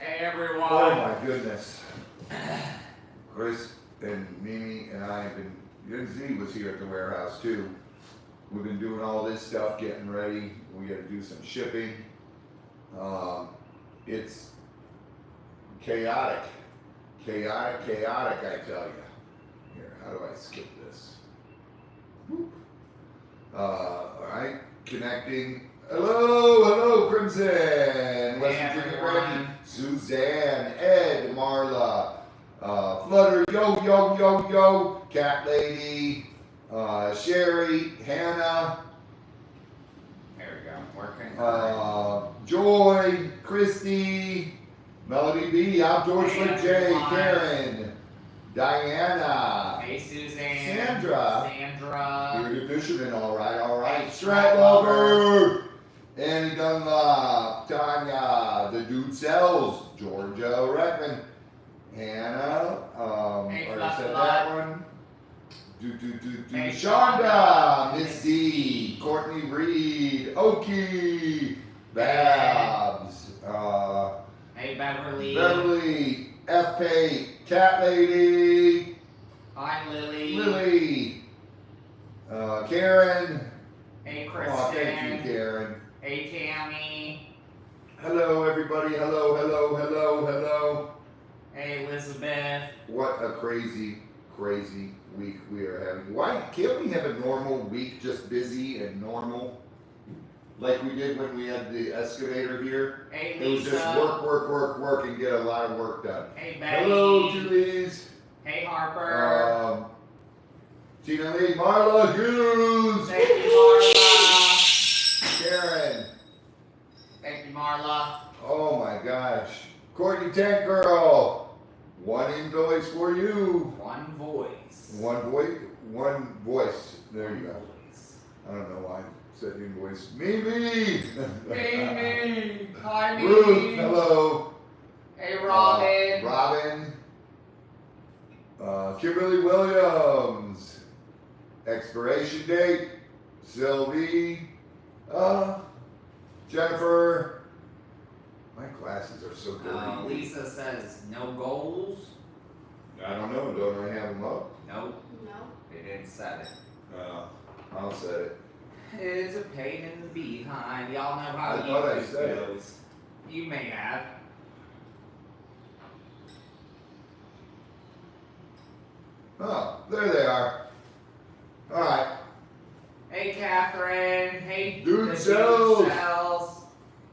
Hey everyone. Oh my goodness. Chris and Mimi and I have been, Z was here at the warehouse too. We've been doing all this stuff, getting ready. We got to do some shipping. It's chaotic, I tell you. Here, how do I skip this? Whoop. All right, connecting. Hello, Crimson. West Virginia Ready. Suzanne, Ed, Marla, Flutter, yo, Cat Lady, Sherry, Hannah. There we go. Working. Joy, Christy, Melody B, Outdoor Slick J, Karen, Diana. Hey Suzanne. Sandra. Bearded Fisherman, all right. Strat Lover. Annie Dunlop, Tanya, The Dude Sells, Georgia Reckman, Hannah, already said that one. Hey, Shonda, Miss D, Courtney Reed, Okie, Babs, hey Beverly, F. Pate, Cat Lady, hi Lily, Karen. Hey Kristen. Oh, thank you, Karen. Hey Tammy. Hello, everybody. Hello. Hey Elizabeth. What a crazy week we are having. Why can't we have a normal week, just busy and normal, like we did when we had the excavator here? Hey Lisa. It was just work, and get a lot of work done. Hey Betty. Hello, Julie's. Hey Harper. Tina Lee, Marla Hughes. Thank you, Marla. Karen. Thank you, Marla. Oh my gosh. Courtney Tank Girl. One invoice for you. One voice. One voice. There you go. I don't know why I said invoice. Mimi. Mimi. Hi, Mimi. Ruth. Hello. Hey, Robin. Kimberly Williams. Expiration date. Sylvie. Jennifer. My glasses are so dirty. Lisa says no goals. I don't know. Don't I have them up? Nope. No. They didn't set it. I'll set it. It's a pain in the behind. Y'all know how I thought I YouTube said it. goes. You may have. Oh, there they are. All right. Hey, Catherine. Hey, Dude the Sells. Dude Sells.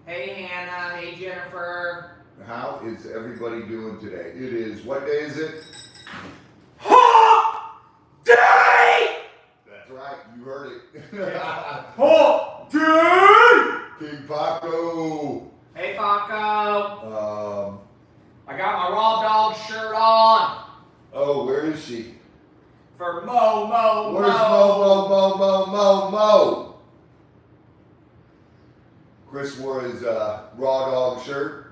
Hey, Hannah. Hey, Jennifer. How is everybody doing today? It is, what day is it? Hump Day! That's right, you heard it. Hump Day! King Paco. Hey, Paco. I got my Raw Dog shirt on. Oh, where is she? For Mo. Where's Mo? Chris wore his Raw Dog shirt.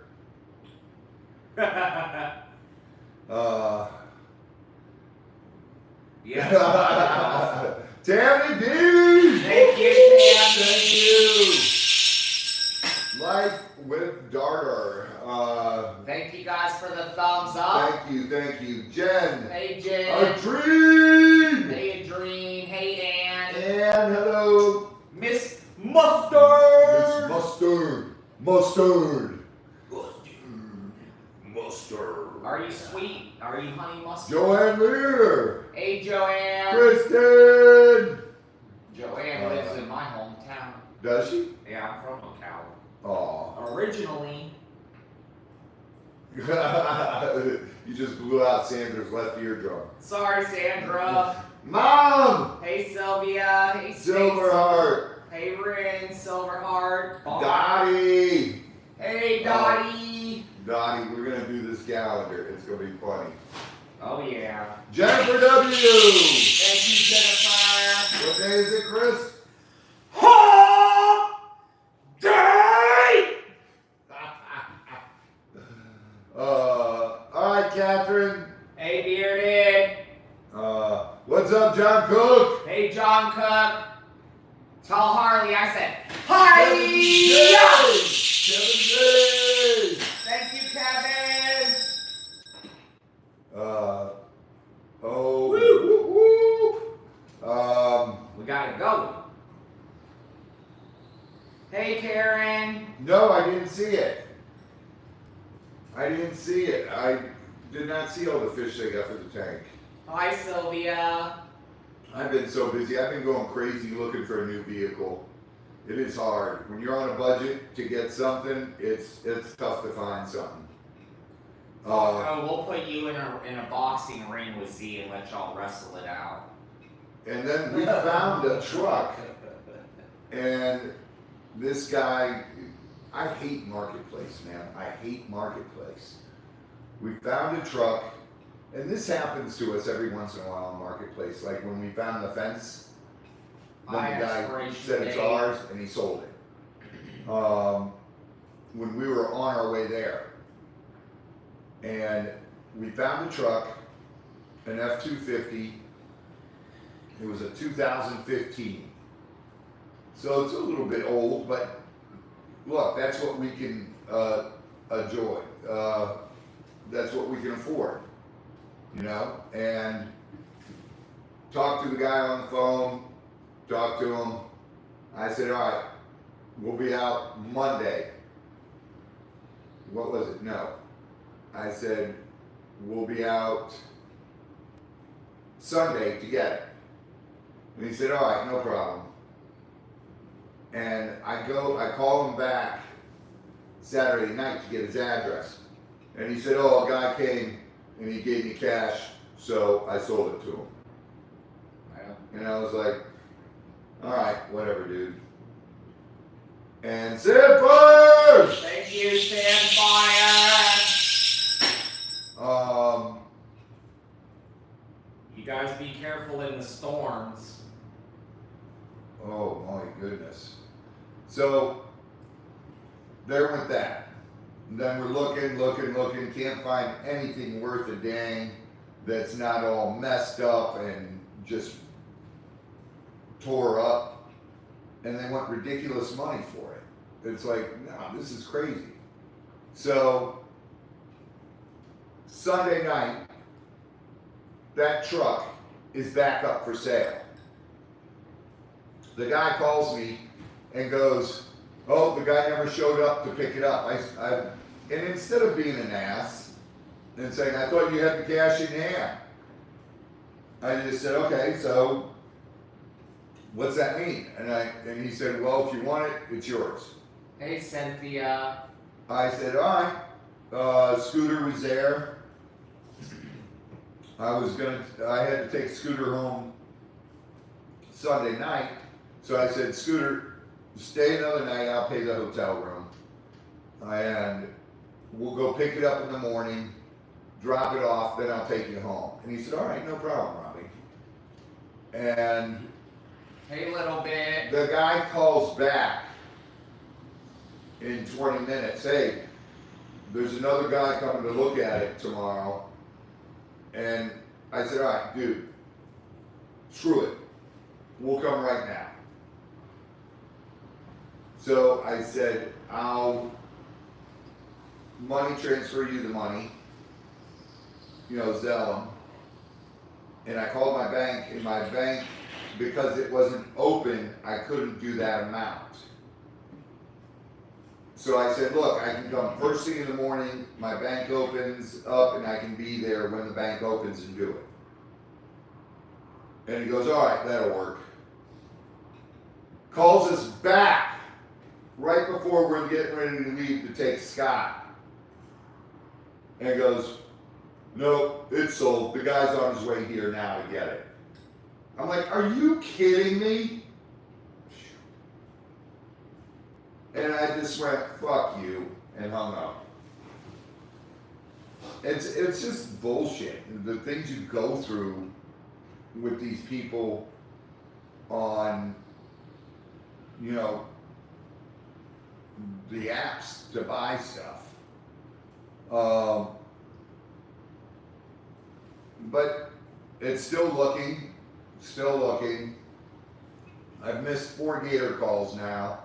Yes. Tammy D! Thank you, Tam. Thank you. Life with Darter. Thank you guys for the thumbs up. Thank you. Jen. Hey, Jen. Adrene. Hey, Adrene. Hey, Ann. And hello. Miss Mustard. Mustard. Are you sweet? Are you honey mustard? Joanne Lear. Hey, Joanne. Kristen. Joanne lives in my hometown. Does she? Yeah, I'm from Ocala. Aw. Originally. You just blew out Sandra's left eardrum. Sorry, Sandra. Mom! Hey, Sylvia. Hey, Silverheart. Hey, Rin. Silverheart. Dottie. Hey, Dottie. Dottie, we're going to do this calendar. It's going to be funny. Oh, yeah. Jennifer W. Thank you, Jennifer. What day is it, Chris? Hump Day! All right, Catherine. Hey, Bearded. What's up, John Cook? Hey, John Cook. Tell Harley I said, hi! Kevin J. Thank you, Kevin. I didn't see it. I did not see all the fish they got for the tank. Hi, Sylvia. I've been so busy. I've been going crazy looking for a new vehicle. It is hard. When you're on a budget to get something, it's tough to find something. We'll put you in a boxing ring with Z and let y'all wrestle it out. And then we found a truck, and this guy, I hate Marketplace, man. I hate Marketplace. We found a truck, and this happens to us every once in a while in Marketplace. Like when we found the fence, then the guy said it's ours, and he sold it. When we were on our way there, and we found a truck, an F-250. It was a 2015. So it's a little bit old, but look, that's what we can enjoy. That's what we can afford, you know? And talked to the guy on the phone, talked to him. I said, all right, we'll be out Monday. What was it? No. I said, we'll be out Sunday to get it. And he said, all right, no problem. And I call him back Saturday night to get his address. And he said, oh, a guy came and he gave me cash, so I sold it to him. And I was like, all right, whatever, dude. And Zippers! Thank you, Sandfire! You guys be careful in the storms. Oh my goodness. So there went that. And then we're looking, can't find anything worth a dang that's not all messed up and just tore up. And they want ridiculous money for it. It's like, no, this is crazy. So Sunday night, that truck is back up for sale. The guy calls me and goes, oh, the guy never showed up to pick it up. And instead of being an ass and saying, I thought you had the cash in hand, I just said, okay, so what's that mean? And he said, well, if you want it, it's yours. Hey, Cynthia. I said, all right. Scooter was there. I had to take Scooter home Sunday night. So I said, Scooter, stay another night, I'll pay the hotel room. And we'll go pick it up in the morning, drop it off, then I'll take you home. And he said, all right, no problem, Robbie. And hey, little bit. the guy calls back in 20 minutes. Hey, there's another guy coming to look at it tomorrow. And I said, all right, dude, screw it. We'll come right now. So I said, I'll money transfer you the money, Zelle them. And I called my bank, and my bank, because it wasn't open, I couldn't do that amount. So I said, look, I can come first thing in the morning, my bank opens up, and I can be there when the bank opens and do it. And he goes, all right, that'll work. Calls us back right before we're getting ready to leave to take Scott. And he goes, no, it's sold. The guy's on his way here now to get it. I'm like, are you kidding me? And I just went, fuck you, and hung up. It's just bullshit. The things you go through with these people on, the apps to buy stuff. But it's still looking. I've missed 4 gator calls now.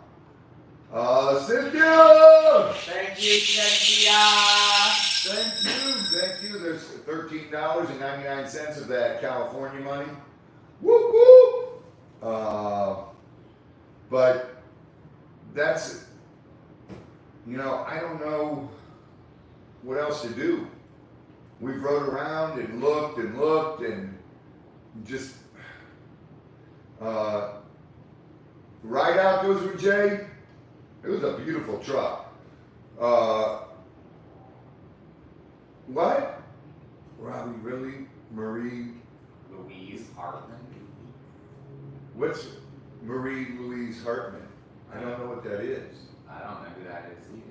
Cynthia! Thank you, Cynthia. Thank you. There's $13.99 of that California money. Whoop whoop. But that's, I don't know. what else to do. We've rode around and looked and just ride outdoors with Jay. It was a beautiful truck. What? Robbie, really? Marie? Louise Hartman. What's Marie Louise Hartman? I don't know what that is. I don't know who that is either.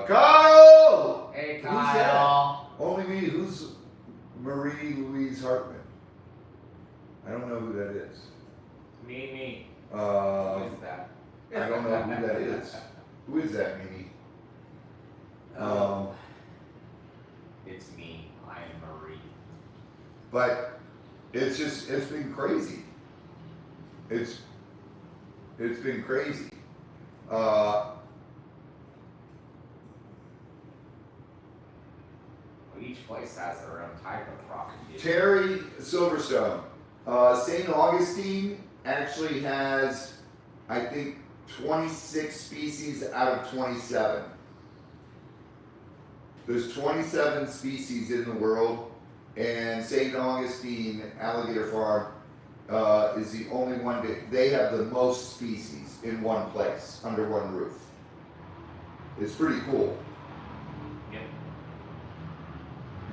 Kyle! Hey, Who's Kyle. that? Only me. Who's Marie Louise Hartman? I don't know who that is. Mimi. Who is that? I don't know who that is. Who is that, Mimi? It's me. I am Marie. But it's been crazy. It's been crazy. Each place has their own type of property. Terry Silverstone. St. Augustine actually has, I think, 26 species out of 27. There's 27 species in the world, and St. Augustine Alligator Farm is the only one that they have the most species in one place, under one roof. It's pretty cool. Yep.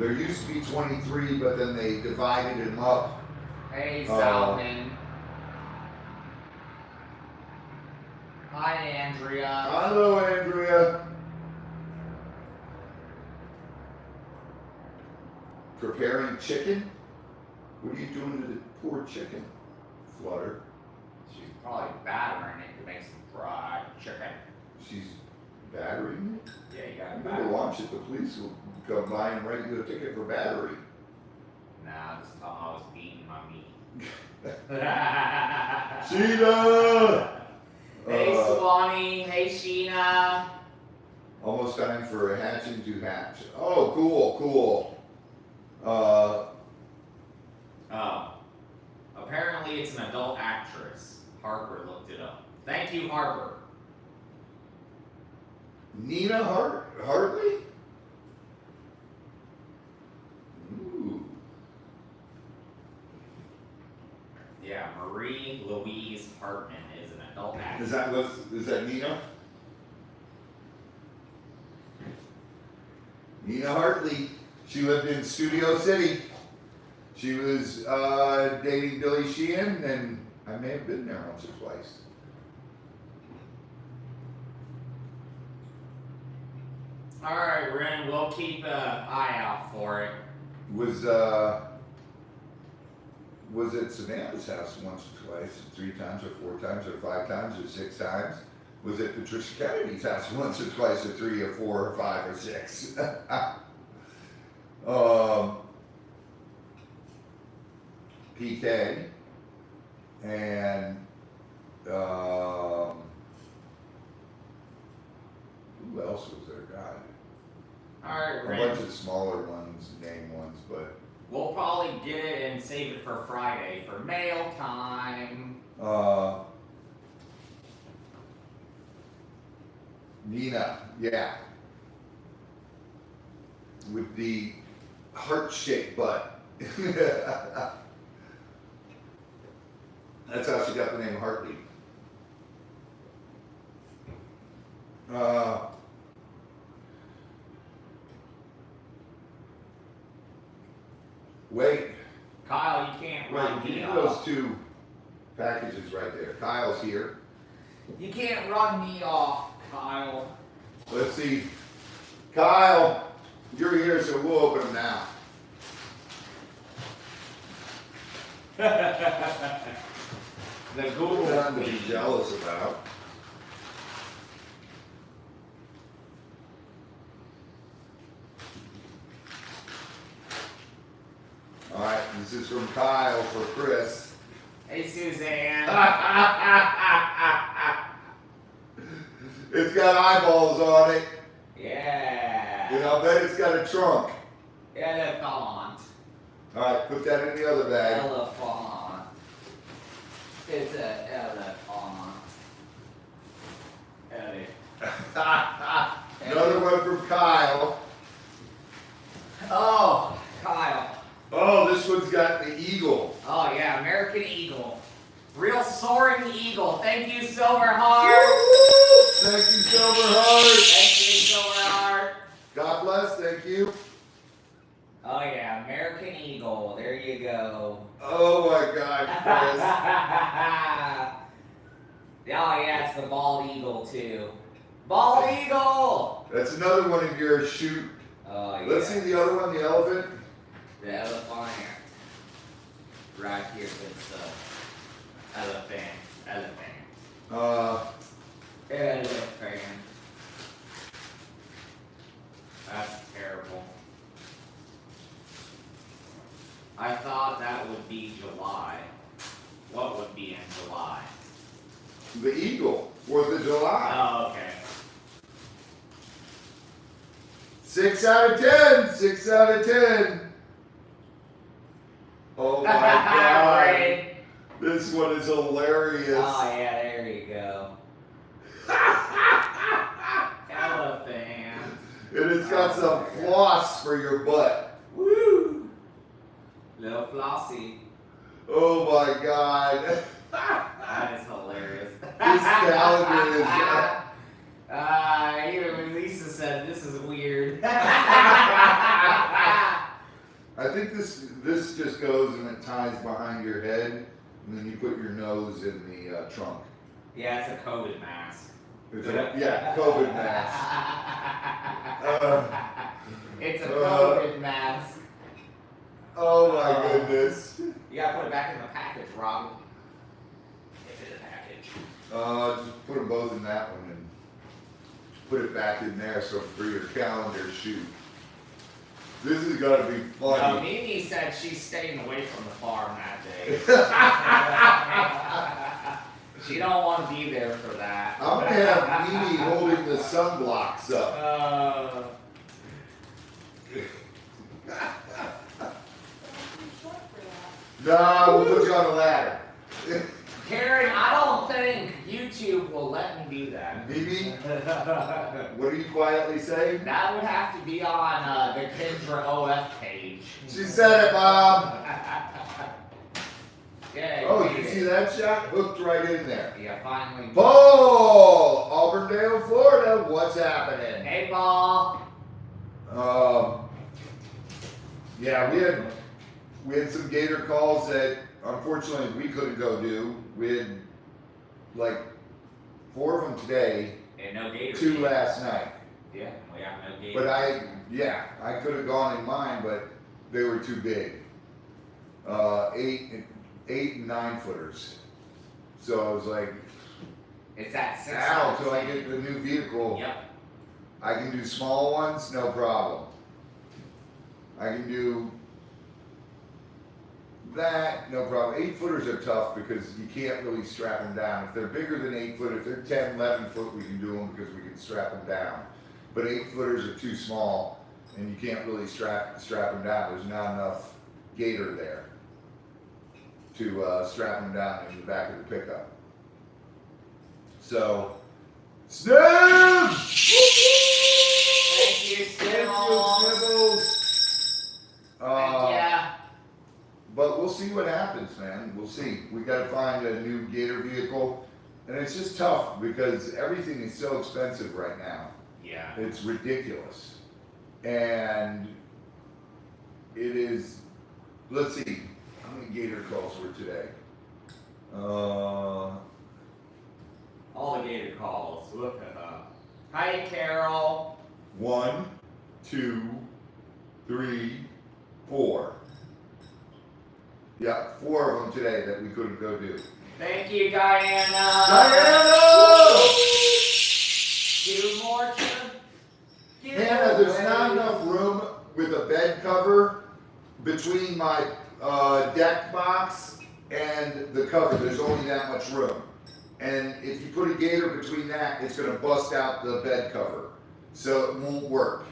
There used to be 23, but then they divided them up. Hey, Salman. Hi, Andrea. Hello, Andrea. Preparing chicken? What are you doing to the poor chicken, Flutter? She's probably battering it to make some fried chicken. She's battering it? Yeah, you gotta You better batter. watch it. The police will come by and write you a ticket for battery. Nah, just tell them I was beating my meat. Sheena! Hey, Swanee. Hey, Sheena. Almost time for a hatching to hatch. Oh, cool. Oh. Apparently it's an adult actress. Harper looked it up. Thank you, Harper. Nina Hartley? Ooh. Yeah, Marie Louise Hartman is an adult actress. Is that Nina? Nina Hartley. She lived in Studio City. She was dating Billy Sheehan, and I may have been there once or twice. Alright, Ren, we'll keep an eye out for it. Was at Savannah's house once or twice, 3 times or 4 times or 5 times or 6 times. Was at Patricia Kennedy's house once or twice or 3 or 4 or 5 or 6. PK and who else was there? God, Alright, a Ren. bunch of smaller ones, name ones, but We'll probably get it and save it for Friday for mail time. Nina, yeah, with the heart-shaped butt. That's how she got the name Hartley. Wait, Kyle, you can't run give me me off. those 2 packages right there. Kyle's here. You can't run me off, Kyle. Let's see. Kyle, you're here, so we'll open them now. The Google Nothing to be Queen. jealous about. All right, this is from Kyle for Chris. Hey, Suzanne. It's got eyeballs on it, Yeah. and I'll bet it's got a trunk. Elephant. All right, put that in the other bag. Elephant. It's an elephant. Another one from Kyle. Oh, Kyle. Oh, this one's got the eagle. Oh yeah, American Eagle. Real soaring eagle. Thank you, Silverheart. Thank you, Silverheart. Thank you, Silverheart. God bless, thank you. Oh yeah, American Eagle. There you go. Oh my God, Chris. Oh yeah, it's the bald eagle too. Bald eagle. That's another one of your shoot. Oh yeah. Let's see the other one, the elephant. The elephant. Right here, good stuff. Elephant. Elephant. That's terrible. I thought that would be July. What would be in July? The eagle, 4th of July. Oh, okay. 6 out of 10, 6 out of 10. Oh my God. Right. This one is hilarious. Oh yeah, there you go. Elephant. And it's got some floss for your butt. Woo! Little flossy. Oh my God. That is hilarious. This calendar is. Even when Lisa said this is weird. I think this just goes and it ties behind your head, and then you put your nose in the trunk. Yeah, it's a COVID mask. Yeah, COVID mask. It's a COVID mask. Oh my goodness. You gotta put it back in the package, Rob. Get it in the package. Just put them both in that one and put it back in there so for your calendar shoot. This is gonna be funny. No, Mimi said she's staying away from the farm that day. She don't want to be there for that. I'm gonna have Mimi holding the sunblocks up. No, we'll put you on a ladder. Karen, I don't think YouTube will let me do that. Mimi, what are you quietly saying? That would have to be on the Kendra OF page. She said it, Bob. Yeah, Oh, you see that shot? Hooked right in there. Yeah, finally. Paul, Auburndale, Florida. What's happening? Hey, Paul. Yeah, we had some gator calls that unfortunately we couldn't go do. We had like 4 of them today, And no gator. 2 last night. Yeah, we have no gator. But I could have gone in mine, but they were too big. 8 and 9 footers. So I was like, It's at 6. ow, till I get the new vehicle. Yep. I can do small ones, no problem. I can do that, no problem. 8 footers are tough because you can't really strap them down. If they're bigger than 8 foot, if they're 10, 11 foot, we can do them because we can strap them down. But 8 footers are too small and you can't really strap them down. There's not enough gator there to strap them down in the back of the pickup. So, Sniff! Thank you, Sniffles. Yeah. But we'll see what happens, man. We'll see. We got to find a new gator vehicle, and it's just tough because everything is so expensive right now. Yeah. It's ridiculous, and it is. Let's see, how many gator calls were today? All the gator calls. Look at them. Hi, Carol. 1, 2, 3, 4. Yeah, 4 of them today that we couldn't go do. Thank you, Diana. Diana! 2 more. Hannah, there's not enough room with a bed cover between my deck box and the cover. There's only that much room. And if you put a gator between that, it's going to bust out the bed cover. So it won't work.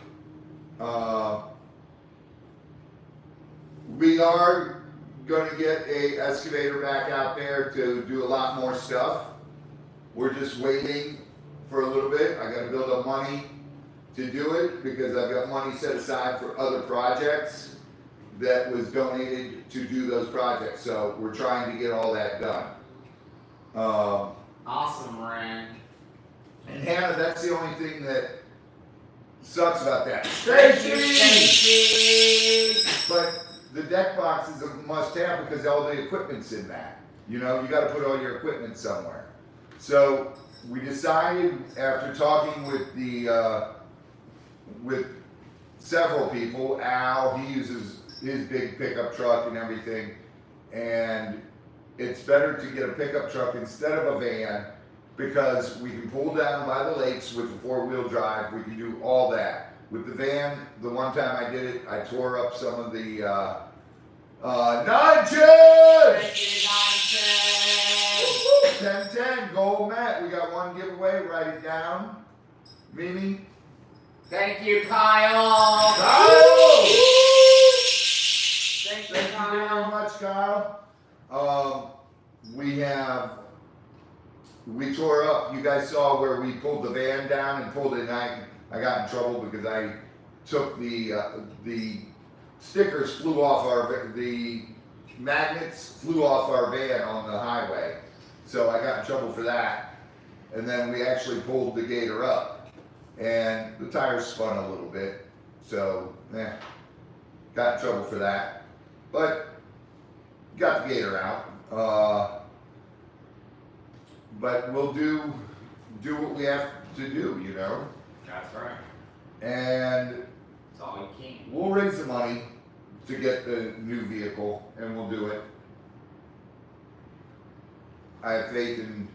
We are going to get a excavator back out there to do a lot more stuff. We're just waiting for a little bit. I got to build up money to do it because I've got money set aside for other projects that was donated to do those projects. So we're trying to get all that done. Awesome, Rand. And Hannah, that's the only thing that sucks about that. Stacy! But the deck box is a must-have because all the equipment's in that. You know, you got to put all your equipment somewhere. So we decided after talking with with several people, Al, he uses his big pickup truck and everything, and it's better to get a pickup truck instead of a van because we can pull down by the lakes with a 4-wheel drive. We can do all that. With the van, the one time I did it, I tore up some of the nudges! 10-10, gold mat. We got one giveaway, write it down. Mimi? Thank you, Kyle! Kyle! Thank you, Thank you very Kyle. much, Kyle. We tore up, you guys saw where we pulled the van down and pulled it, and I got in trouble because I took the stickers flew off the magnets flew off our van on the highway. So I got in trouble for that. And then we actually pulled the gator up and the tires spun a little bit. So, got in trouble for that. But got the gator out. But we'll do what we have to do, you know. That's right. And That's all you can. we'll raise the money to get the new vehicle, and we'll do it. I have faith in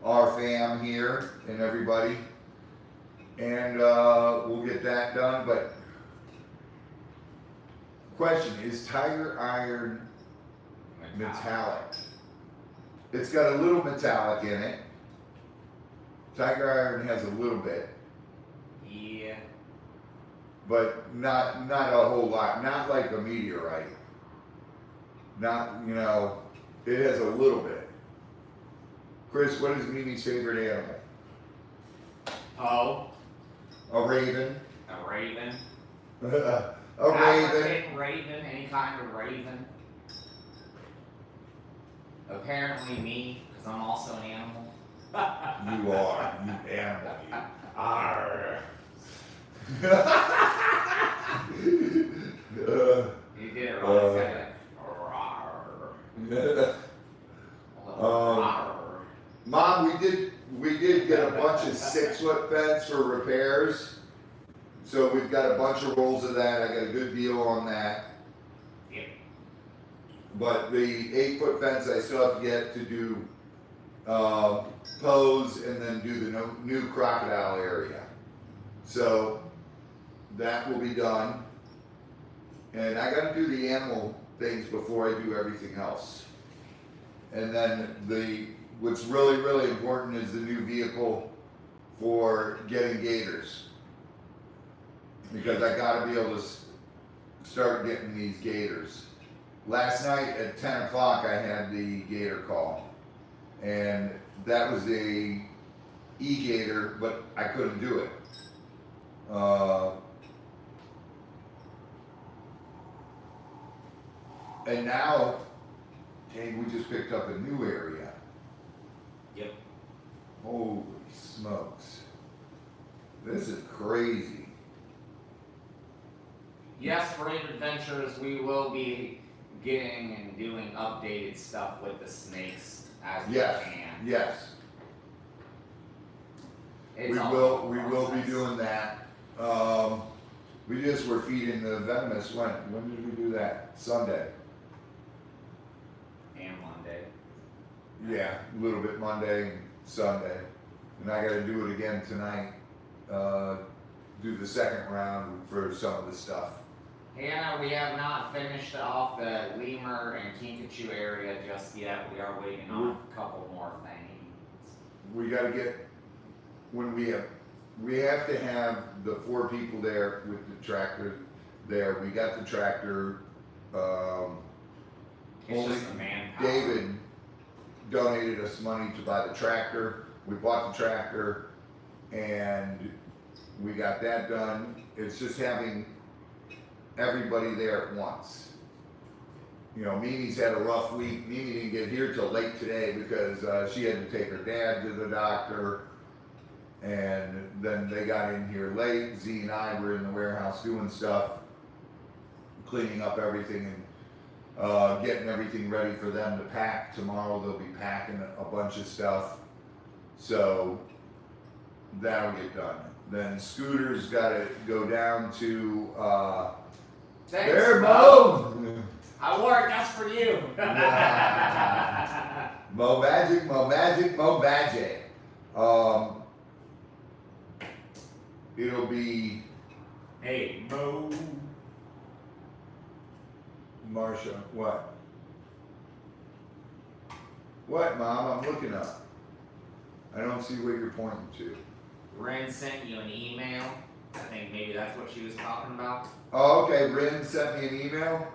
our fam here and everybody, and we'll get that done. But question, is Tiger Iron metallic? It's got a little metallic in it. Tiger Iron has a little bit. Yeah. But not a whole lot. Not like a meteorite. Not, you know, it has a little bit. Chris, what is Mimi's favorite animal? Oh. A raven. A raven. A raven. African raven, any kind of raven. Apparently me, because I'm also an animal. You are. You animal. You. Arr. You did it wrong. It's kind of like, Mom, we did get a bunch of 6-foot fence for repairs. So we've got a bunch of rolls of that. I got a good deal on that. Yep. But the 8-foot fence I still have to get to do pose and then do the new crocodile area. So that will be done. And I got to do the animal things before I do everything else. And then what's really, really important is the new vehicle for getting gators. Because I got to be able to start getting these gators. Last night at 10 o'clock I had the gator call. And that was a e-gator, but I couldn't do it. And now, dang, we just picked up a new area. Yep. Holy smokes. This is crazy. Yes, Brave Adventures, we will be getting and doing updated stuff with the snakes as we Yes, can. yes. It's We all will a be process. doing that. We just were feeding the venomous. When did we do that? Sunday. And Monday. Yeah, a little bit Monday and Sunday. And I gotta do it again tonight. Do the second round for some of the stuff. Hannah, we have not finished off the lemur and kinkajou area just yet. We are waiting on a couple more things. We gotta get, we have to have the 4 people there with the tractor there. We got the tractor, It's only just the manpower. David donated us money to buy the tractor. We bought the tractor and we got that done. It's just having everybody there at once. You know, Mimi's had a rough week. Mimi didn't get here till late today because she had to take her dad to the doctor. And then they got in here late. Z and I were in the warehouse doing stuff, cleaning up everything and getting everything ready for them to pack. Tomorrow they'll be packing a bunch of stuff. So that'll get done. Then Scooter's got to go down to Thanks, there, Mo. I wore it just for you. Mo magic, Mo magic, Mo magic. It'll be Hey, Mo. Marsha. What? What, Mom? I'm looking up. I don't see what you're pointing to. Ren sent you an email. I think maybe that's what she was talking about. Oh, okay. Ren sent me an email.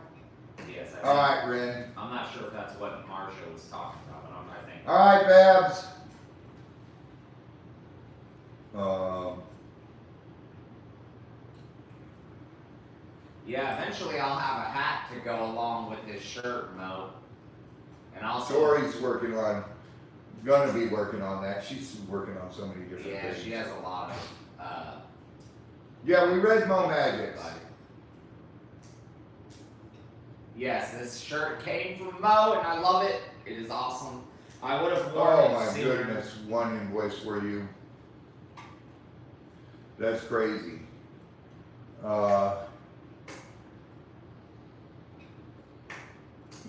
Yes, I think. All right, Ren. I'm not sure if that's what Marsha was talking about, but I think. All right, Babs. Yeah, eventually I'll have a hat to go along with this shirt, Mo. And also. Tori's gonna be working on that. She's working on so many different Yeah, things. she has a lot of. Yeah, we read Mo Magics. Yes, this shirt came from Mo, and I love it. It is awesome. I would have worn Oh it my sooner. goodness, one invoice for you. That's crazy.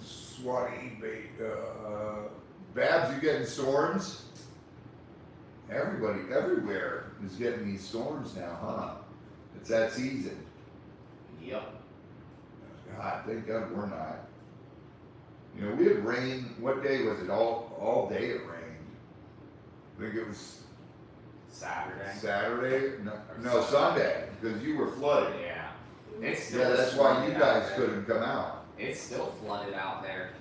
Swatty bait. Babs, you getting storms? Everybody, everywhere is getting these storms now, huh? It's that season. Yep. God, thank God we're not. You know, we had rain. What day was it? All day it rained. I think it was Saturday. Saturday. No, Sunday, because you were flooded. Yeah. It's still Yeah, that's why you flooded guys out there. couldn't come out. It's still flooded out there.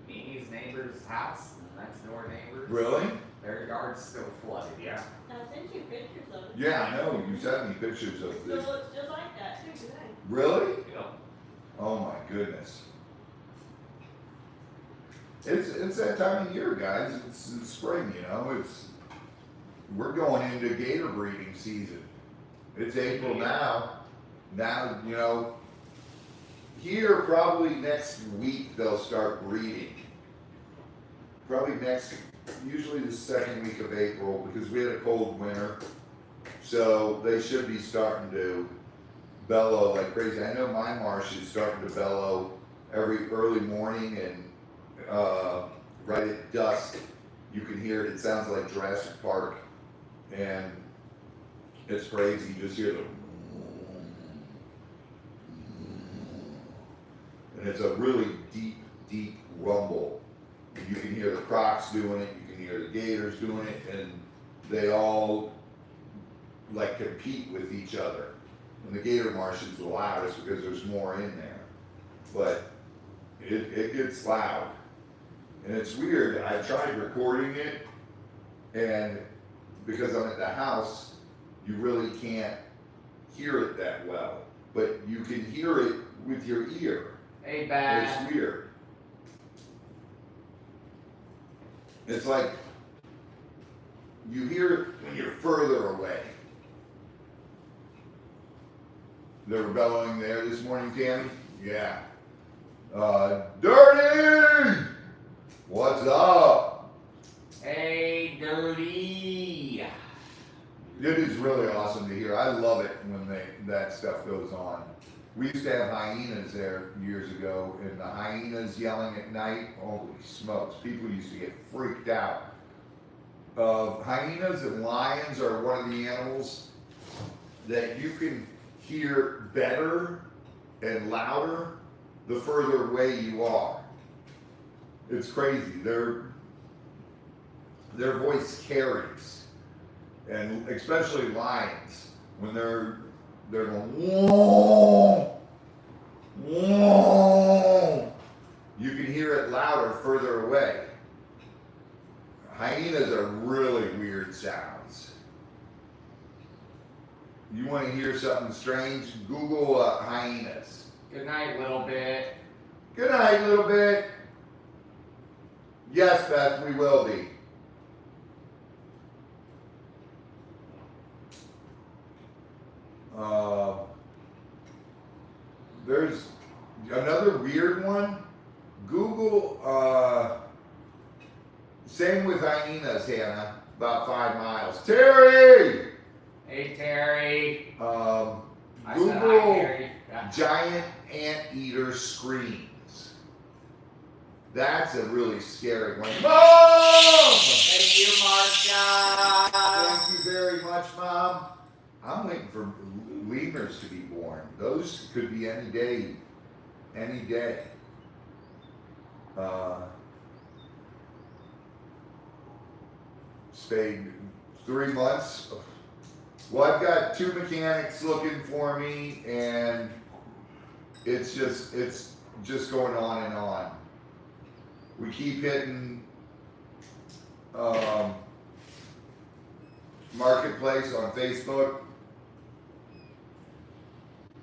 Mimi's neighbor's house, the next door neighbors. Really? Their yard's still flooded, yeah. I sent you pictures of it. Yeah, I know. You sent me pictures of It this. still looks just like that too today. Really? Yep. Oh my goodness. It's that time of year, guys. It's spring, you know. We're going into gator breeding season. It's April now. Now, you know, here probably next week they'll start breeding. Probably usually the second week of April, because we had a cold winter. So they should be starting to bellow like crazy. I know my marsh is starting to bellow every early morning, and right at dusk you can hear it. It sounds like Jurassic Park, and it's crazy. You just hear the, and it's a really deep rumble. And you can hear the crocs doing it, you can hear the gators doing it, and they all like compete with each other. And the gator marsh is the loudest because there's more in there. But it gets loud. And it's weird. I tried recording it, and because I'm at the house, you really can't hear it that well. But you can hear it with your ear. Hey, Bad. It's weird. It's like you hear it when you're further away. They were bellowing there this morning, Tammy? Yeah. Dirty! What's up? Hey, Dirty. It is really awesome to hear. I love it when that stuff goes on. We used to have hyenas there years ago, and the hyenas yelling at night, holy smokes, people used to get freaked out. Hyenas and lions are one of the animals that you can hear better and louder the further away you are. It's crazy. Their voice carries, and especially lions, when they're going, whoa, whoa, you can hear it louder further away. Hyenas are really weird sounds. You strange. Google hyenas. Good night, little bit. Good night, little bit. Yes, Beth, we will be. There's another weird one. Google, same with hyenas, Hannah, about 5 miles. Terry! Hey, Terry. I said hi, Google Terry. Yeah. giant anteater screams. That's a really scary one. Mom! Thank you, Marsha. Thank you very much, Mom. I'm waiting for lemurs to be born. Those could be any day. Any day. Spayed 3 months. Well, I've got 2 mechanics looking for me, and it's just going on and on. We keep hitting Marketplace on Facebook,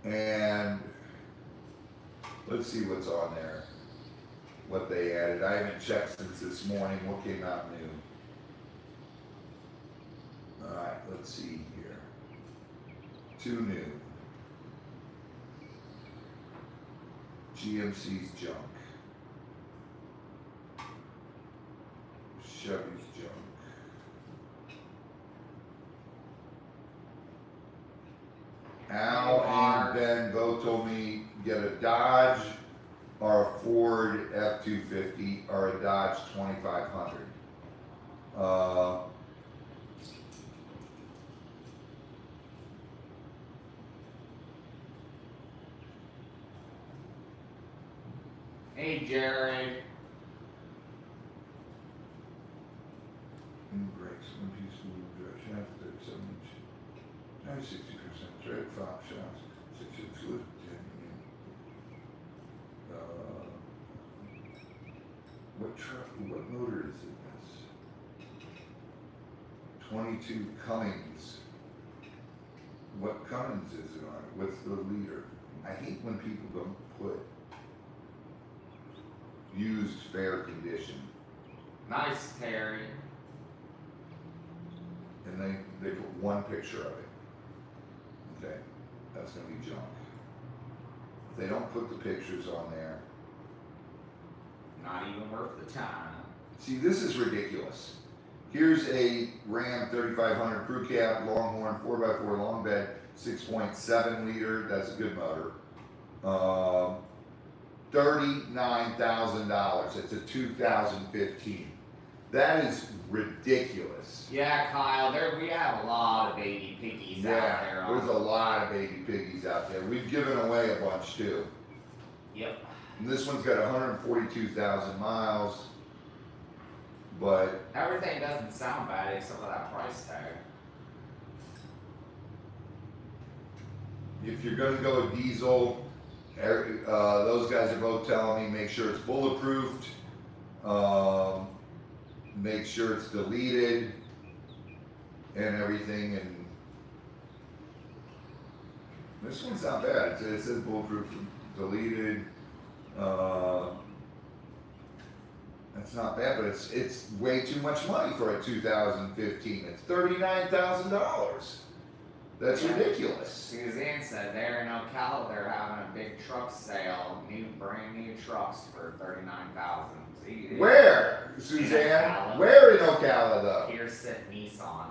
and let's see what's on there, what they added. I haven't checked since this morning. What came out new? All right, let's see here. 2 new. GMC's junk. Chevy's junk. Al and Ben both told me get a Dodge or a Ford F-250 or a Dodge 2500. Hey, Jared. New brakes, 1 piece of wheel drive shaft, 37 inch, 60% tread, 5 shafts, 6 inch lift, 10 what truck, what motor is in this? 22 Cummins. What Cummins is it on? What's the leader? I hate when people don't put used fair condition. Nice, Terry. And they put 1 picture of it. Okay, that's gonna be junk. If they don't put the pictures on there. Not even worth the time. See, this is ridiculous. Here's a Ram 3500 crew cab, Longhorn 4x4 long bed, 6.7 liter, that's a good motor. $39,000, it's a 2015. That is ridiculous. Yeah, Kyle, we have a lot of baby piggies out there. There's a lot of baby piggies out there. We've given away a bunch too. Yep. And this one's got 142,000 miles, but Everything doesn't sound bad except for that price tag. if you're gonna go a diesel, those guys are both telling me make sure it's bulletproofed, make sure it's deleted and everything, and this one's not bad. It says bulletproof deleted. That's not bad, but it's way too much money for a 2015. It's $39,000. That's ridiculous. Suzanne said there in Ocala they're having a big truck sale, brand new trucks for $39,000. Where, Suzanne? Where in Ocala though? Here's at Nissan.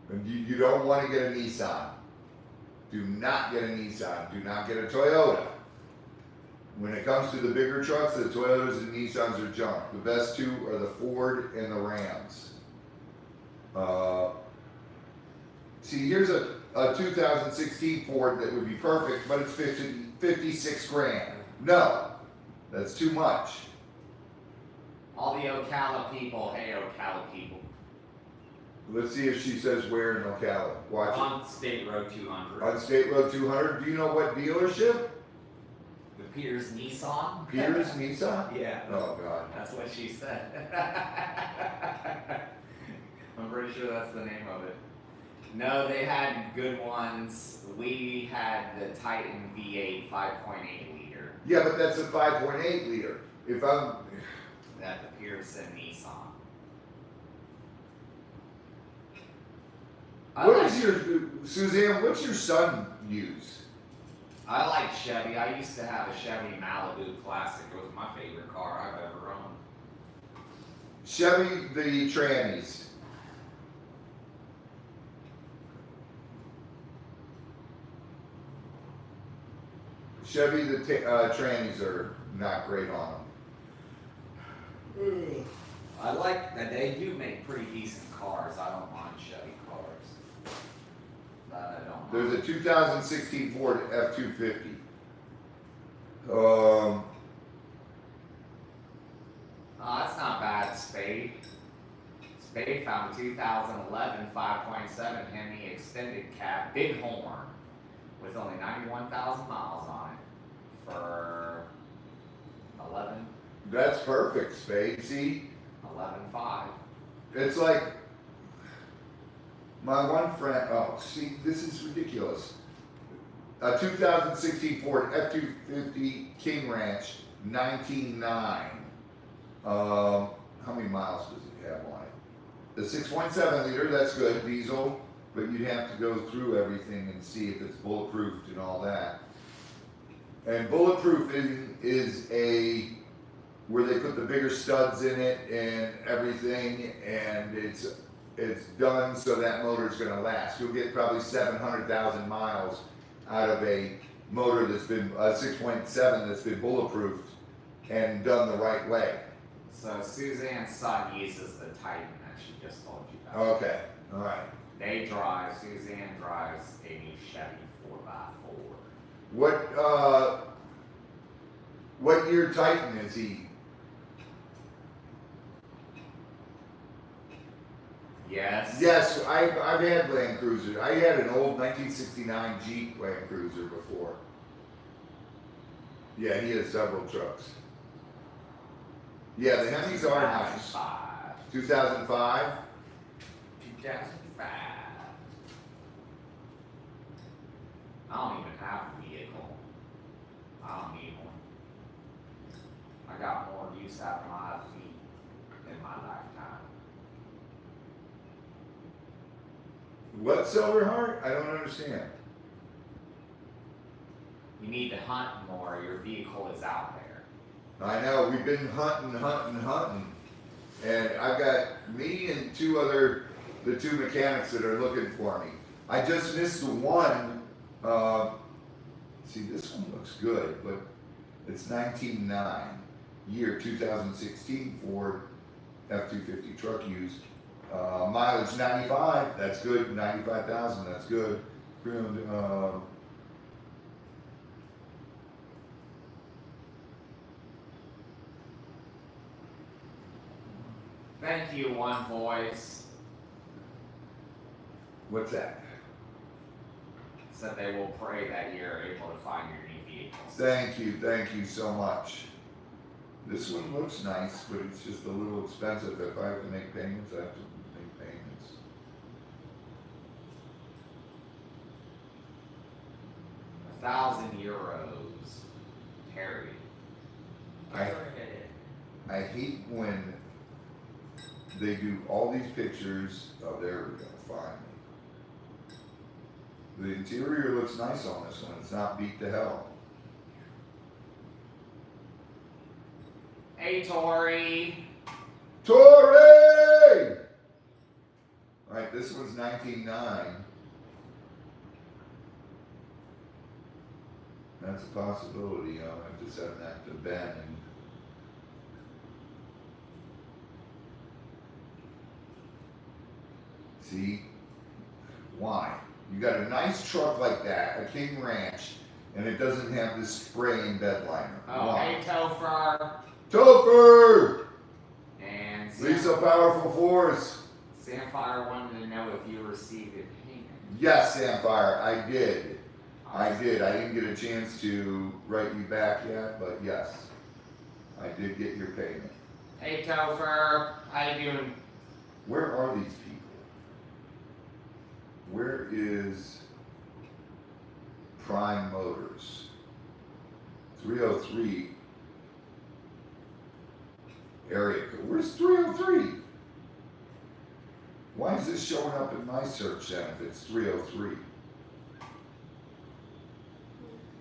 And you don't want to get a Nissan. Do not get a Nissan. Do not get a Toyota. When it comes to the bigger trucks, the Toyotas and Nissans are junk. The best 2 are the Ford and the Rams. See, here's a 2016 Ford that would be perfect, but it's 56 grand. No, that's too much. All the Ocala people, hey Ocala people. Let's see if she says where in Ocala. Watch On State Road 200. it. On State Road 200. Do you know what dealership? The Piers Nissan? Piers Nissan? Yeah. Oh, God. That's what she said. I'm pretty sure that's the name of it. No, they had good ones. We had the Titan V8 5.8 liter. Yeah, but that's a 5.8 liter. If I'm, That the Pearson Nissan. Suzanne, what's your son use? I like Chevy. I used to have a Chevy Malibu Classic. It was my favorite car I've ever owned. Chevy, the trannies. Chevy, the trannies are not great on them. I like that they do make pretty decent cars. I don't mind Chevy cars. That I don't mind. There's a 2016 Ford F-250. Oh, that's not bad, Spade. Spade found a 2011 5.7 Hemi extended cab, big horn, with only 91,000 miles on it for 11. That's perfect, Spade. See, 11.5. it's like my one friend. Oh, see, this is ridiculous. A 2016 Ford F-250 King Ranch, 19.9. How many miles does it have on it? The 6.7 liter, that's good, diesel, but you'd have to go through everything and see if it's bulletproofed and all that. And bulletproofing is where they put the bigger studs in it and everything, and it's done so that motor's gonna last. You'll get probably 700,000 miles out of a motor that's been, a 6.7 that's been bulletproofed and done the right way. So Suzanne's son uses the Titan that she just told you about. Okay, all right. Suzanne drives a new Chevy 4x4. What year Titan is he? Yes. Yes, I've had Land Cruiser. I had an old 1969 Jeep Land Cruiser before. Yeah, he has several trucks. Yeah, the Hemis are nice. 2005. 2005. I don't even have a vehicle. I don't need one. I got more use out of my feet in my lifetime. What, Silverheart? I don't understand. You need to hunt more. Your vehicle is out there. I know, we've been hunting. And I've got me and the two mechanics that are looking for me. I just missed the one. See, this one looks good, but it's 19.9, year 2016 Ford F-250 truck used. Mileage 95, that's good. 95,000, that's good. Thank you, One Voice. What's that? Said they will pray that you're able to find your new vehicle. Thank you so much. This one looks nice, but it's just a little expensive. If I have to make payments, I have to make payments. €1,000, Terry. I hate when they do all these pictures. Oh, there we go, finally. The interior looks nice on this one. It's not beat to hell. Hey, Tori. Tori! Alright, this one's 19.9. That's a possibility. I'll have to send that to Ben. And see? Why? You got a nice truck like that, a King Ranch, and it doesn't have this spray and bed liner. Oh, Why? hey, Topher. Topher! And Lisa Powerful Force. Samfire wanted to know if you received a payment. Yes, Samfire, I did. I didn't get a chance to write you back yet, but yes, I did get your payment. Hey, Topher. How you doing? Where are these people? Where is Prime Motors? 303 area code. Where's 303? Why is this showing up in my search then if it's 303?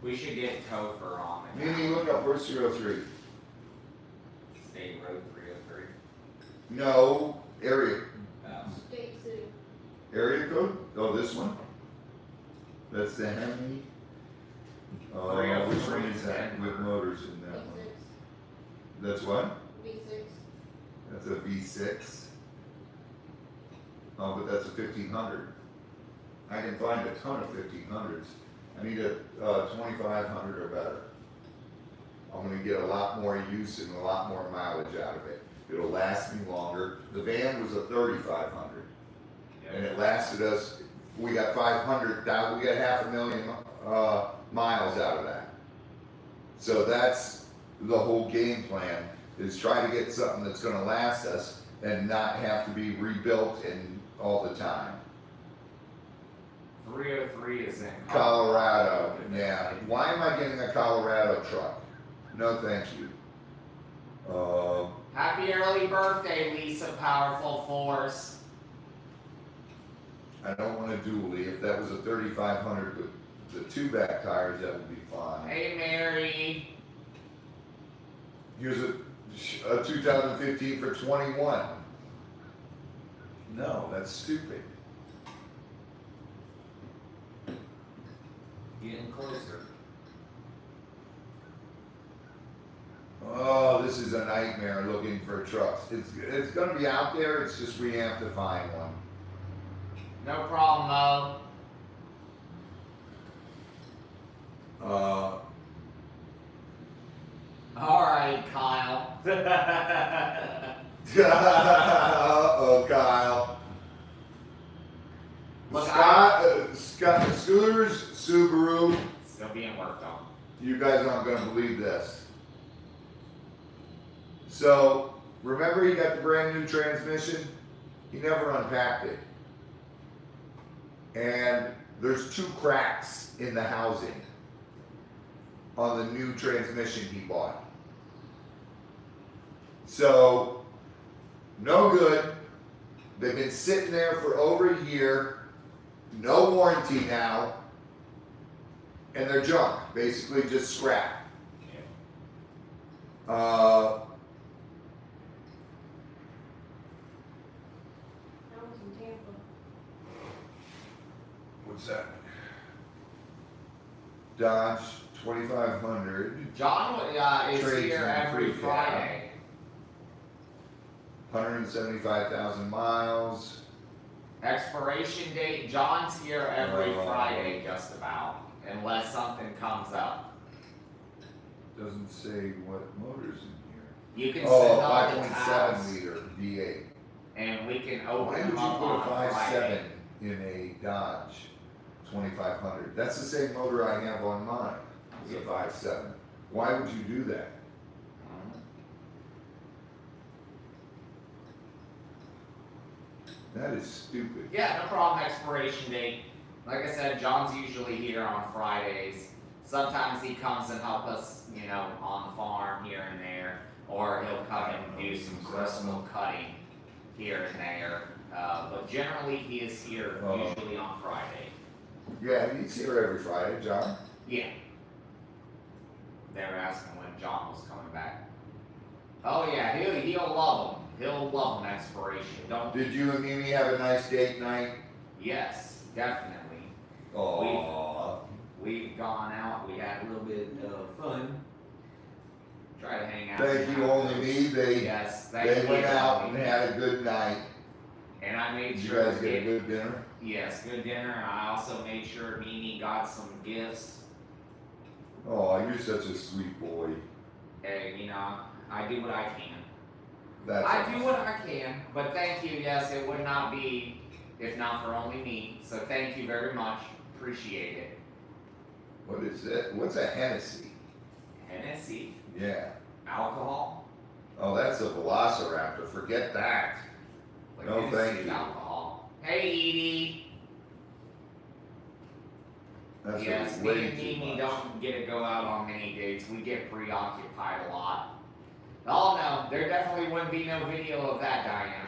We should get Topher on it. Mimi, look up where's 303. State Road 303. No, area State City. area code? Oh, this one? That's the Hemi. Oh, which one is that with motors in that one? V6. That's what? V6. That's a V6. Oh, but that's a 1500. I can find a ton of 1500s. I need a 2500 or better. I'm gonna get a lot more use and a lot more mileage out of it. It'll last me longer. The van was a 3500, and it lasted us. We got 500,000. We got 500,000 miles out of that. So that's the whole game plan: is try to get something that's gonna last us and not have to be rebuilt and all the time. 303 is in Colorado, yeah. Why am I getting a Colorado truck? No, thank you. Happy early birthday, Lisa Powerful Force. I don't want a dually. If that was a 3500 with the two back tires, that would be fine. Hey, Mary. Here's a 2015 for 21. No, that's stupid. Getting closer. Oh, this is a nightmare looking for trucks. It's gonna be out there. It's just we have to find one. No problem, Mo. All right, Kyle. Uh-oh, Kyle. Look, Scott, Scooters, Subaru. Still being worked on. You guys aren't gonna believe this. So, remember he got the brand new transmission? He never unpacked it. And there's 2 cracks in the housing on the new transmission he bought. So, no good. They've been sitting there for over a year, no warranty now, and they're junk, basically just scrap. That was in Tampa. What's that? Dodge 2500, John is Trades here and every free Friday. 175,000 miles. Expiration date, John's here every Oh. Friday just about, unless something comes up. Doesn't say what motor's in here. You can Oh, send all the 5.7 tabs, liter V8. and we can Why open would you them up put a on a 5.7 Friday. in a Dodge 2500? That's the same motor I have on mine. It's a 5.7. Why would you do that? That is stupid. Yeah, no problem, expiration date. Like I said, John's usually here on Fridays. Sometimes he comes and help us, you know, on the farm here and there, or he'll come and do some crystal cutting here and there. But generally, he is here usually on Friday. Yeah, he's here every Friday, John. Yeah. They were asking when John was coming back. Oh yeah, he'll love them. He'll love them expiration. Don't. Did you and Mimi have a nice date night? Yes, definitely. Aww. We've gone out. We had a little bit of fun. Try to hang out. Thank you, only me. They Yes, thank you. went out and had a good night. And I made Did you sure guys to get a good dinner? yes, good dinner. And I also made sure Mimi got some gifts. Oh, you're such a sweet boy. And you know, I do what I can. That's I awesome. do what I can, but thank you. Yes, it would not be if not for only me. So thank you very much. Appreciate it. What is it? What's a Hennessy? Hennessy, Yeah. alcohol. Oh, that's a Velociraptor. Forget that. Like No, Hennessy thank is you. alcohol. Hey, Edie. That's Yes, way me and too Mimi much. don't get to go out on many dates. We get preoccupied a lot. Oh no, there definitely wouldn't be no video of that, Diana.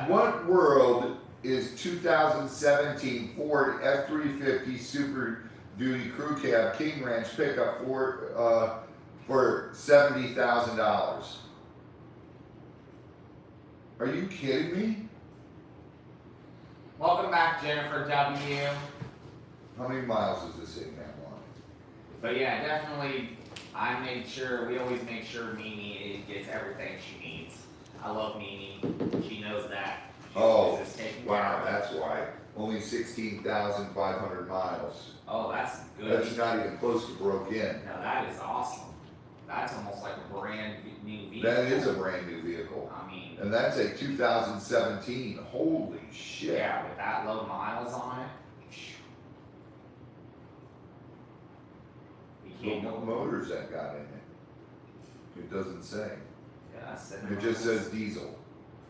In what world is 2017 Ford F-350 Super Duty Crew Cab King Ranch pickup for $70,000? Are you kidding me? Welcome back, Jennifer W. How many miles is this thing that one? But yeah, definitely, we always make sure Mimi gets everything she needs. I love Mimi. She knows that. She always is taken care Wow, of. that's why. Only 16,500 miles. Oh, that's good. That's not even close to broke in. No, that is awesome. That's almost like a brand new vehicle. That is a brand new vehicle. I mean, And that's a 2017. Holy shit. yeah, with that low miles on it. You can't What go. motors that got in it? It doesn't say. Yeah, send It just says diesel.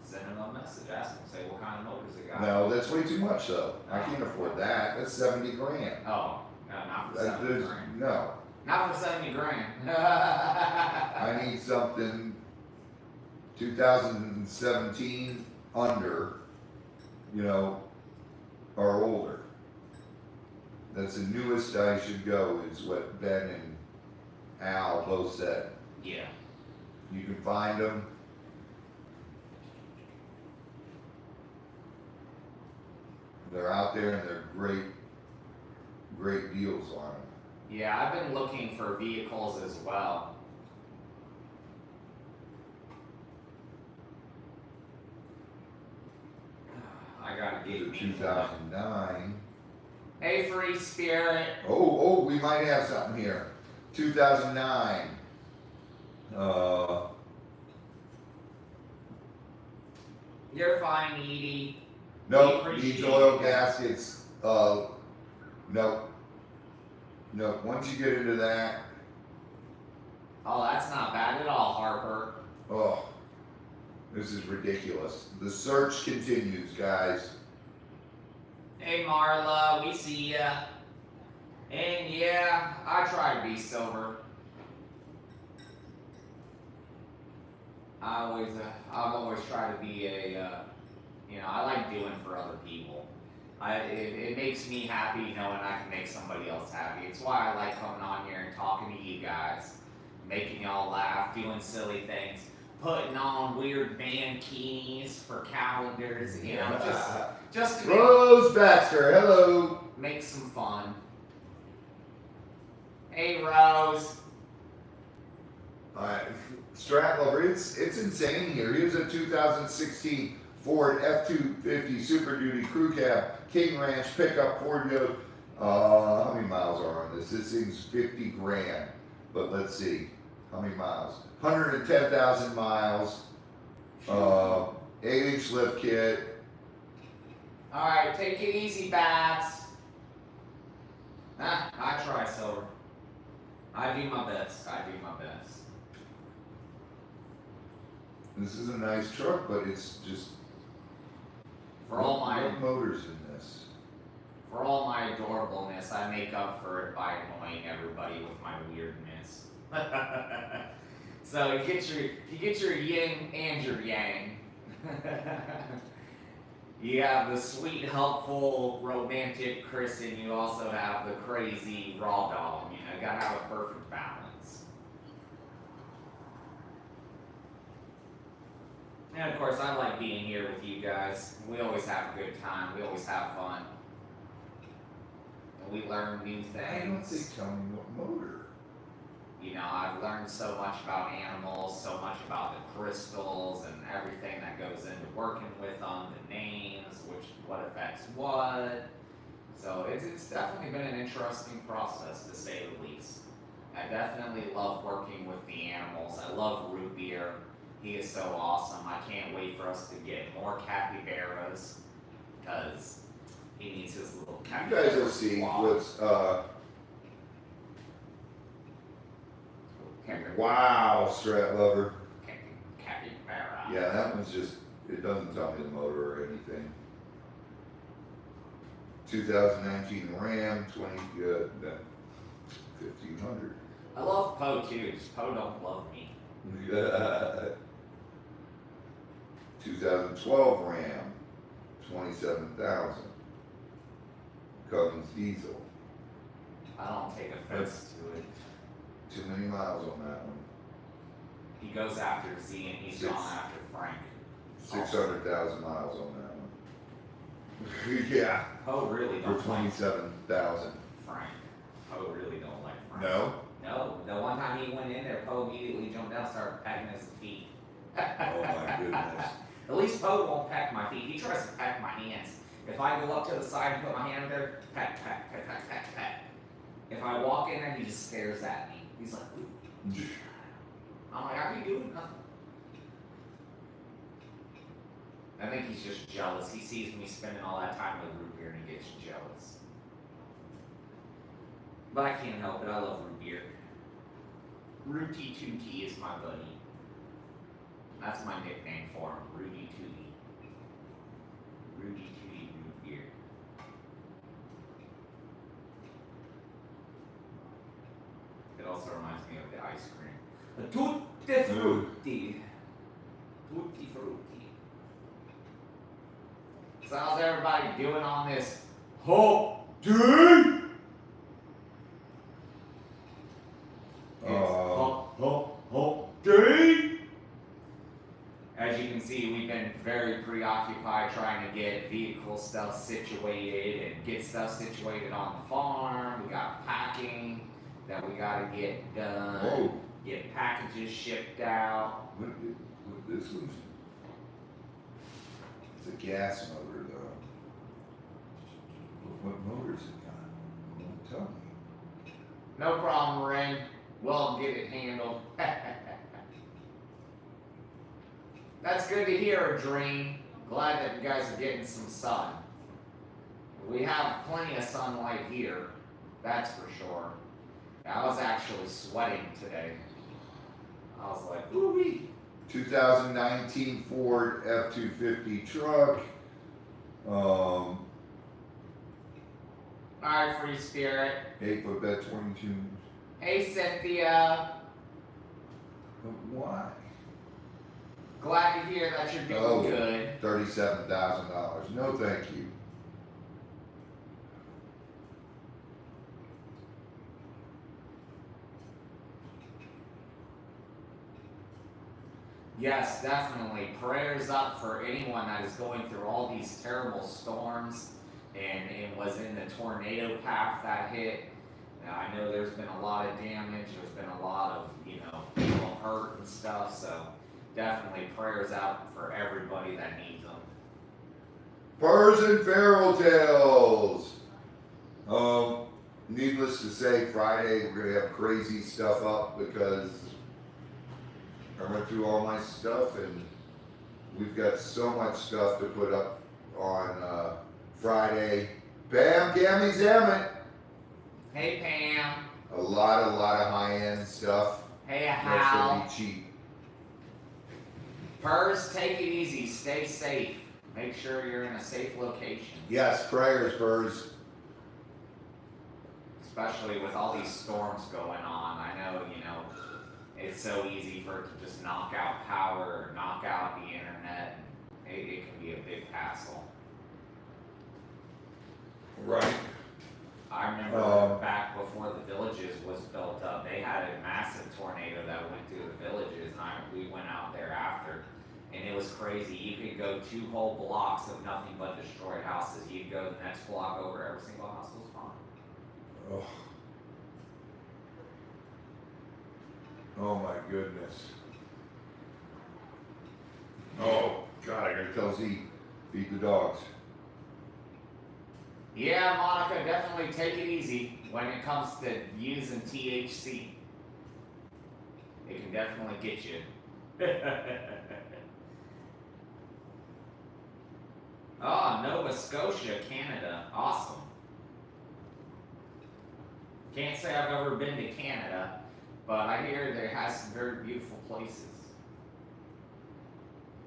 Send them a message, ask them, say what kind of motors it got. No, that's way too much though. I can't afford that. That's 70 grand. Oh, no, not for That 70 is, grand. no. Not for 70 grand. I need something 2017 under, or older. That's the newest I should go, is what Ben and Al both said. Yeah. You can find them. They're out there and they're great deals on them. Yeah, I've been looking for vehicles as well. I gotta get The me 2009. Hey, free spirit. Oh, we might have something here. 2009. You're fine, Edie. Nope, We needs appreciate oil it. gaskets. Nope. Nope, once you get into that, Oh, that's not bad at all, Harper. oh, this is ridiculous. The search continues, guys. Hey, Marla, we see ya. And yeah, I try to be sober. I've always tried to be I like doing for other people. It makes me happy knowing I can make somebody else happy. It's why I like coming on here and talking to you guys, making y'all laugh, doing silly things, putting on weird mankinis for calendars, just to Rose Baxter, hello. make some fun. Hey, Rose. Alright, Strat Lover, it's insane here. Here's a 2016 Ford F-250 Super Duty Crew Cab King Ranch pickup Ford Yoke. How many miles are on this? This thing's 50 grand. But let's see, how many miles? 110,000 miles. 8-inch lift kit. Alright, take it easy, Babs. I try sober. I do my best. This is a nice truck, but it's just For all my motors in this. adorableness, I make up for it by annoying everybody with my weirdness. So you get your yin and your yang. You have the sweet, helpful, romantic Chris, and you also have the crazy raw dog. You gotta have a perfect balance. And of course, I like being here with you guys. We always have a good time. We always have fun. And we learn new Why don't they things. tell me what motor? I've learned so much about animals, so much about the crystals and everything that goes into working with them, the names, what affects what. So it's definitely been an interesting process, to say the least. I definitely love working with the animals. I love Root Beer. He is so awesome. I can't wait for us to get more capybaras, because he needs his little You capybara guys will see squad. what's, wow, Strat Lover. Capybara. Yeah, that one's just, it doesn't tell me the motor or anything. 2019 Ram, 1500. I love Poe too, just Poe don't love me. 2012 Ram, 27,000. Cummins diesel. I don't take offense to it. Too many miles on that one. He goes after Z and he's Six. gone after Frank. 600,000 miles on that one. Yeah, Poe really for don't like 27,000. Frank. Poe really don't like Frank. No? No, the one time he went in there, Poe immediately jumped down and started pecking his feet. Oh my goodness. At least Poe won't peck my feet. He tries to peck my hands. If I go up to the side and put my hand there, peck, peck, peck, peck, peck, peck. If I walk in there, he just stares at me. He's like, ooh. I'm like, how are you doing? Nothing. I think he's just jealous. He sees me spending all that time with root beer and he gets jealous. But I can't help it. I love root beer. Rooty Tooty is my buddy. That's my nickname for him, Rudy Tooty. Rudy Tooty root beer. It also reminds me of the ice cream. The Tutti Frutti. Tutti Frutti. So how's everybody doing on this hump day? It's hump day. As you can see, we've been very preoccupied trying to get vehicle stuff situated and get stuff situated on the farm. We got packing that we gotta get done. Whoa. Get packages shipped out. This one's. It's a gas motor though. What motor's it got? Don't tell me. No problem, Ren. We'll get it handled. That's good to hear, Dream. Glad that you guys are getting some sun. We have plenty of sunlight here, that's for sure. I was actually sweating today. I was like, ooh-wee. 2019 Ford F-250 truck. Alright, Free Spirit. 8-foot bed, 22. Hey, Cynthia. But why? Glad to hear that you're doing good. $37,000. No, thank you. Yes, definitely. Prayers up for anyone that is going through all these terrible storms and was in the tornado path that hit. Now, I know there's been a lot of damage. There's been a lot of, people hurt and stuff. So definitely prayers out for everybody that needs them. Furs and Feral Tales. Needless to say, Friday we're gonna have crazy stuff up because I went through all my stuff and we've got so much stuff to put up on Friday. Bam, Gammy Zammit. Hey, Pam. A lot of high-end stuff. Hey, That's Hal. gonna be cheap. Purrs, take it easy. Stay safe. Make sure you're in a safe location. Yes, prayers, Furs. Especially with all these storms going on. I know, it's so easy for it to just knock out power or knock out the internet. It can be a big hassle. Right. I remember back before the villages was built up, they had a massive tornado that went through the villages, and we went out there after, and it was crazy. You could go 2 whole blocks of nothing but destroyed houses. You'd go the next block over, every single house was fine. Oh my goodness. Oh God, I gotta tell Z, feed the dogs. Yeah, Monica, definitely take it easy when it comes to using THC. It can definitely get you. Oh, Nova Scotia, Canada. Awesome. Can't say I've ever been to Canada, but I hear there has some very beautiful places.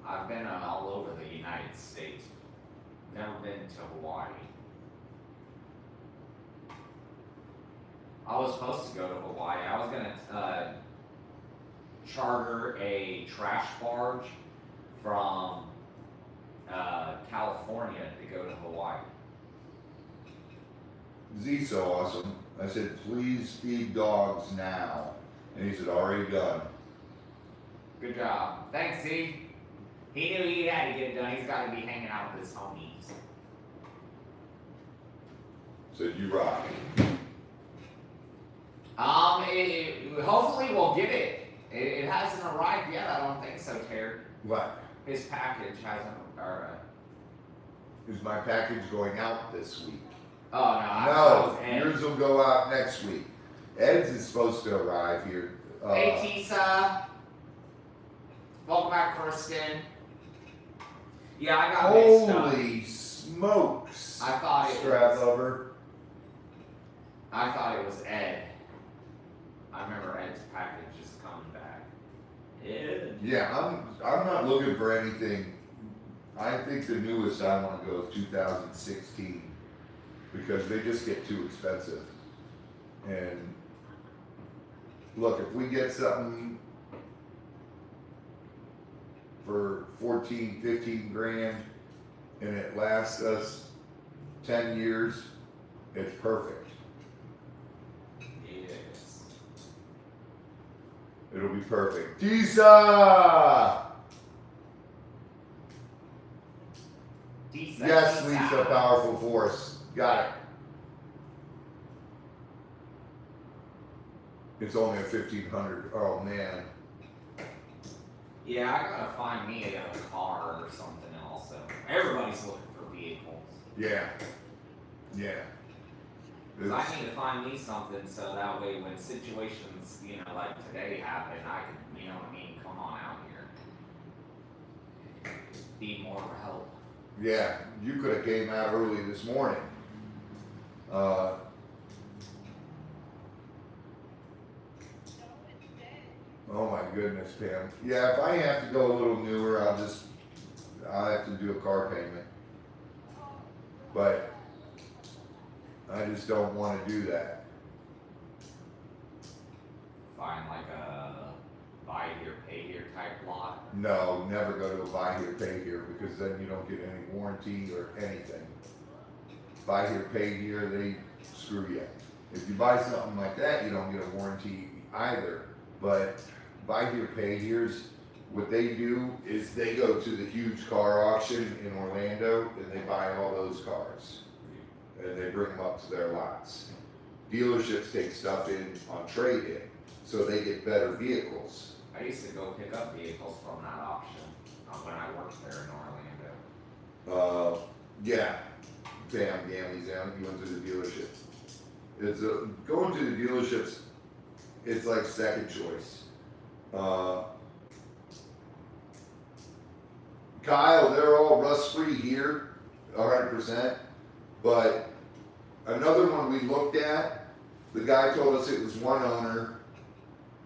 I've been all over the United States. Never been to Hawaii. I was supposed to go to Hawaii. I was gonna charter a trash barge from California to go to Hawaii. Z's so awesome. I said, please feed dogs now. And he said, already done. Good job. Thanks, Z. He knew he had to get it done. He's got to be hanging out with his homies. Said, you rock. Hopefully we'll get it. It hasn't arrived yet. I don't think so, Terry. What? His package hasn't. Is my package going out this week? Oh no. I No, thought it was Ed. yours will go out next week. Ed's is supposed to arrive here. Hey, Tisa. Welcome back, Kristen. Yeah, I got mixed up. Holy smokes! I thought it Strap was. lover. I thought it was Ed. I remember Ed's package just coming back. Ed. Yeah, I'm not looking for anything. I think the newest I want to go is 2016 because they just get too expensive. And look, if we get something for 14, 15 grand and it lasts us 10 years, it's perfect. Yes. It'll be perfect. Tisa! Tisa. Yes, Tisa. Lisa, powerful force. Got it. It's only a 1500. Oh man. Yeah, I gotta find me a car or something else. So everybody's looking for vehicles. Yeah. Yeah. 'Cause I need to find me something so that way when situations, like today happen, I can, come on out here. Be more of a help. Yeah, you could have came out early this morning. Oh my goodness, Pam. Yeah, if I have to go a little newer, I'll have to do a car payment. But I just don't want to do that. Find like a buy here, pay here type lot. No, never go to a buy here, pay here, because then you don't get any warranty or anything. Buy here, pay here, they screw you. If you buy something like that, you don't get a warranty either. But buy here, pay here's, what they do is they go to the huge car auction in Orlando and they buy all those cars. And they bring them up to their lots. Dealerships take stuff in on trade-in, so they get better vehicles. I used to go pick up vehicles from that auction when I worked there in Orlando. Yeah, Pam Gamley's down, he went to the dealership. It's going to the dealerships, it's like second choice. Kyle, they're all rust-free here, 100%, but another one we looked at, the guy told us it was one owner,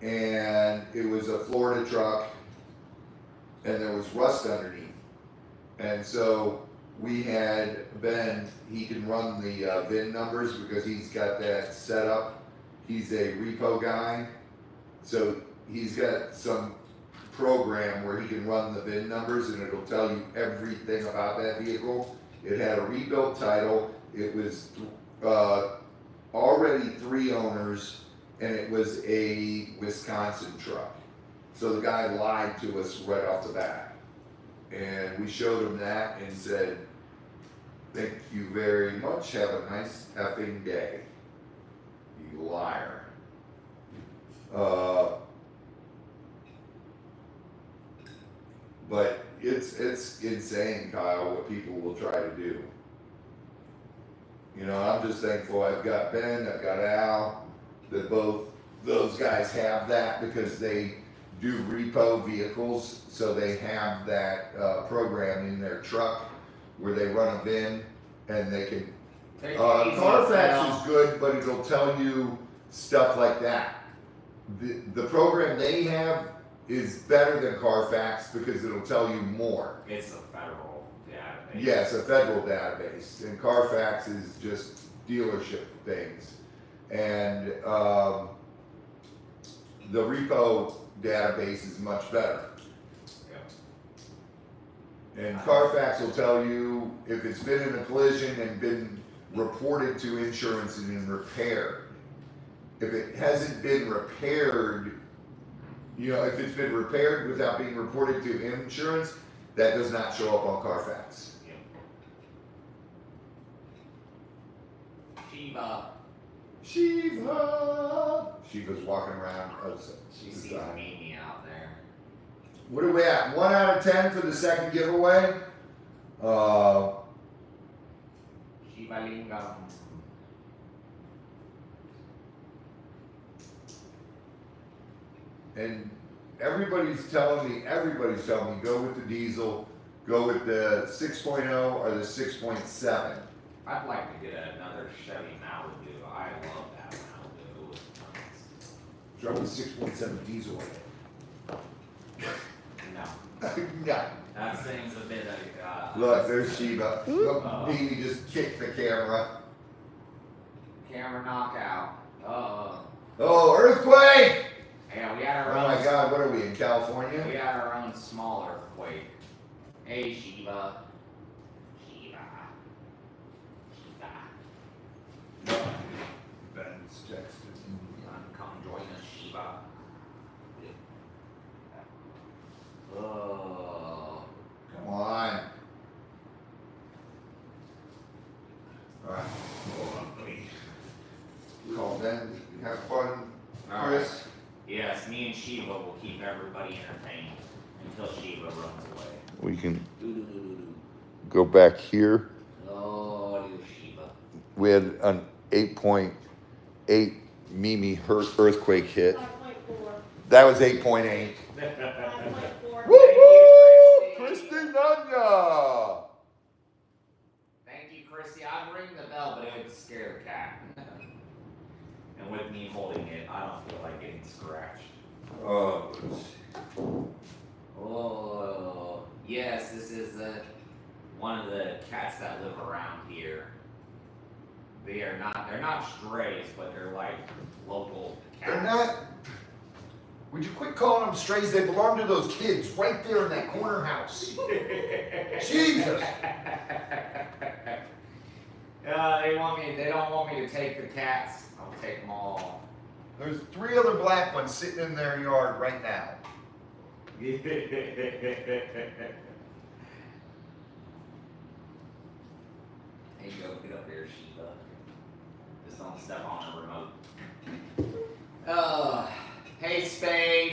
and it was a Florida truck, and there was rust underneath. And so we had Ben, he can run the VIN numbers because he's got that set up. He's a repo guy, so he's got some program where he can run the VIN numbers and it'll tell you everything about that vehicle. It had a rebuilt title, it was already 3 owners, and it was a Wisconsin truck. So the guy lied to us right off the bat. And we showed him that and said, thank you very much, have a nice effing day, you liar. But it's insane, Kyle, what people will try to do. I'm just thankful I've got Ben, I've got Al, that both those guys have that because they do repo vehicles, so they have that program in their truck where they run a VIN and they can. Carfax is good, but it'll tell you stuff like that. The program they have is better than Carfax because it'll tell you more. It's a federal database. Yes, a federal database, and Carfax is just dealership things. and the repo database is much better. And Carfax will tell you if it's been in a collision and been reported to insurance and in repair. If it hasn't been repaired, you know, if it's been repaired without being reported to insurance, that does not show up on Carfax. Shiva. Shiva's walking around. She sees Mimi out there. What are we at? 1 out of 10 for the second giveaway. Shiva Lingam. And everybody's telling me, go with the diesel, go with the 6.0 or the 6.7. I'd like to get another Chevy Malibu. I love that Malibu. It was nice. Drop the 6.7 diesel in No, it. No. that seems a bit like, Look, there's Shiva. Look, Mimi just kicked the camera. camera knockout. Oh, earthquake! Yeah, we had our Oh own. my God, what are we in We California? had our own small earthquake. Hey, Shiva. Ben's texted. Come join us, Shiva. Oh. Come on. Alright, hold on, let me call Ben. Have fun, Chris. Yes, me and Shiva will keep everybody entertained until Shiva runs away. We can Do-do-do-do-do. go back here. Oh, do Shiva. We had an 8.8 Mimi earthquake hit. 5.4. That was 8.8. 5.4. Woo woo! Christy. Christy Nanya! Thank you, Chrissy. I'd ring the bell, but it would scare the cat. And with me holding it, I don't feel like getting scratched. Oh, yes, this is one of the cats that live around here. They're not strays, but they're like local cats. They're not. Would you quit calling them strays? They belong to those kids right there in that corner house. Jesus. They don't want me to take the cats. I'll take them all. There's 3 other black ones sitting in their yard right now. Hey, go get up there, Shiva. Just don't step on the remote. Hey, Spade.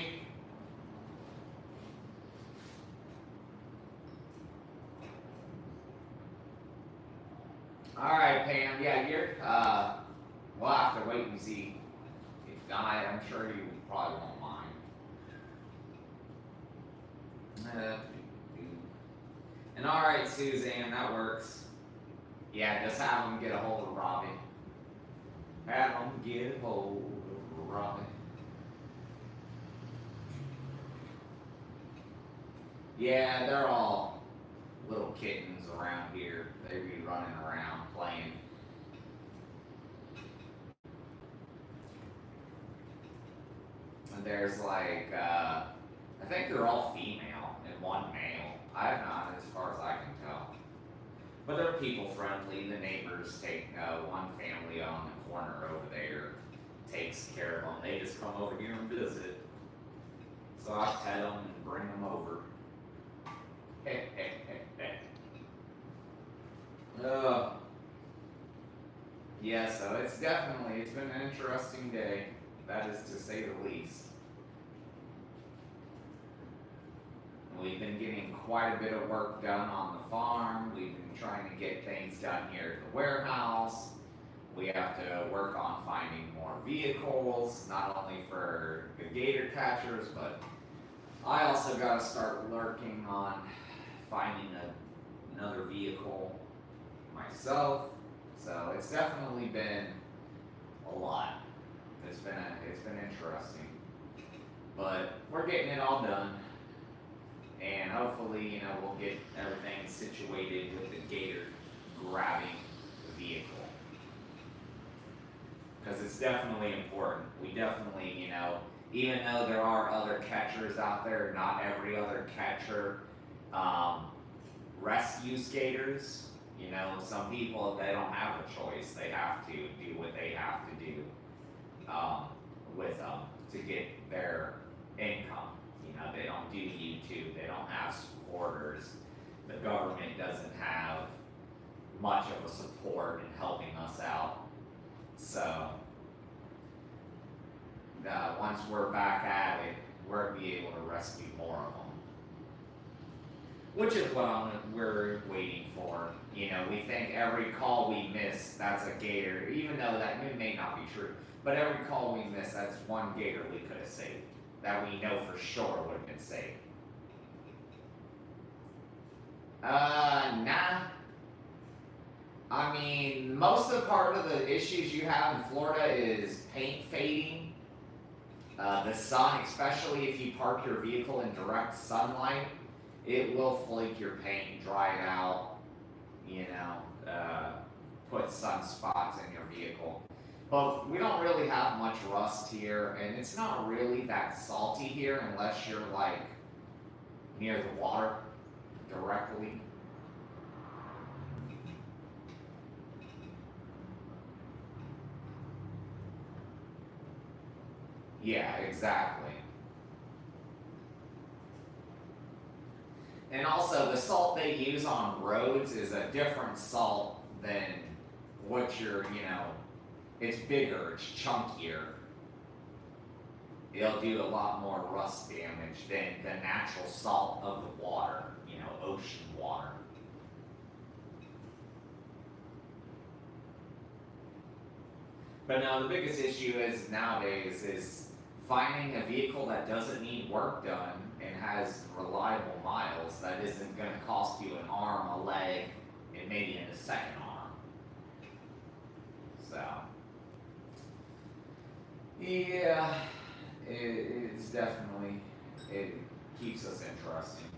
All right, Pam. Yeah, you're. We'll have to wait and see. If I'm sure you probably won't mind. And all right, Suzanne, that works. Yeah, just have them get a hold of Robbie. Have them get a hold of Robbie. Yeah, they're all little kittens around here. They be running around playing. And there's like, I think they're all female and one male. I have not, as far as I can tell. But they're people friendly. The neighbors take one family on the corner over there, takes care of them. They just come over here and visit. So I pet them and bring them over. Yeah, so it's been an interesting day. That is to say the least. We've been getting quite a bit of work done on the farm. We've been trying to get things done here at the warehouse. We have to work on finding more vehicles, not only for the gator catchers, but I also got to start working on finding another vehicle myself. So it's definitely been a lot. It's been interesting, but we're getting it all done. And hopefully, we'll get everything situated with the gator grabbing the vehicle. Because it's definitely important. We definitely, you know, even though there are other catchers out there, not every other catcher rescues gators. You know, some people, they don't have a choice. They have to do what they have to do with them to get their income. You know, they don't do YouTube. They don't have supporters. The government doesn't have much of a support in helping us out. So, once we're back at it, we'll be able to rescue more of them. Which is what we're waiting for. You know, we think every call we miss, that's a gator, even though that may not be true. But every call we miss, that's one gator we could have saved. That we know for sure would have been saved. Nah. I mean, most of the part of the issues you have in Florida is paint fading. The sun, especially if you park your vehicle in direct sunlight, it will flake your paint, dry it out, you know, put sunspots in your vehicle. But we don't really have much rust here, and it's not really that salty here unless you're like near the water directly. Yeah, exactly. And also, the salt they use on roads is a different salt than what you're, you know, it's bigger, it's chunkier. It'll do a lot more rust damage than the natural salt of the water, you know, ocean water. But now the biggest issue is nowadays is finding a vehicle that doesn't need work done and has reliable miles that isn't going to cost you an arm, a leg, and maybe in a second arm. So, yeah, it's definitely, it keeps us interesting.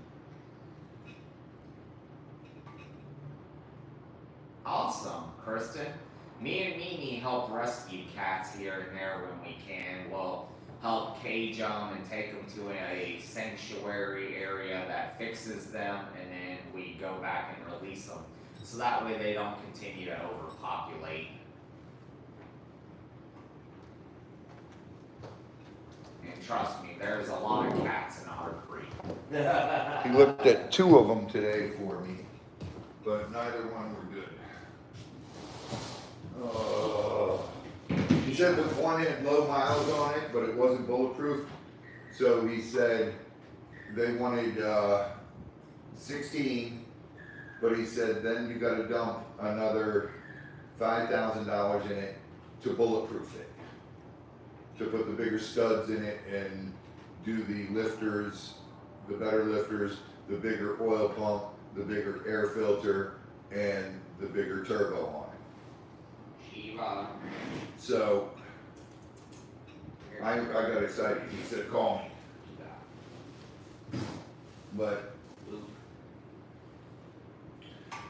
Awesome, Kristen. Me and Mimi help rescue cats here and there when we can. We'll help cage them and take them to a sanctuary area that fixes them, and then we go back and release them. So that way they don't continue to overpopulate. And trust me, there's a lot of cats in Otter Creek. He looked at 2 of them today for me, but neither one were good. He said the one had low miles on it, but it wasn't bulletproof. So he said they wanted 16, but he said then you got to dump another $5,000 in it to bulletproof it, to put the bigger studs in it and do the lifters, the better lifters, the bigger oil pump, the bigger air filter, and the bigger turbo on it. So I got excited. He said, "Call me." But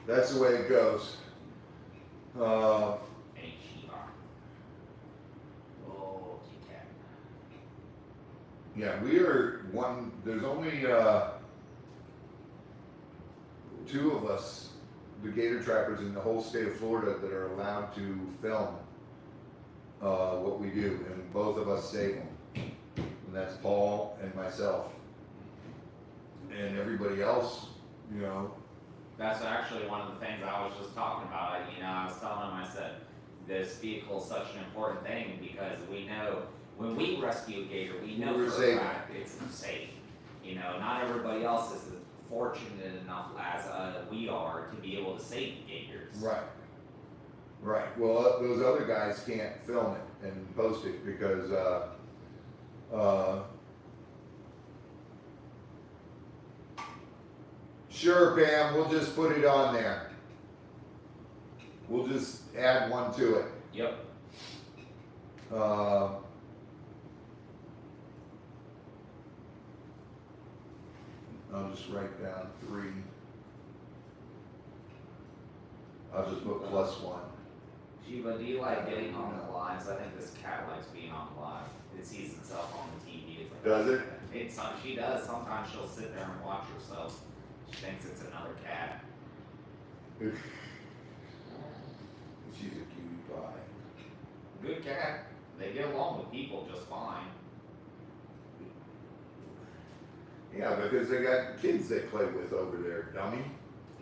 that's the way it goes. Yeah, we are one. There's only 2 of us, the gator trappers in the whole state of Florida, that are allowed to film what we do, and both of us save them, and that's Paul and myself, and everybody else, you know. That's actually one of the things I was just talking about. You know, I was telling him, I said, this vehicle is such an important thing because we know when we rescue a gator, we know for a fact it's safe. You know, not everybody else is fortunate enough as we are to be able to save the gators. Right. Right. Well, those other guys can't film it and post it because sure, Pam, we'll just put it on there. We'll just add one to it. Yep. I'll just write down 3. I'll just put +1. Shiva, do you like getting on the live? lives. I think this cat likes being on live. It sees itself on the TV. It's like, Does it? She does. Sometimes she'll sit there and watch herself. She thinks it's another cat. She's a cutie pie. Good cat. They get along with people just fine. Yeah, because they got kids they play with over there, dummy.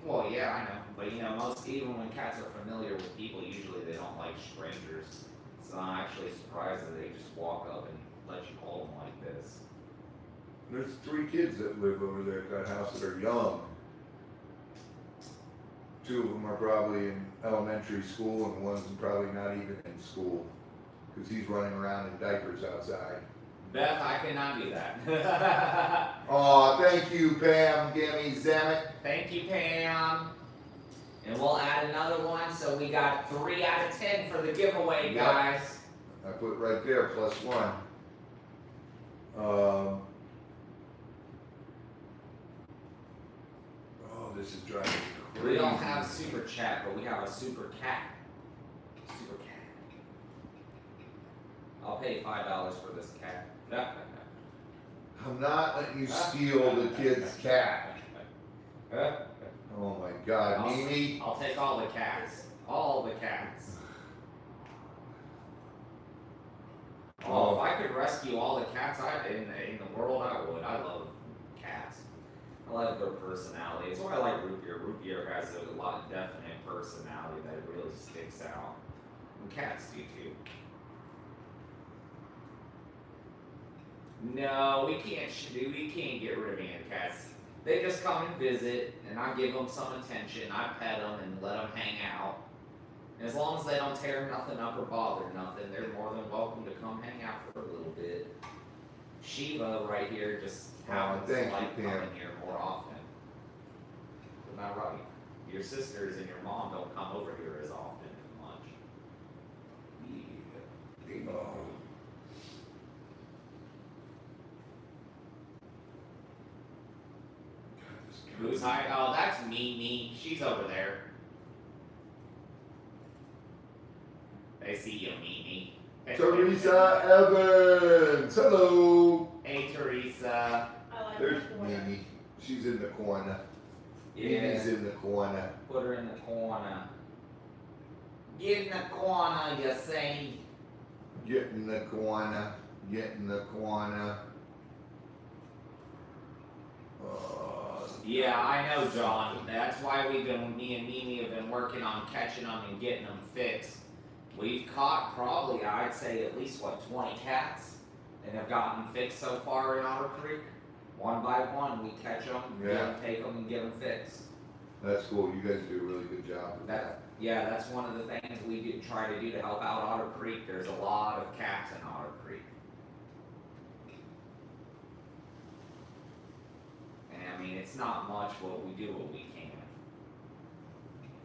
Well, yeah, I know. But you know, even when cats are familiar with people, usually they don't like strangers. So I'm actually surprised that they just walk up and let you hold them like this. There's 3 kids that live over there at that house that are young. 2 of them are probably in elementary school, and one's probably not even in school, because he's running around in diapers outside. Beth, I cannot do that. Aw, thank you, Pam, Gimme, Zamet. Thank you, Pam. And we'll add another one, so we got 3 out of 10 for the giveaway, Yep. guys. I put right there, +1. Oh, this is driving me crazy. We don't have super chat, but we have a super cat. Super cat. I'll pay $5 for this cat. I'm not letting you steal the kid's cat. Oh my God, Mimi. I'll take all the cats. All the cats. Oh, if I could rescue all the cats in the world, I would. I love cats. I like their personality. It's why I like Root Beer. Root Beer has a lot of definite personality that really sticks out. And cats do too. No, we can't get rid of any of the cats. They just come and visit, and I give them some attention. I pet them and let them hang out. And as long as they don't tear nothing up or bother nothing, they're more than welcome to come hang out for a little bit. Shiva right here just happens to thank like you, Pam. coming here more often. Isn't that right? Your sisters and your mom don't come over here as often as much. Yeah. Oh. Who's high? Oh, that's Mimi. She's over there. They see you, Mimi. Teresa Evans, hello. Hey, Teresa. I like There's that corner. Mimi. She's in the corner. Yeah. Mimi's in the corner. Put her in the corner. Get in the corner, you say. Get in the corner. Get in the corner. Yeah, I know, John. That's why me and Mimi have been working on catching them and getting them fixed. We've caught probably, I'd say, at least, 20 cats, and have gotten fixed so far in Otter Creek. One by one, we catch them, take them, and get them fixed. That's cool. You guys do a really good job with that. Yeah, that's one of the things we do try to do to help out Otter Creek. There's a lot of cats in Otter Creek. And I mean, it's not much what we do what we can.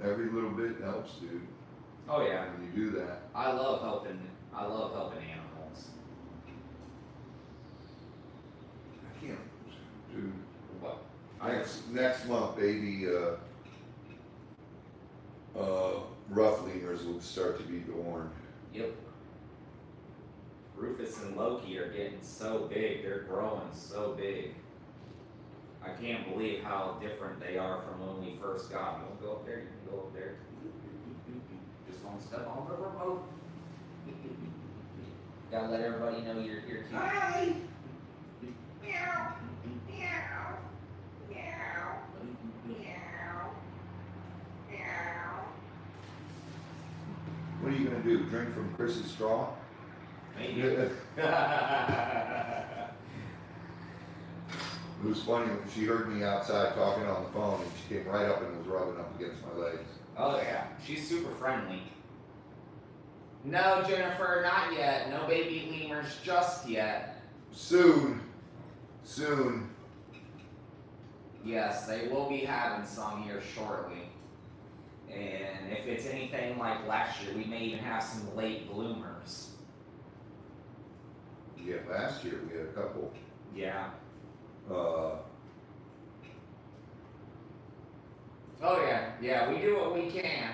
Every little bit helps, dude. Oh yeah, When you do that. I love helping animals. I can't, dude. What? Next month, baby, rough lemurs will start to be born. Yep. Rufus and Loki are getting so big. They're growing so big. I can't believe how different they are from when we first got them. Don't go up there. You can go up there. Just don't step on the remote. Gotta let everybody know you're here too. Hi. Meow. Meow. Meow. Meow. Meow. What are you gonna do? Drink from Chris's straw? Maybe. It was funny when she heard me outside talking on the phone, and she came right up and was rubbing up against my legs. Oh yeah, she's super friendly. No, Jennifer, not yet. No baby lemurs just yet. Soon. Soon. Yes, they will be having some here shortly. And if it's anything like last year, we may even have some late bloomers. Yeah, last year we had a couple. Yeah. Uh, Oh yeah, yeah, we do what we can.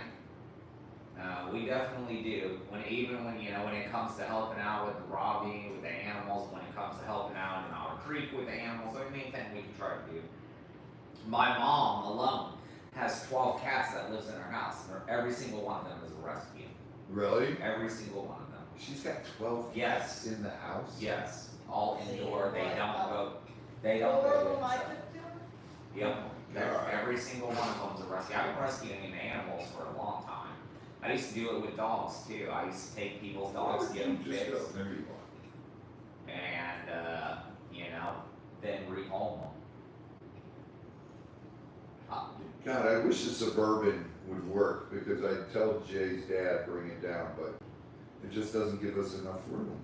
We definitely do. Even when it comes to helping out with the robbing, with the animals, when it comes to helping out in Otter Creek with the animals, anything we can try to do. My mom alone has 12 cats that lives in her house. And every single one of them is a rescue. Really? Every single one of them. She's got 12 Yes. cats in the house? Yes. All indoor. They See, don't what? go. They don't Four of go them I inside. took to. Yep. God. Every single one of them's a rescue. I've been rescuing animals for a long time. I used to do it with dogs too. I used to take people's dogs, get them Just fixed, go. There you are. and then rehome them. God, I wish the Suburban would work, because I tell Jay's dad bring it down, but it just doesn't give us enough room.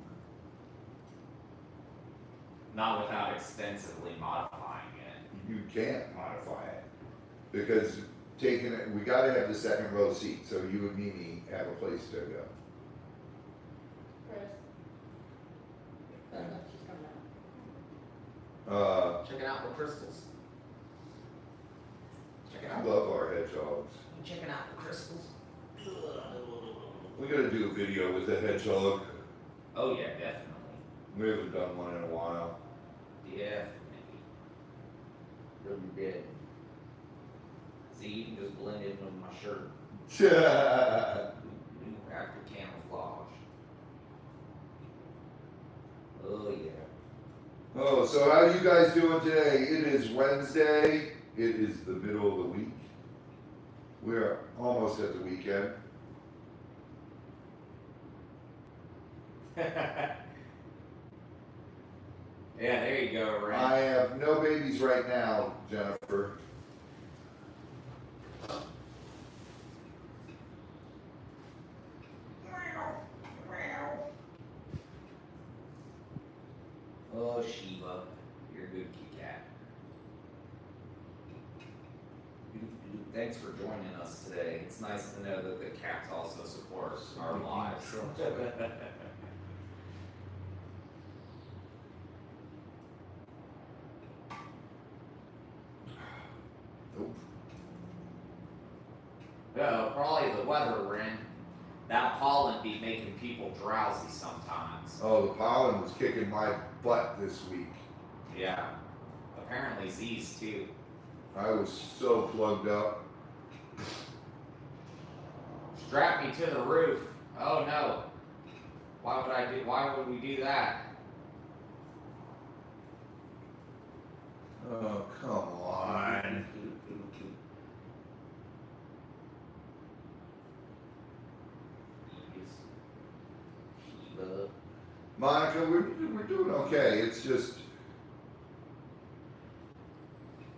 Not without extensively modifying it. You can't modify it, because taking it, we gotta have the second row seat, so you and Mimi have a place to go. Chris. She's coming out. Check it out with crystals. Check it I out. love our hedgehogs. Checking out the crystals. We gotta do a video with the hedgehog. Oh yeah, definitely. We haven't done one in a while. Definitely. Really did. See, you can just blend in with my shirt. Active camouflage. Oh yeah. Oh, so how you guys doing today? It is Wednesday. It is the middle of the week. We're almost at the weekend. Yeah, there you go, Ren. I have no babies right now, Jennifer. Oh, Shiva, you're a good kitty cat. Thanks for joining us today. It's nice to know that the cats also support our lives. Nope. Probably the weather, Ren. That pollen be making people drowsy sometimes. Oh, the pollen was kicking my butt this week. Yeah. Apparently Z's too. I was so plugged up. Strap me to the roof. Oh no. Why would we do that? Oh, come on. Shiva. Monica, we're doing okay. It's just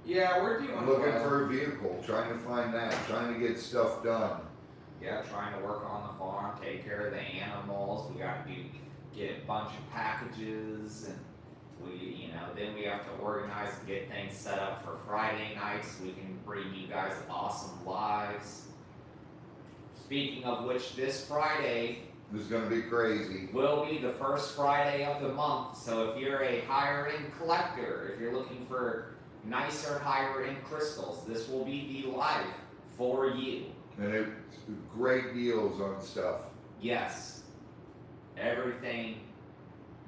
Yeah, we're doing looking well. for a vehicle, trying to find that, trying to get stuff done. Yeah, trying to work on the farm, take care of the animals. We got to get a bunch of packages, and then we have to organize and get things set up for Friday nights. So we can bring you guys awesome lives. Speaking of which, this Friday This is gonna be crazy. will be the first Friday of the month. So if you're a higher end collector, if you're looking for nicer higher end crystals, this will be the live for you. And it's great deals on stuff. Yes. Everything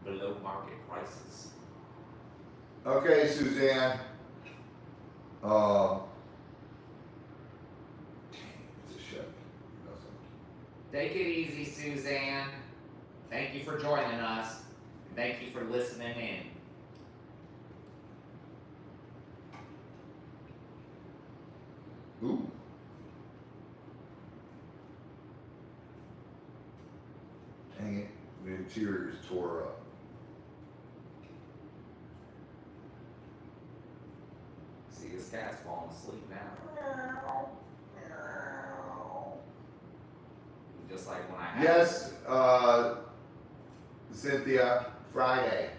below market prices. Okay, Suzanne. Dang, it's a Chevy. Take it easy, Suzanne. Thank you for joining us. Thank you for listening in. Ooh. Dang it, the interior's tore up. See, this cat's falling asleep now. Just like when I had Yes, Cynthia, Friday.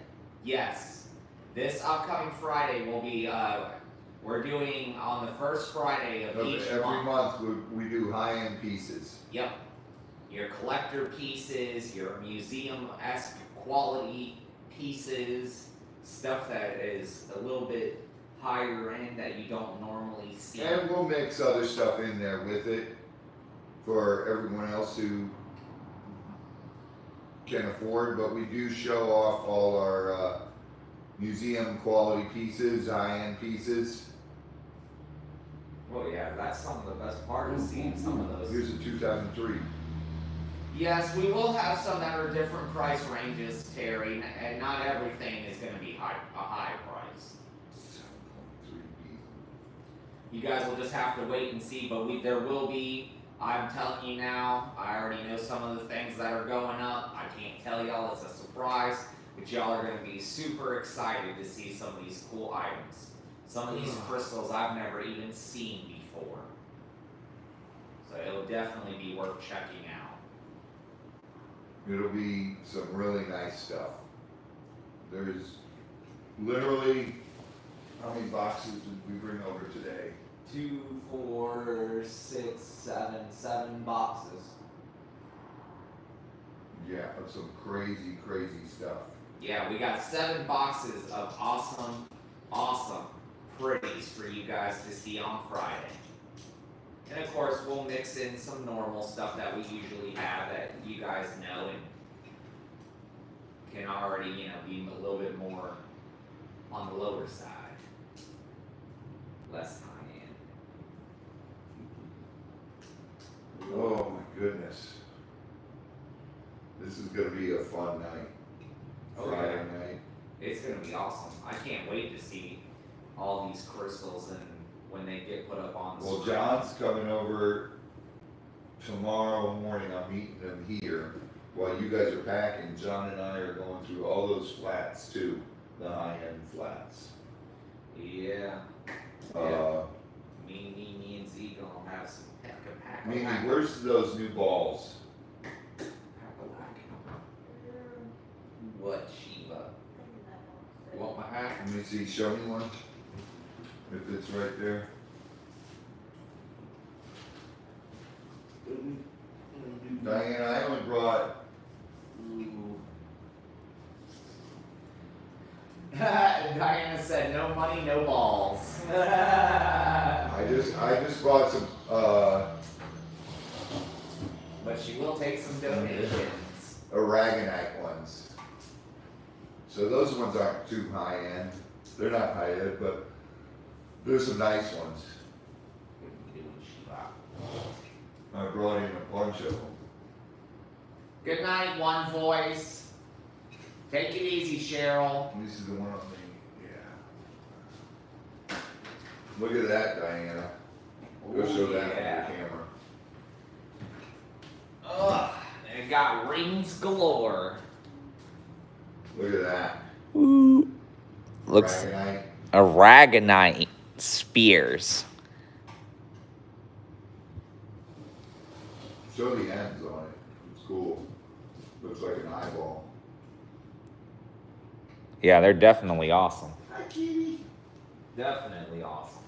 Yes. This upcoming Friday will be we're doing on the first Friday of each Every month. month we do high-end pieces. Yep. Your collector pieces, your museum-esque quality pieces, stuff that is a little bit higher end that you don't normally see. And we'll mix other stuff in there with it for everyone else who can afford, but we do show off all our museum quality pieces, high-end pieces. Well, yeah, that's some of the best part of seeing some of those. Here's a 2003. Yes, we will have some that are different price ranges, Terry, and not everything is going to be a high price. 7.3B. You guys will just have to wait and see, but there will be. I'm telling you now, I already know some of the things that are going up. I can't tell y'all, it's a surprise, but y'all are going to be super excited to see some of these cool items. Some of these crystals I've never even seen before. So it'll definitely be worth checking out. It'll be some really nice stuff. There's literally, how many boxes did we bring over today? 2, 4, 6, 7 boxes. Yeah, of some crazy, crazy stuff. Yeah, we got 7 boxes of awesome pretties for you guys to see on Friday. And of course, we'll mix in some normal stuff that we usually have that you guys know and can already, be a little bit more on the lower side. Less high-end. Oh my goodness. This is gonna be a fun night. Oh, Friday yeah. night. It's gonna be awesome. I can't wait to see all these crystals and when they get put up on the Well, screen. John's coming over tomorrow morning. I'm meeting him here. While you guys are packing, John and I are going through all those flats too, the high-end flats. Yeah. Uh, Me and Z gonna have some pack. Mimi, where's those new balls? What, Shiva? You want my hat? Let me see, show me one. If it's right there. Diana, I only brought, Diana said, no money, no balls. I just brought some, But she will take some donations. aragonite ones. So those ones aren't too high end. They're not high end, but there's some nice ones. I brought in a bunch of them. Good night, One Voice. Take it easy, Cheryl. This is the one on me, yeah. Look at that, Diana. Go show that on the yeah. camera. Ugh, and it got rings galore. Look at that. Looks Aragonite. aragonite spears. Show the ends on it. It's cool. Looks like an eyeball. Yeah, they're definitely awesome. Hi, kitty. Definitely awesome.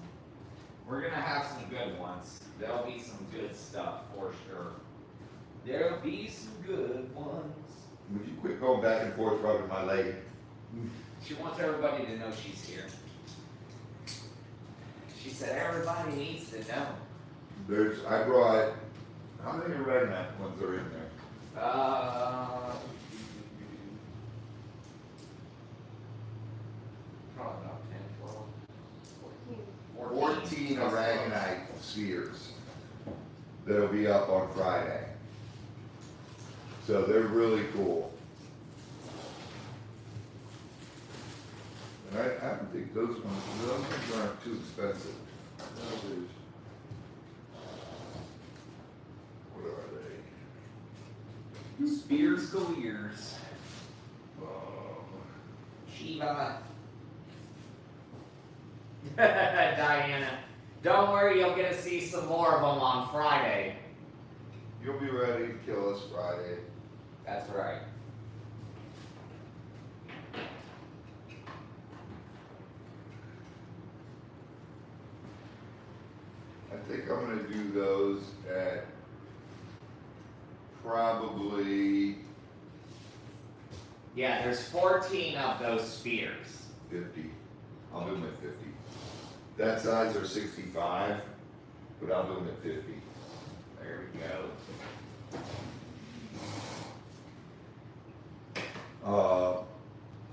We're gonna have some good ones. There'll be some good stuff for sure. There'll be some good ones. Would you quit going back and forth rubbing my leg? She wants everybody to know she's here. She said everybody needs to know. I brought, how many aragonite ones are in there? Probably about 10, 12. 14 aragonite spheres that'll be up on Friday. So they're really cool. And I don't think those ones aren't too expensive. What are they? Spears Galeers. Shiva. Diana. Don't worry, you'll get to see some more of them on Friday. You'll be ready to kill us Friday. That's right. I think I'm gonna do those at probably Yeah, there's 14 of those spears. 50. I'll do them at 50. That size are 65, but I'll do them at 50. There There we go.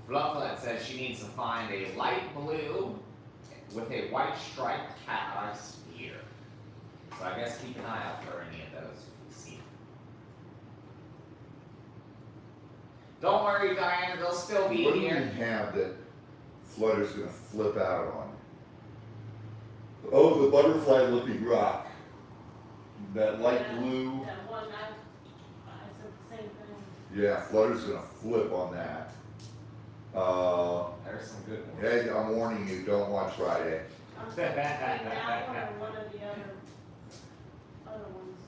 Flufflet says she needs to find a light blue with a white striped cat eye spear. So I guess keep an eye out for any of those if you see them. Don't worry, Diana, they'll still be What do you here. have that Flutter's gonna flip out on? Oh, the butterfly looking rock. That light Yeah, blue. That one, I said the same thing. Yeah, Flutter's gonna flip on that. There's some good ones. Hey, I'm warning you, don't watch Friday. I'm saying that one or one of the other ones.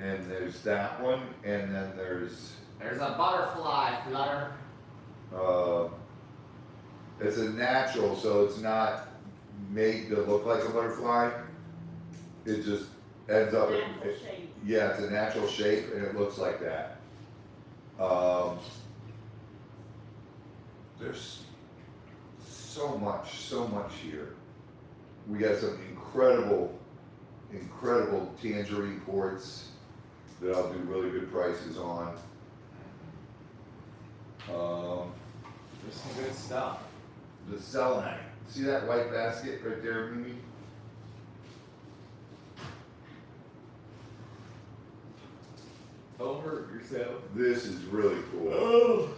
And there's that one, and then there's, There's a butterfly, Flutter. it's a natural, so it's not made to look like a butterfly. It just ends up, Natural shape. yeah, it's a natural shape, and it looks like that. There's so much here. We got some incredible tangerine quartz that I'll do really good prices on. There's some good stuff. The selenite. See that white basket right there, Mimi? Don't hurt yourself. This is really cool. Oh.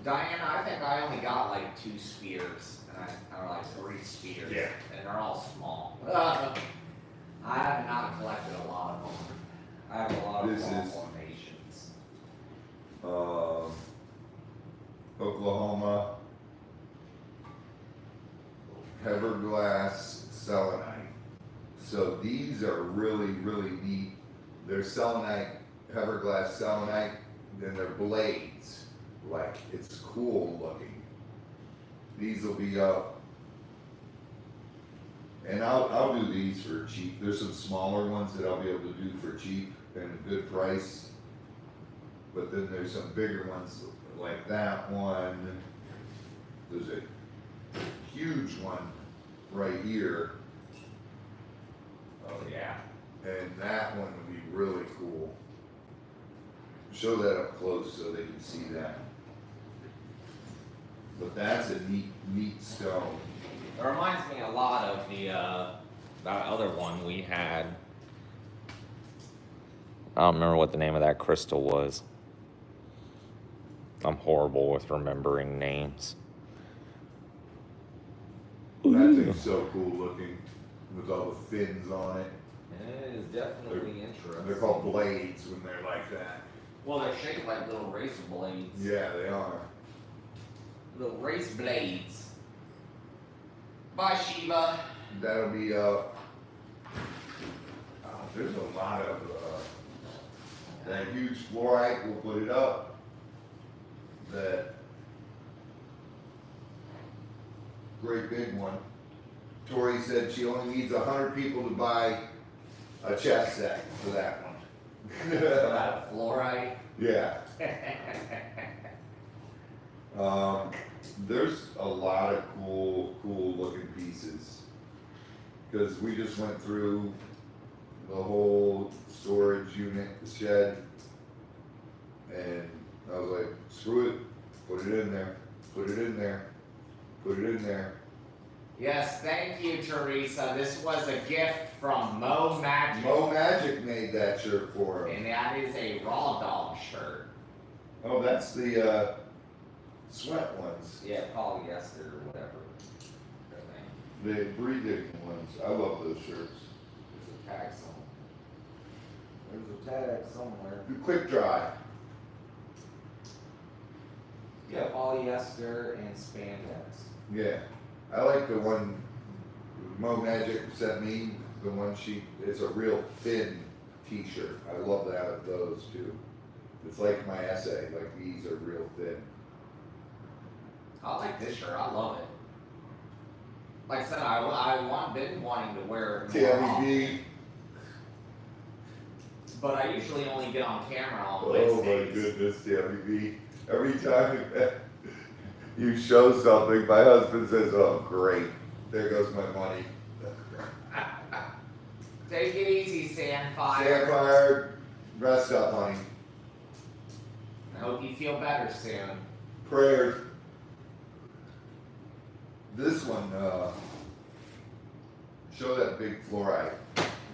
Diana, I think I only got like 2 spears, or like 3 spears. Yeah. And they're all small. I have not collected a lot of them. I have a lot of This small is- formations. Oklahoma Everglass selenite. So these are really neat. They're selenite, Everglass selenite, then they're blades. Like, it's cool looking. These will be up. And I'll do these for cheap. There's some smaller ones that I'll be able to do for cheap and a good price. But then there's some bigger ones like that one. There's a huge one right here. Oh yeah. And that one would be really cool. Show that up close so they can see that. But that's a neat stone. It reminds me a lot of the that other one we had. I don't remember what the name of that crystal was. I'm horrible with remembering names. That thing's so cool looking with all the fins on it. It is definitely interesting. They're called blades when they're like that. Well, they're shaped like little razor blades. Yeah, they are. Little razor blades. Bye, Shiva. That'll be there's a lot of that huge fluorite. We'll put it up. That great big one. Tori said she only needs 100 people to buy a chess set for that one. About fluorite. Yeah. There's a lot of cool looking pieces. Because we just went through the whole storage unit, the shed, and I was like, screw it, put it in there, put it in there, put it in there. Yes, thank you, Teresa. This was a gift from Mo Magic. Mo Magic made that shirt for him. And that is a raw dog shirt. Oh, that's the sweat ones, Yeah, polyester or whatever. the breathing ones. I love those shirts. There's a tag somewhere. There's a tag somewhere. The quick dry. Yeah, polyester and spandex. Yeah, I like the one Mo Magic sent me. The one it's a real thin T-shirt. I love that those too. It's like my essay. Like these are real thin. I like this shirt. I love it. Like I said, been wanting to wear it more often, TLEB. but I usually only get on camera on Oh my Wednesdays. goodness, TLEB. Every time you show something, my husband says, "Oh great, there goes my money." Take it easy, Sandfire. Sandfire, rest up, honey. I hope you feel better soon. Prayers. This one, show that big fluoride.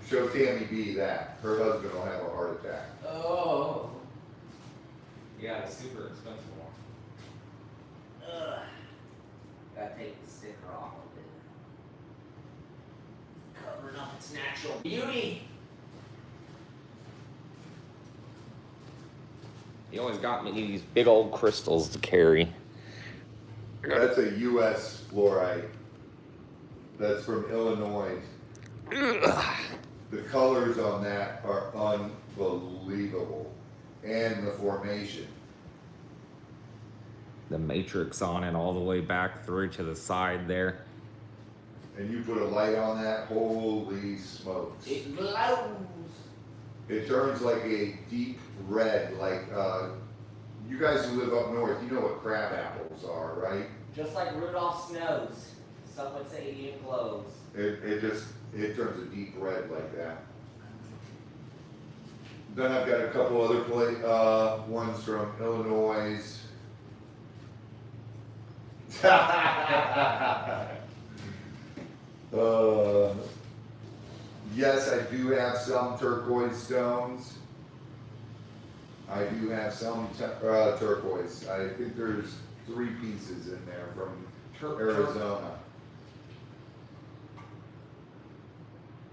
Show Tammy B that. Her husband will have a heart attack. Oh. Yeah, the super expensive one. Ugh. Gotta take the sticker off of it. Covering up its natural beauty. He always got me these big old crystals to carry. That's a U.S. fluoride. That's from Illinois. Ugh. The colors on that are unbelievable. And the formation. The matrix on it all the way back through to the side there. And you put a light on that, holy smokes. It glows. It turns like a deep red, like, you guys who live up north, you know what crab apples are, right? Just like Rudolph's nose. Some would say it glows. It turns a deep red like that. Then I've got a couple other ones from Illinois. Yes, I do have some turquoise stones. I do have some turquoise. I think there's 3 pieces in there from Arizona.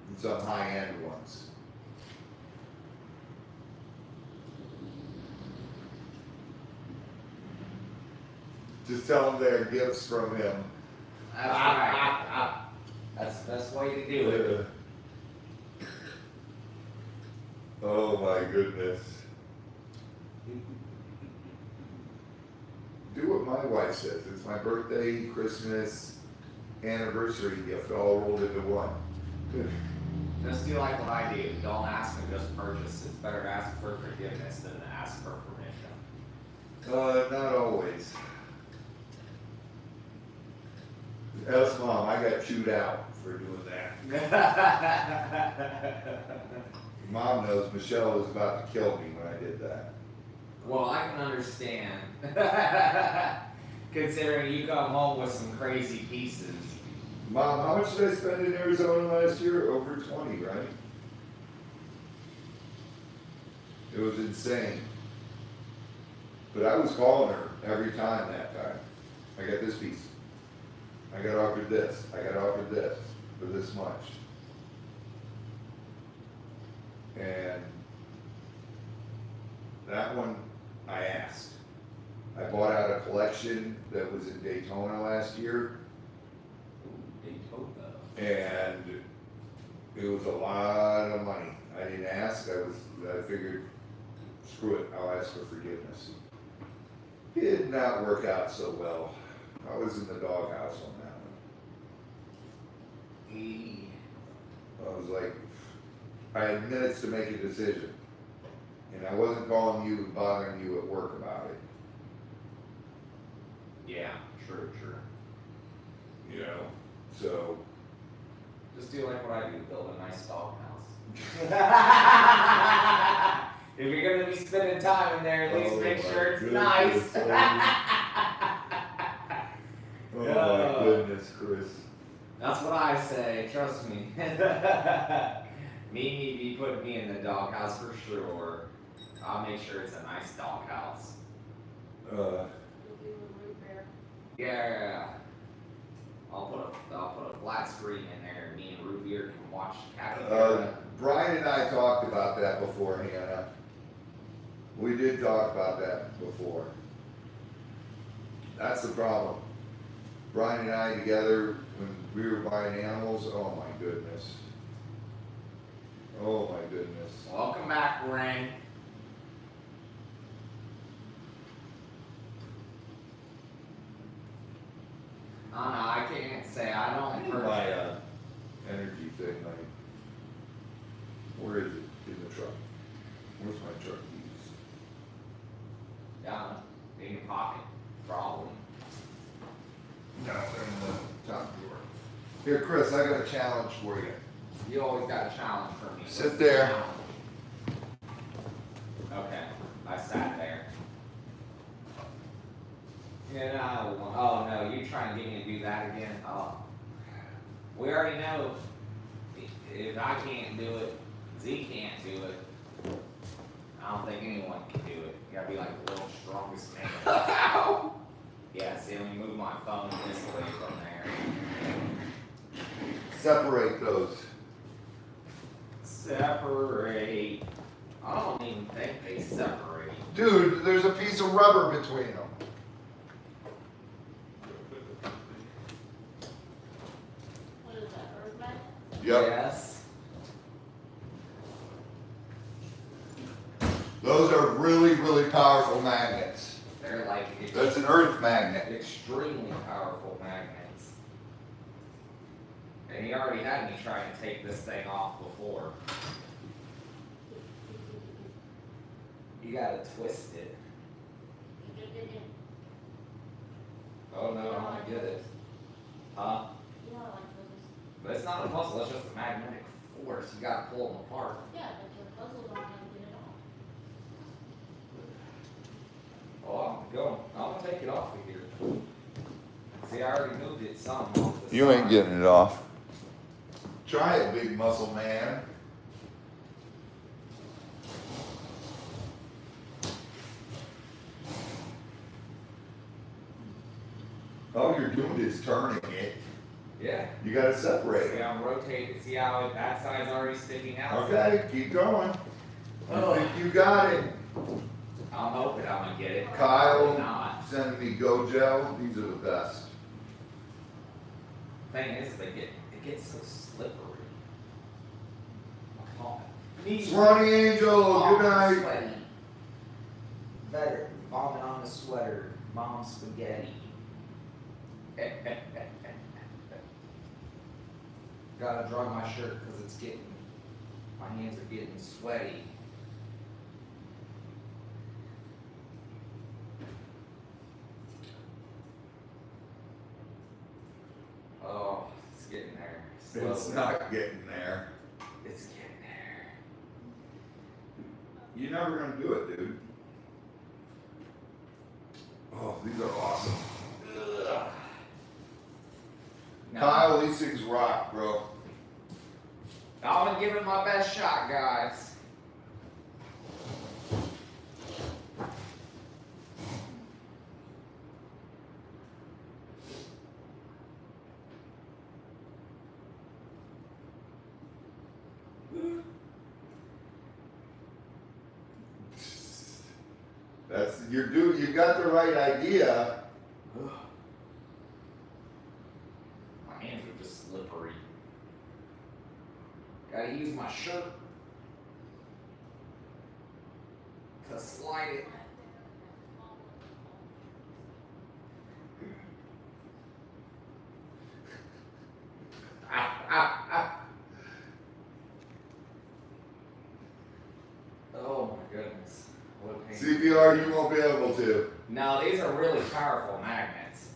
And some high-end ones. Just tell them they're gifts from him. That's right. That's the best way to do it. Oh my goodness. Do what my wife says. It's my birthday, Christmas, anniversary gift all rolled into one. Just do like what I do. Don't ask and just purchase. It's better to ask for forgiveness than to ask for permission. Not always. Yes, Mom, I got chewed out for doing that. Mom knows Michelle was about to kill me when I did that. Well, I can understand. Considering you come home with some crazy pieces. Mom, how much did I spend in Arizona last year? Over 20, right? It was insane. But I was calling her every time that time. I got this piece. I got offered this. I got offered this for this much. And that one I asked. I bought out a collection that was in Daytona last year. Daytona. And it was a lot of money. I didn't ask. I figured, screw it, I'll ask for forgiveness. It did not work out so well. I was in the doghouse on that one. I was like, I had minutes to make a decision. And I wasn't calling you and bothering you at work about it. Yeah, true. You know? So. Just do like what I do, build a nice doghouse. If you're gonna be spending time in there, at least make sure it's nice. Oh my goodness, Chris. That's what I say, trust me. Mimi be putting me in the doghouse for sure. I'll make sure it's a nice doghouse. Yeah. I'll put a flat screen in there and me and Root Beer can watch Captain. Brian and I talked about that before, Hannah. We did talk about that before. That's the problem. Brian and I together, when we were buying animals, oh my goodness. Oh my goodness. Welcome back, Ring. Oh no, I can't say I don't My energy thing, where is it in the truck? Where's my truck keys? down in your pocket. Problem. No, they're in the top drawer. Here, Chris, I got a challenge for you. You always got a challenge for me. Sit there. Okay, I sat there. You know, oh no, you trying to get me to do that again? Oh. We already know if I can't do it, Z can't do it. I don't think anyone can do it. You gotta be like the world's strongest man. Yeah, see, let me move my phone this way from there. Separate those. Separate. I don't even think they separate. Dude, there's a piece of rubber between them. What is that, earth magnet? Yep. Yes. Those are really, really powerful magnets. They're like That's an earth magnet. extremely powerful magnets. And he already had me try and take this thing off before. You gotta twist it. Oh no, I don't get it. Huh? You know, like those. But it's not a puzzle, it's just a magnetic force. You gotta pull them apart. Yeah, but your puzzle don't have to get it off. Oh, I'm gonna take it off of here. See, I already moved it some off the You ain't side. getting it off. Try it, big muscle man. All you're doing is turning it. Yeah. You gotta separate See, it. I'm rotating. See how that side's already sticking out? Okay, keep going. I think you got it. I'm hoping I'm gonna get it. Kyle, Probably not. send me Go Gel. These are the best. Thing is, it gets so slippery. Oh, knees Swanee Angel, Oh, good night. Sweaty. Better vomit on the sweater. Mom spaghetti. Gotta dry my shirt because it's getting, my hands are getting sweaty. Oh, it's getting there. It's Slowly. not getting there. It's getting there. You're never gonna do it, dude. Oh, these are awesome. Ugh. No. Kyle, these things rock, bro. I'm gonna give it my best shot, guys. That's you're doing. You got the right idea. Ugh. My hands are just slippery. Gotta use my shirt to slide it. Oh my goodness. What a pain. CPR, you won't be able to. No, these are really powerful magnets.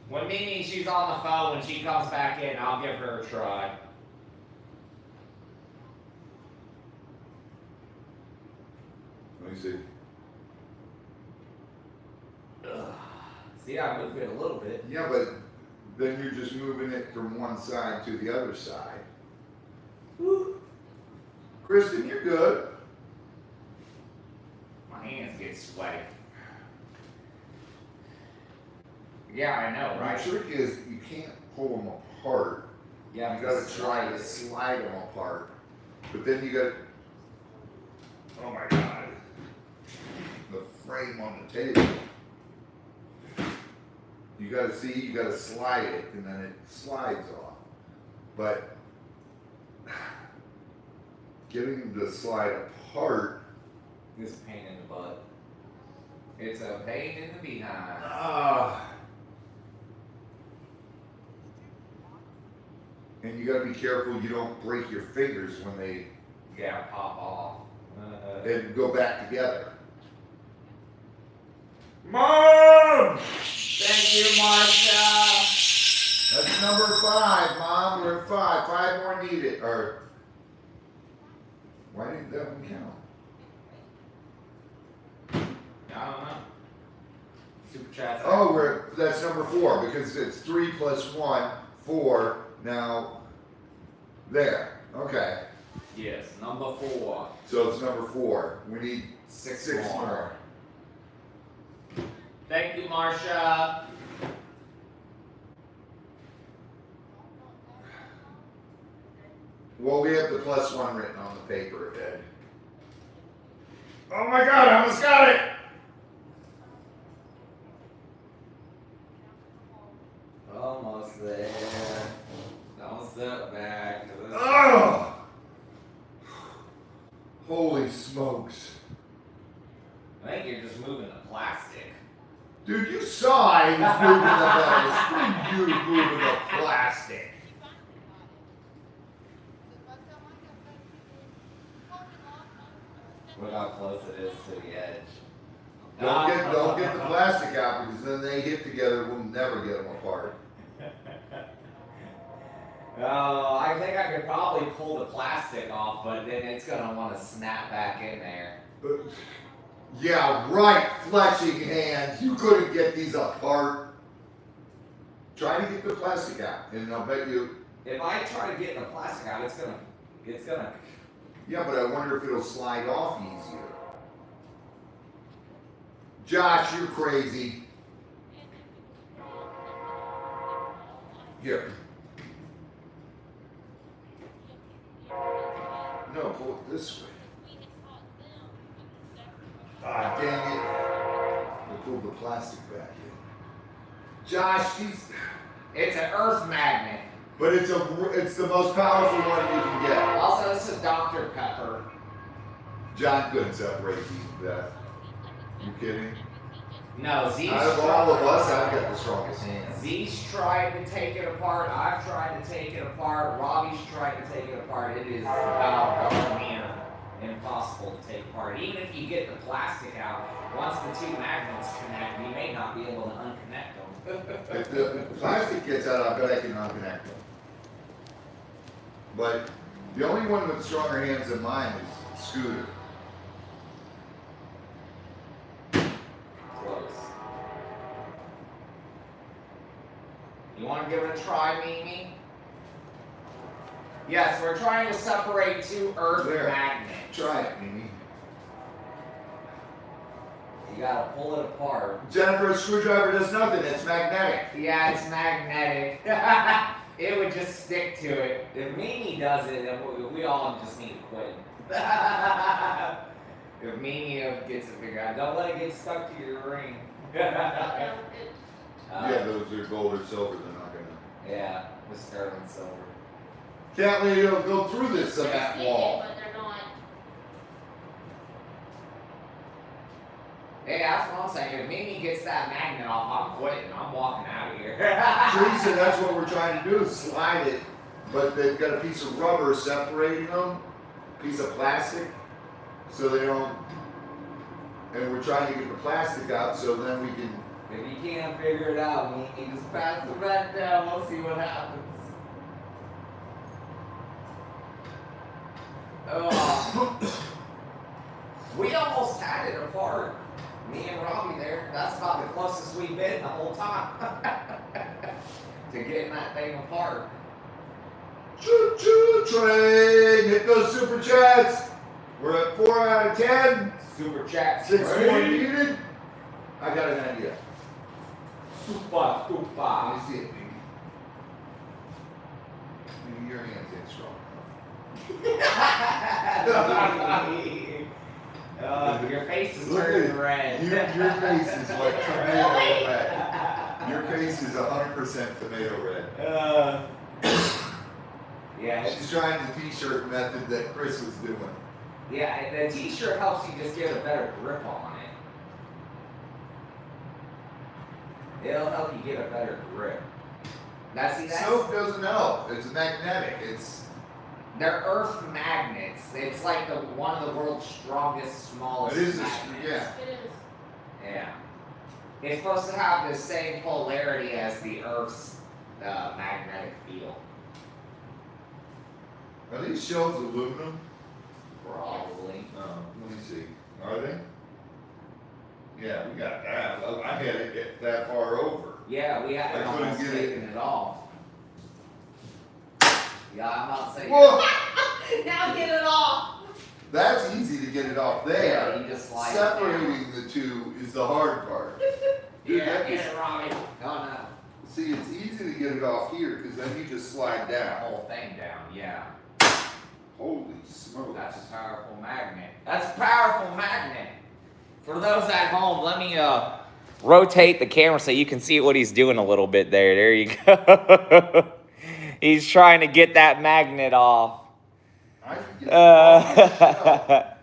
When Mimi, she's on the phone, when she comes back in, I'll give her a try. Let me see. Ugh. See, I moved it a little bit. Yeah, but then you're just moving it from one side to the other side. Woo. Kristen, you're good. My hands get sweaty. Yeah, I know, right? The trick is you can't pull them apart. Yeah, You gotta try to slide them apart. But then you got, oh my God, the frame on the table. You gotta see, you gotta slide it and then it slides off. But getting them to slide apart, This is a pain in the butt. It's a pain in the behind. and you gotta be careful you don't break your fingers when they Yeah, pop off. and go back together. Mom! Thank you, Marcia. That's That's number 5, Mom. We're at 5. 5 more needed. Or why didn't that one count? I don't know. Super chats. Oh, that's number 4 because it's 3 plus 1, 4. Now, there. Okay. Yes, number 4. So it's number 4. We need 6 6 more. more. Thank you, Marsha. Well, we have the plus 1 written on the paper, Ed. Oh my God, I almost got it! Almost there. Don't step back. Oh! Holy smokes. I think you're just moving the plastic. Dude, you saw I was moving the metal. You moving the plastic. Look how close it is to the edge. Don't get the plastic out because then they hit together. We'll never get them apart. Oh, I think I could probably pull the plastic off, but then it's gonna want to snap back in there. Yeah, right, fleshing hands. You couldn't get these apart. Try to get the plastic out, and I'll bet you. If I try to get the plastic out, it's gonna. Yeah, but I wonder if it'll slide off easier. Josh, you're crazy. Here. No, pull it this way. Ah, dang it. We'll pull the plastic back in. Josh, It's an earth magnet. but it's the most powerful one you can get. Also, this is Dr. Pepper. John couldn't separate these, Beth. You kidding? No, Z's Out of all of us, I've got the strongest hands. Z's tried to take it apart. I've tried to take it apart. Robbie's tried to take it apart. It is about darn near impossible to take apart. Even if you get the plastic out, once the two magnets connect, you may not be able to unconnect them. If the plastic gets out, I bet I can unconnect them. But the only one with stronger hands than mine is Scooter. Close. You want to give it a try, Mimi? Yes, we're trying to separate two earth There. magnets. Try it, Mimi. You gotta pull it apart. Jennifer, a screwdriver does nothing. It's magnetic. Yeah, it's magnetic. It would just stick to it. If Mimi does it, then we all just need to quit. If Mimi gets it figured out, don't let it get stuck to your ring. Yeah, those are gold or silver. They're not gonna. Yeah, the sterling silver. Can't let it go through this They're cement sticking, wall. but they're not. Hey, that's what I'm saying. If Mimi gets that magnet off, I'm quitting. I'm walking out of here. Teresa, that's what we're trying to do is slide it, but they've got a piece of rubber separating them, piece of plastic, so they don't. And we're trying to get the plastic out so then we can. If you can't figure it out, Mimi, just pass it back down. We'll see what happens. We almost had it apart. Me and Robbie there. That's about the closest we've been the whole time to getting that thing apart. Choo choo train! Hit those super chats! We're at 4 out of 10. Super chat. 6 more needed. I got an idea. Super. Let me see it, Mimi. Mimi, your hands ain't strong Your face is Look turning at red. Your face is like tomato red. Your face is 100% tomato red. Yeah, She's trying the t-shirt method that Chris was doing. yeah, the t-shirt helps you just get a better grip on it. It'll help you get a better grip. That's Soap doesn't help. It's magnetic. they're earth magnets. It's like one of the world's strongest, smallest It is magnets. yeah. It is. Yeah. It's supposed to have the same polarity as the Earth's magnetic field. Are these shells aluminum? Probably. Let me see. Are they? Yeah, we got that. I had it get that far over. Yeah, we had I it couldn't almost get it. taken it off. Yeah, I'm not saying. Whoa! Now get it off. That's easy to get it off Yeah, there. you just slide it down. Separating the two is the hard part. Dude, Yeah, that get is- it, Robbie. Oh no. See, it's easy to get it off here because then you just slide The down. whole thing down, yeah. Holy smokes. That's a powerful magnet. That's a powerful magnet. For those at home, let me rotate the camera so you can see what he's doing a little bit there. There you go. He's trying to get that magnet off. I can get it off the shell.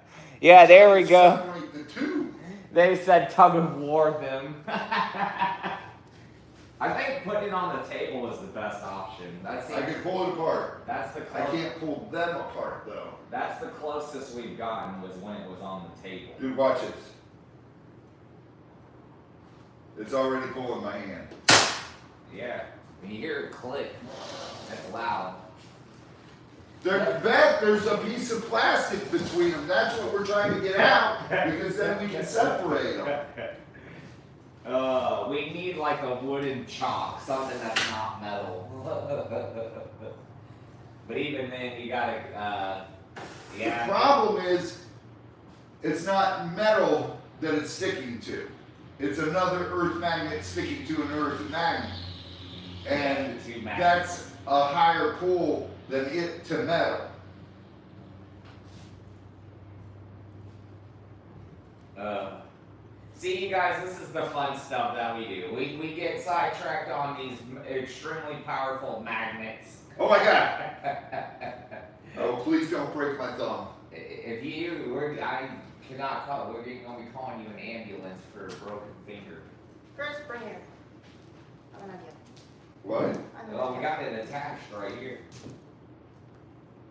Yeah, there we go. Separate the two. They said tug of war them. I think putting it on the table is the best option. That's I can pull it apart. that's the I can't pull them apart though. that's the closest we've gotten was when it was on the table. Dude, watch this. It's already pulling my hand. Yeah, when you hear it click, that's loud. There's a piece of plastic between them. That's what we're trying to get out because then we can separate them. We need like a wooden chalk, something that's not metal. But even then, you gotta, The yeah. problem is, it's not metal that it's sticking to. It's another earth magnet sticking to an earth magnet. And Two magnets. that's a higher pull than it to metal. See, you guys, this is the fun stuff that we do. We get sidetracked on these extremely powerful magnets. Oh my God. Oh, please don't break my thumb. If I cannot call. We're gonna be calling you an ambulance for a broken finger. Chris, bring here. I have an idea. What? I have an Well, we idea. got it attached right here.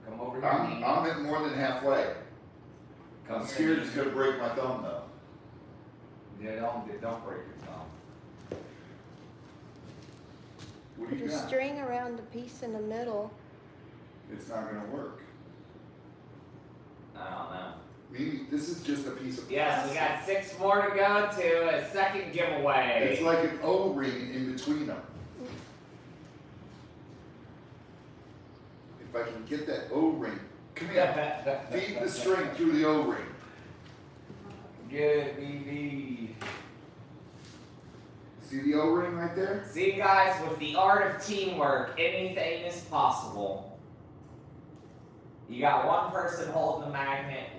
Come over here. I'm at more than halfway. Come I'm scared it's gonna break my thumb though. Yeah, don't break your thumb. What do Put you a got? string around the piece in the middle. It's not gonna work. I don't know. Maybe this is just a piece of Yes, we plastic. got 6 more to go to a second giveaway. It's like an O-ring in between them. If I can get that O-ring, come here. Feed the string through the O-ring. Good, BB. See the O-ring right there? See, guys, with the art of teamwork, anything is possible. You got one person holding the magnet,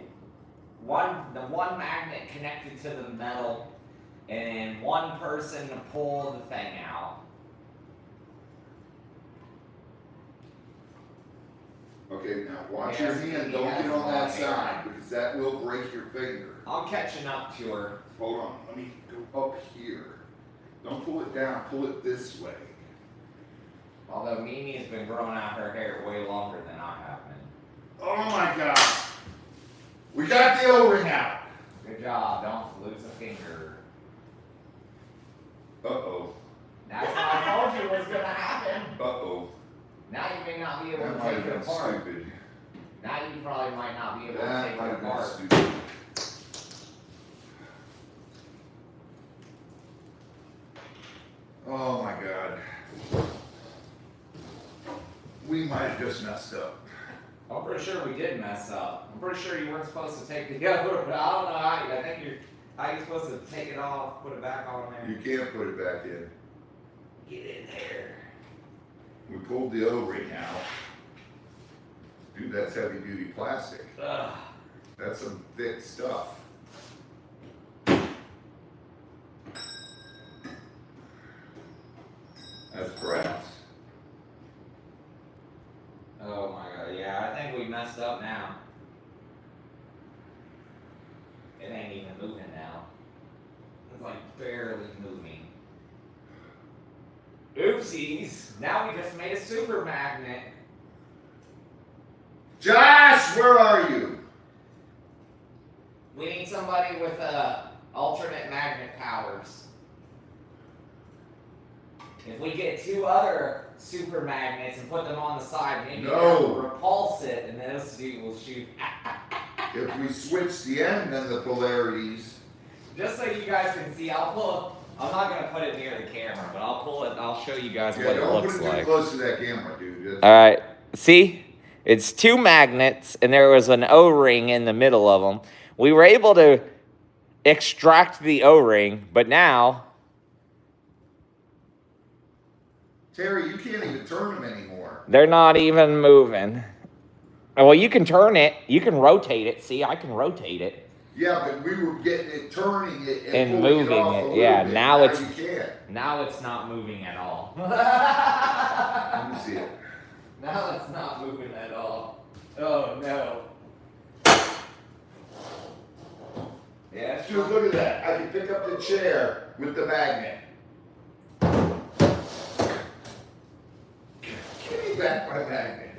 the one magnet connected to the metal, and one person to pull the thing out. Okay, now watch Yes, your hand. he Don't has get on that one side hand. because that will break your finger. I'm catching up to her. Hold on. Let me go up here. Don't pull it down. Pull it this way. Although Mimi has been growing out her hair way longer than I have been. Oh my God. We got the O-ring out. Good job, don't lose a finger. Uh-oh. That's what I told you was gonna happen. Uh-oh. Now you may not be able That to might take have it been apart. stupid. Now you probably might not be able to That take might it have been apart. stupid. Oh my God. We might have just messed up. I'm pretty sure we did mess up. I'm pretty sure you weren't supposed to take the other, but I don't know how. I think how you supposed to take it off, put it back on there. You can't put it back in. Get in there. We pulled the O-ring out. Dude, that's heavy duty plastic. Ugh. That's some thick stuff. That's brass. Oh my God, yeah, I think we messed up now. It ain't even moving now. It's like barely moving. Oopsies! Now we just made a super magnet. Josh, where are you? We need somebody with alternate magnet powers. If we get 2 other super magnets and put them on the side, maybe No. they'll repulse it, and those 2 will shoot. If we switch the end, then the polarities. Just so you guys can see, I'll pull up. I'm not gonna put it near the camera, but I'll pull it. I'll show you guys Yeah, what it don't looks put it too like. close to that camera, dude. That's- All right, see, it's 2 magnets, and there was an O-ring in the middle of them. We were able to extract the O-ring, but now. Terry, you can't even turn them anymore. They're not even moving. Well, you can turn it. You can rotate it. See, I can rotate it. Yeah, but we were getting it, turning it, And pulling moving it off it, a little yeah, bit. now it's- you can't. Now it's not moving at all. Let me see it. Now it's not moving at all. Oh no. Yeah, it's Dude, look at that. I can pick up the chair with the magnet. Give me back my magnet.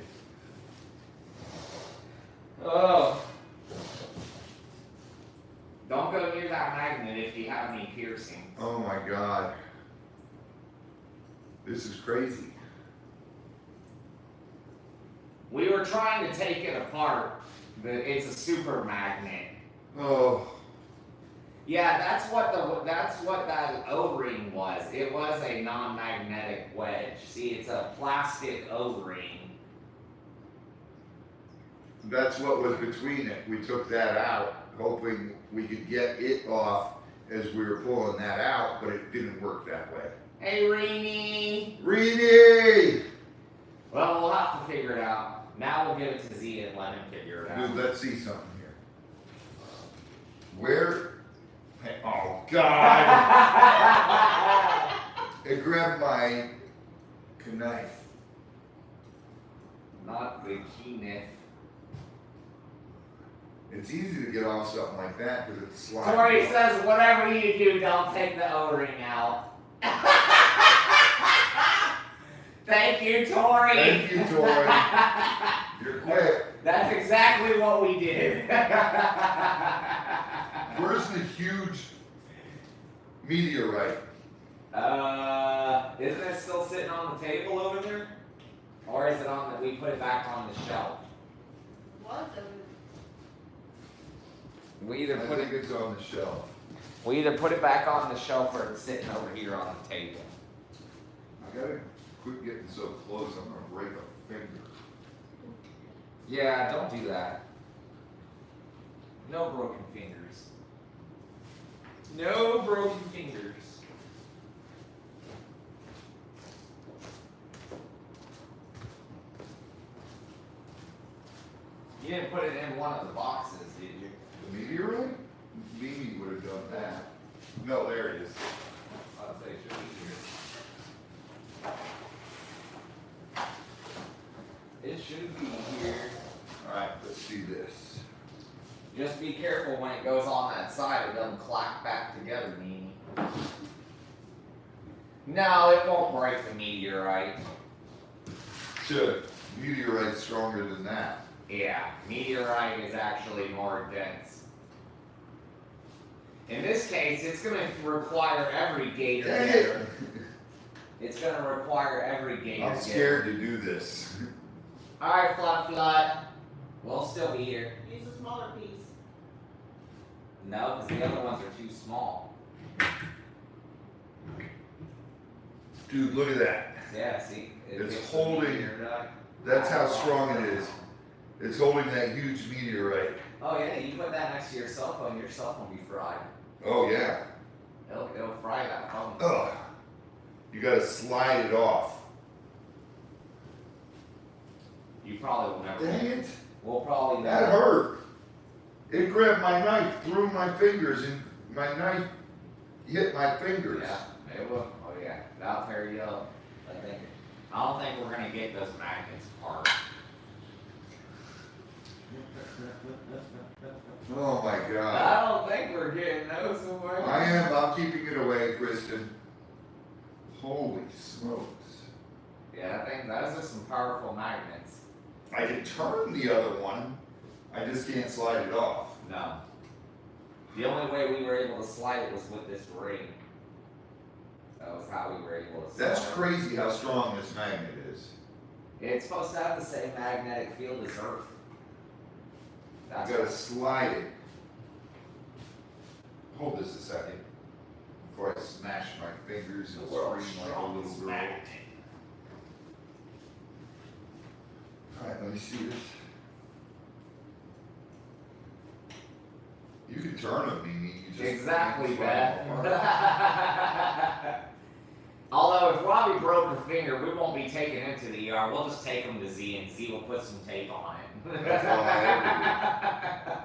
Oh. Don't go near that magnet if you have any piercings. Oh my God. This is crazy. We were trying to take it apart, but it's a super magnet. Oh, Yeah, that's what that O-ring was. It was a non-magnetic wedge. See, it's a plastic O-ring. that's what was between it. We took that out, hoping we could get it off as we were pulling that out, but it didn't work that way. Hey, Reenie. Reedy! Well, we'll have to figure it out. Now we'll give it to Z and let him figure it out. Dude, let's see something here. Where? Hey, oh God! It grabbed my knife. Not the knife. It's easy to get off something like that because it's slimy. Tori says, whatever you do, don't take the O-ring out. Thank you, Tori. Thank you, Tori. You're quick. That's exactly what we did. Where's the huge meteorite? Isn't it still sitting on the table over there? Or is it on the, we put it back on the shelf? Wasn't. We either I put think it, it's on the shelf. we either put it back on the shelf or it's sitting over here on the table. I gotta quit getting so close, I'm gonna break a finger. Yeah, don't do that. No broken fingers. No broken fingers. You didn't put it in one of the boxes, did you? The meteorite? Mimi would have done that. No, there it is. I'd say it should be here. It should be here. Alright, let's see this. Just be careful when it goes on that side, it doesn't clack back together, Mimi. No, it won't break the meteorite. Should. Meteorite's stronger than that. Yeah, meteorite is actually more dense. In this case, it's going to require every gator Dang getter. it! It's going to require every gator I'm getter. scared to do this. Alright, Flut. We'll still be here. Use a smaller piece. No, because the other ones are too small. Dude, look at that. Yeah, see? It's hits the holding- meteorite. That's how strong it is. It's holding that huge meteorite. Oh yeah, you put that next to your cell phone will be fried. Oh yeah. It'll fry that phone. Ugh. You gotta slide it off. You probably will never. Dang it. We'll probably That never. hurt. It grabbed my knife through my fingers and my knife hit my fingers. Yeah, it will. Oh yeah, that'll tear you up. I don't think we're gonna get those magnets apart. Oh my God. I don't think we're getting those away. I'm keeping it away, Kristen. Holy smokes. Yeah, I think those are some powerful magnets. I can turn the other one. I just can't slide it off. No. The only way we were able to slide it was with this ring. That was how we were able to. That's sell it. crazy how strong this magnet is. It's supposed to have the same magnetic field as Earth. I That's gotta slide it. Hold this a second before I smash my fingers the and world's scream like a little strongest girl. magnet. Alright, let me see this. You can turn them, Mimi. You just Exactly, can't slide them apart. Beth. Although if Robbie broke her finger, we won't be taking him to the ER. We'll just take him to Z, and Z will put some tape on it. That's all I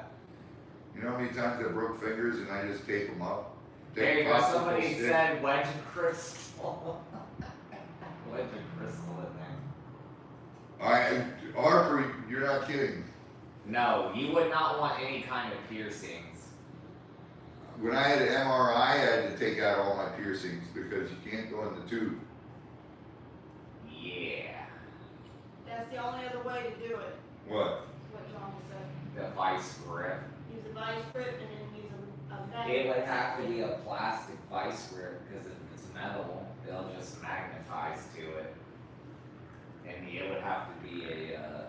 You know how many times I broke fingers and I just tape them up? There you Tape go. popsicle Somebody stick. said wedge and crystal. Wedge and crystal in there. Harper, you're not kidding. No, you would not want any kind of piercings. When I had an MRI, I had to take out all my piercings because you can't go in the tube. Yeah. That's the only other way to do it, What? what John said. The vice grip. Use a vice grip and then use a magnet. It would have to be a plastic vice grip because if it's metal, they'll just magnetize to it. And it would have to be a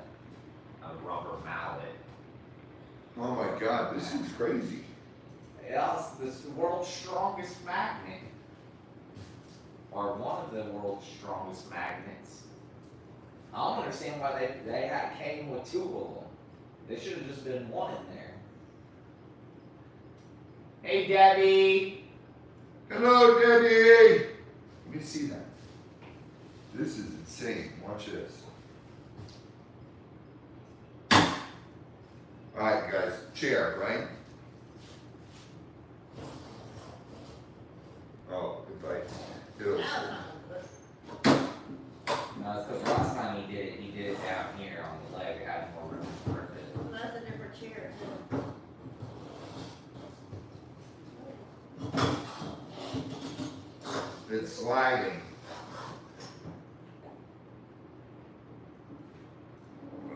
rubber mallet. Oh my God, this is crazy. It's the world's strongest magnet. Or one of the world's strongest magnets. I don't understand why they came with two of them. There should have just been one in there. Hey Debbie! Hello, Debbie! Let me see that. This is insane. Watch this. Alright, guys, chair, right? Oh, goodbye. It'll- No, it's because last time he did it down here on the leg. It had more room to grip it. Well, that's a different chair. It's sliding.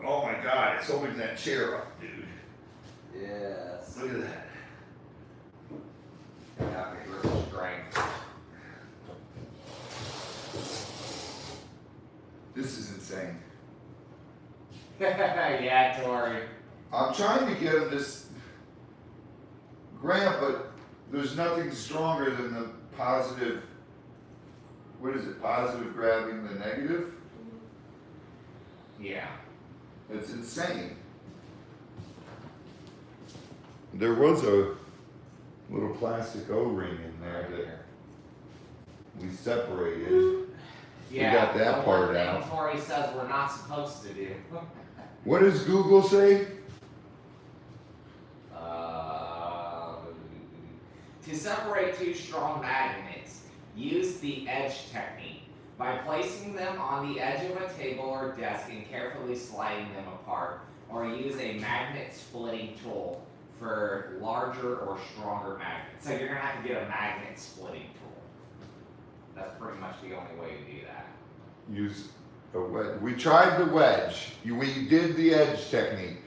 Oh my God, it's holding that chair up, dude. Yes. Look at that. You have to grip strength. This is insane. Yeah, Tori. I'm trying to get him this grant, but there's nothing stronger than the positive. What is it? Positive grabbing the negative? Yeah. It's insane. There was a little plastic O-ring in there Right that here. we separated. Yeah. got that the part one thing out. Tori says we're not supposed to do. What does Google say? To separate two strong magnets, use the edge technique. By placing them on the edge of a table or desk and carefully sliding them apart, or use a magnet splitting tool for larger or stronger magnets. So you're gonna have to get a magnet splitting tool. That's pretty much the only way to do that. Use a wedge. We tried the wedge. We did the edge technique.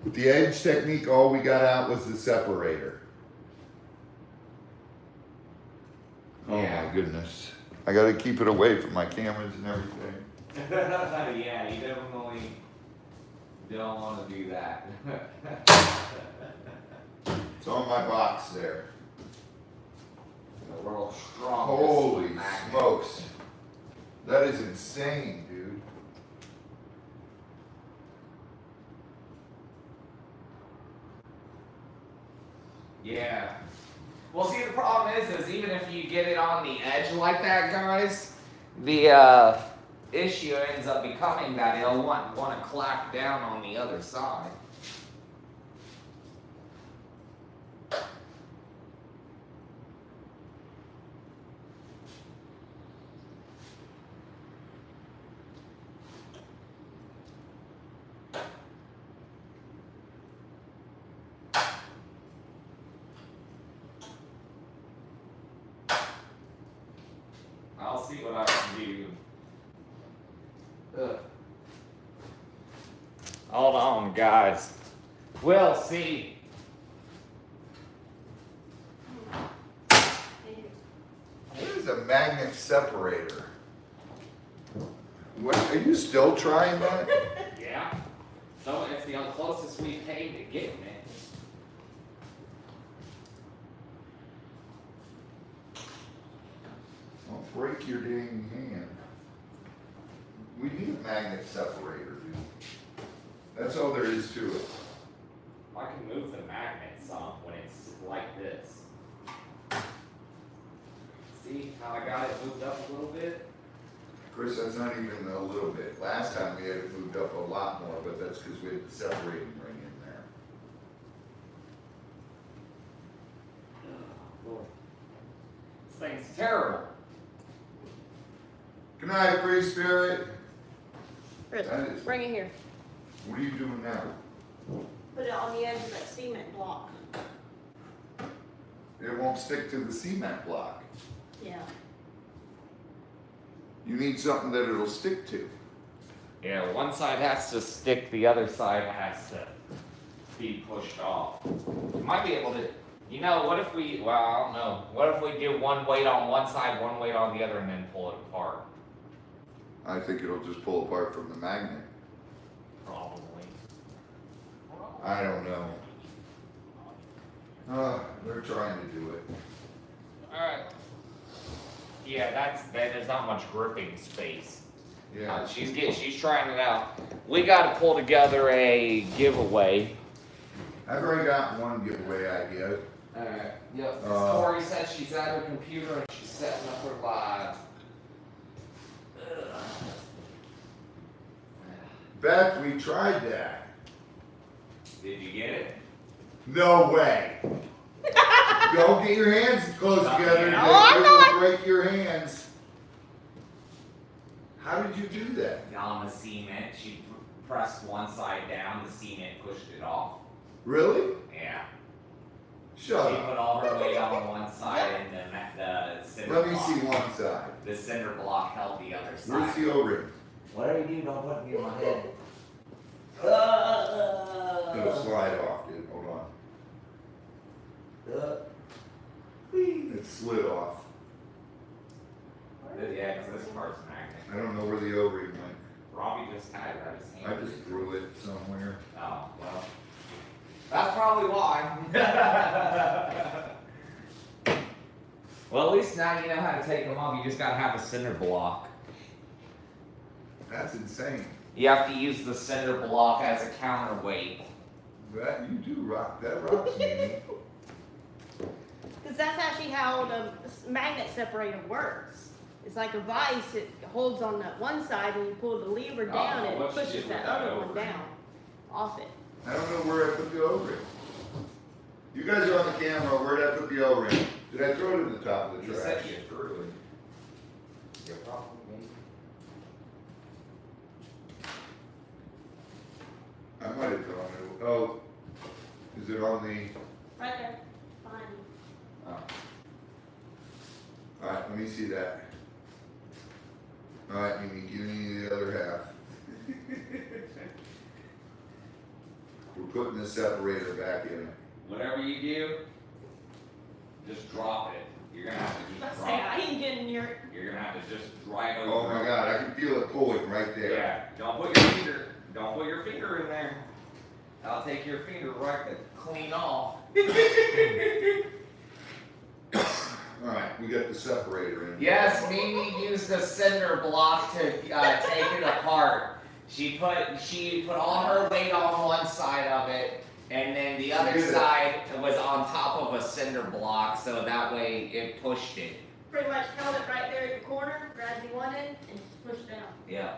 With the edge technique, all we got out was the separator. Oh Yeah. my goodness. I gotta keep it away from my cameras and everything. Yeah, you definitely don't want to do that. It's on my box there. The world's strongest Holy magnet. smokes. That is insane, dude. Yeah. Well, see, the problem is even if you get it on the edge like that, guys, the issue ends up becoming that it'll want to clap down on the other side. I'll see what I can do. Ugh. Hold on, guys. We'll see. What is a magnet separator. What, are you still trying that? Yeah. So it's the closest we came to getting it. Don't break your dang hand. We need a magnet separator, dude. That's all there is to it. I can move the magnet some when it's like this. See how I got it moved up a little bit? Chris, that's not even a little bit. Last time we had it moved up a lot more, but that's because we had the separating ring in there. Oh, Lord. This thing's terrible. Good night, free spirit. Chris, That is- bring it here. What are you doing now? Put it on the edge of that cement block. It won't stick to the cement block. Yeah. You need something that it'll stick to. Yeah, one side has to stick, the other side has to be pushed off. You might be able to, you know, what if we, well, I don't know. What if we do one weight on one side, one weight on the other, and then pull it apart? I think it'll just pull apart from the magnet. Probably. I don't know. They're trying to do it. Alright. Yeah, there's not much gripping space. Yeah. She's trying it out. We gotta pull together a giveaway. I've already got one giveaway idea. Alright, yep. Corey said she's at her computer and she's setting up her live. Beth, we tried that. Did you get it? No way. Don't get your hands close together. No, I'm It will not. break your hands. How did you do that? On the cement, she pressed one side down, the cement pushed it off. Really? Yeah. Shut She up. put all her weight on one side and the cinder Let me block. see one side. The cinder block held the other side. Where's the O-ring? Whatever you do, don't put me in my head. It'll slide off, dude. Hold on. It slid off. Yeah, because this part's magnet. I don't know where the O-ring went. Robbie just had it. I just threw it somewhere. Oh, well. That's probably why. Well, at least now you know how to take them off. You just gotta have a cinder block. That's insane. You have to use the cinder block as a counterweight. That you do rock. That rocks me. Because that's actually how the magnet separator works. It's like a vise, it holds on that one side, and you pull the lever down, Oh, and what it she pushes did that with that other one O-ring. down, off it. I don't know where I put the O-ring. You guys are on the camera. Where did I put the O-ring? Did I throw it in the top of the You trash? said you threw it. You're probably. I might have thrown it. Oh, is it on the? Right there. Behind you. Oh. All right, let me see that. All right, Mimi, give me the other half. We're putting the separator back in it. Whatever you do, just drop it. You're gonna have to Let's just say drop I it. ain't getting your. You're gonna have to just drive over. Oh my it. God, I can feel it pulling right there. Yeah. Don't put your finger in there. I'll take your finger right to clean off. All right, we got the separator in. Yes, Mimi used the cinder block to take it apart. She put all her weight on one side of it, and then the other Good. side was on top of a cinder block, so that way it pushed it. Pretty much held it right there at the corner, grabbed the one end, and just pushed down. Yeah.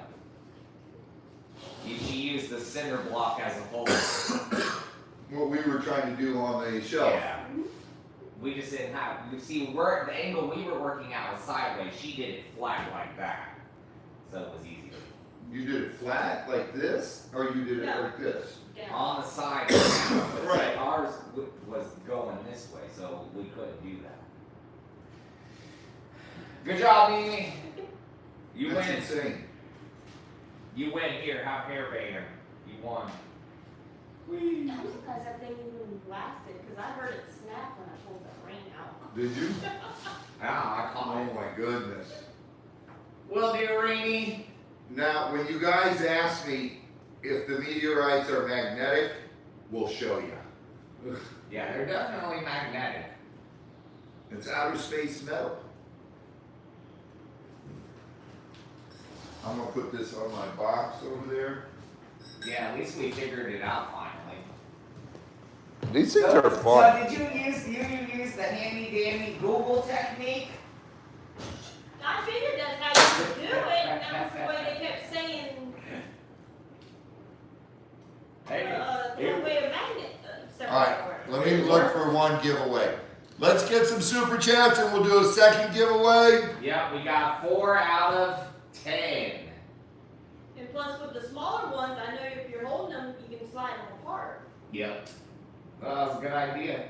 She used the cinder block as a whole. What we were trying to do on the shelf. Yeah. We just didn't have. You see, the angle we were working at was sideways. She did it flat like that, so it was easier. You did it flat like this, or you did it No. like this? Down. On the side, but see, Right. ours was going this way, so we couldn't do that. Good job, Mimi. You That's win. insane. You win. Here, have hair banner. You won. I'm surprised that thing even lasted, cause I heard it snap when I pulled that ring out. Did you? I caught Oh it. my goodness. Will do, Rainy. Now, when you guys ask me if the meteorites are magnetic, we'll show you. Yeah, they're definitely magnetic. It's outer space metal. I'm gonna put this on my box over there. Yeah, at least we figured it out finally. These So did you use the handy dandy Google technique? I figured that's how you would do it, and that was the way they kept saying, the way a magnet separator Alright, works. let me look for one giveaway. Let's get some super chats and we'll do a second giveaway. Yep, we got 4 out of 10. And plus with the smaller ones, I know if you're holding them, you can slide them apart. Yep. Well, that was a good idea.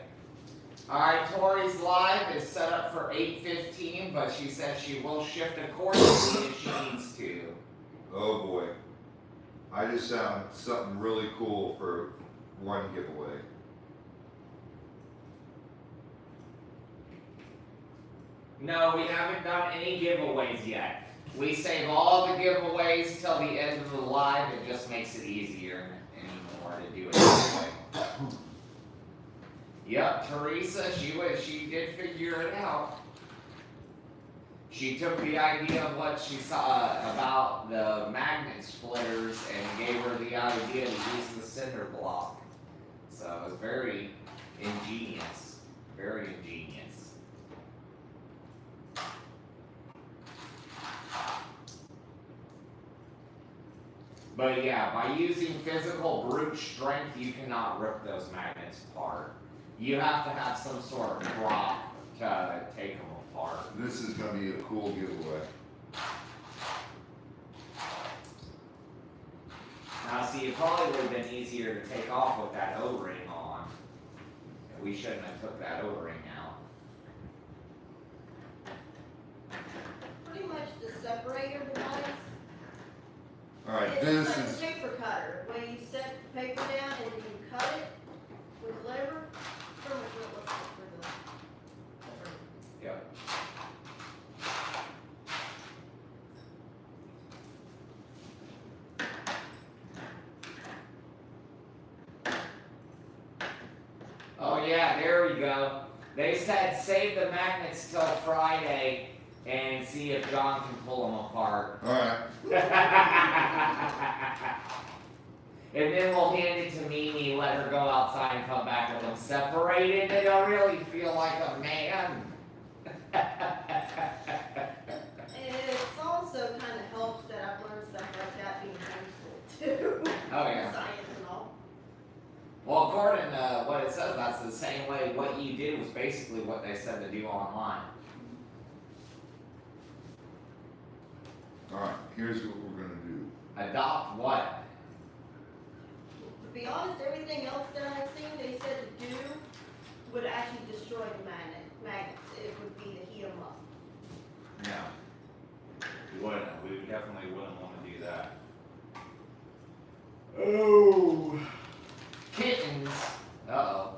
Alright, Tori's live is set up for 8:15, but she says she will shift accordingly if she needs to. Oh boy. I just found something really cool for one giveaway. No, we haven't done any giveaways yet. We save all the giveaways till the end of the live. It just makes it easier anymore to do it that way. Yep, Teresa, she did figure it out. She took the idea of what she saw about the magnet splitters and gave her the idea to use the cinder block. So it was very ingenious. Very ingenious. But yeah, by using physical brute strength, you cannot rip those magnets apart. You have to have some sort of prop to take them apart. This is gonna be a cool giveaway. Now see, it probably would have been easier to take off with that O-ring on. We shouldn't have took that O-ring out. Pretty much the separator device. Alright, It's this like is, a paper cutter, when you set the paper down and you cut it with a lever, pretty much what it looks like for the. Yep. Oh yeah, there we go. They said save the magnets till Friday and see if John can pull them apart. alright, And then we'll hand it to Mimi, let her go outside and come back with them separated. They don't really feel like a man. It's also kind of helps that I've learned stuff like that being homeschooled too. Oh yeah. Science and all. Well, according to what it says, that's the same way. What you did was basically what they said to do online. alright, here's what we're gonna do. Adopt what? To be honest, everything else that I've seen, they said to do would actually destroy the magnets. It would be to heat them up. No. We wouldn't. We definitely wouldn't want to do that. Oh. Kittens. Uh-oh.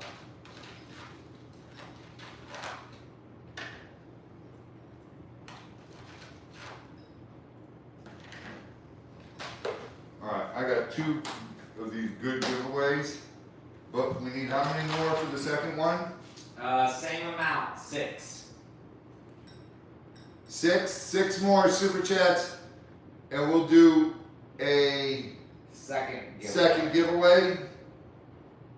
Alright, I got 2 of these good giveaways, but we need how many more for the second one? Same amount, 6. 6 more super chats, and we'll do a Second giveaway. second giveaway.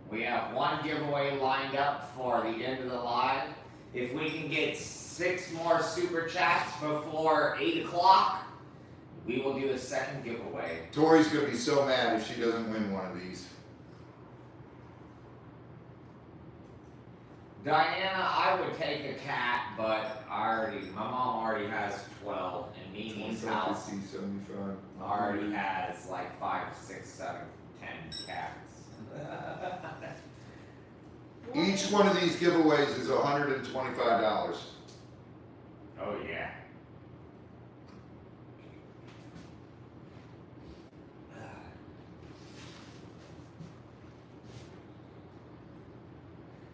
We have one giveaway lined up for the end of the live. If we can get 6 more super chats before 8 o'clock, we will do a second giveaway. Tori's gonna be so mad if she doesn't win one of these. Diana, I would take a cat, but my mom already has 12, and Mimi's house 75. already has like 5, 6, 7, 10 cats. Each one of these giveaways is $125. Oh yeah.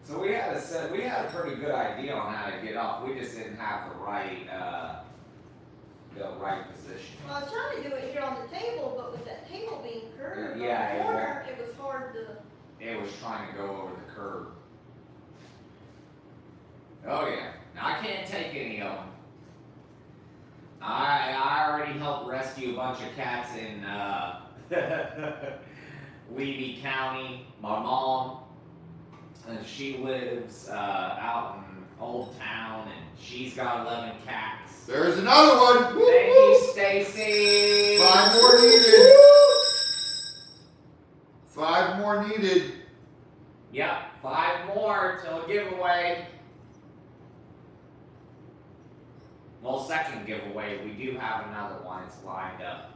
So we had a pretty good idea on how to get off. We just didn't have the right position. Well, I was trying to do it here on the table, but with that table being curved on Yeah, the corner, it was hard to. It was trying to go over the curb. Oh yeah. Now, I can't take any of them. I already helped rescue a bunch of cats in Levy County. My mom, she lives out in Old Town, and she's got 11 cats. There's another one. Thank you, Stacy. 5 more needed. 5 more needed. Yep, 5 more till a giveaway. Well, second giveaway, we do have another one. It's lined up.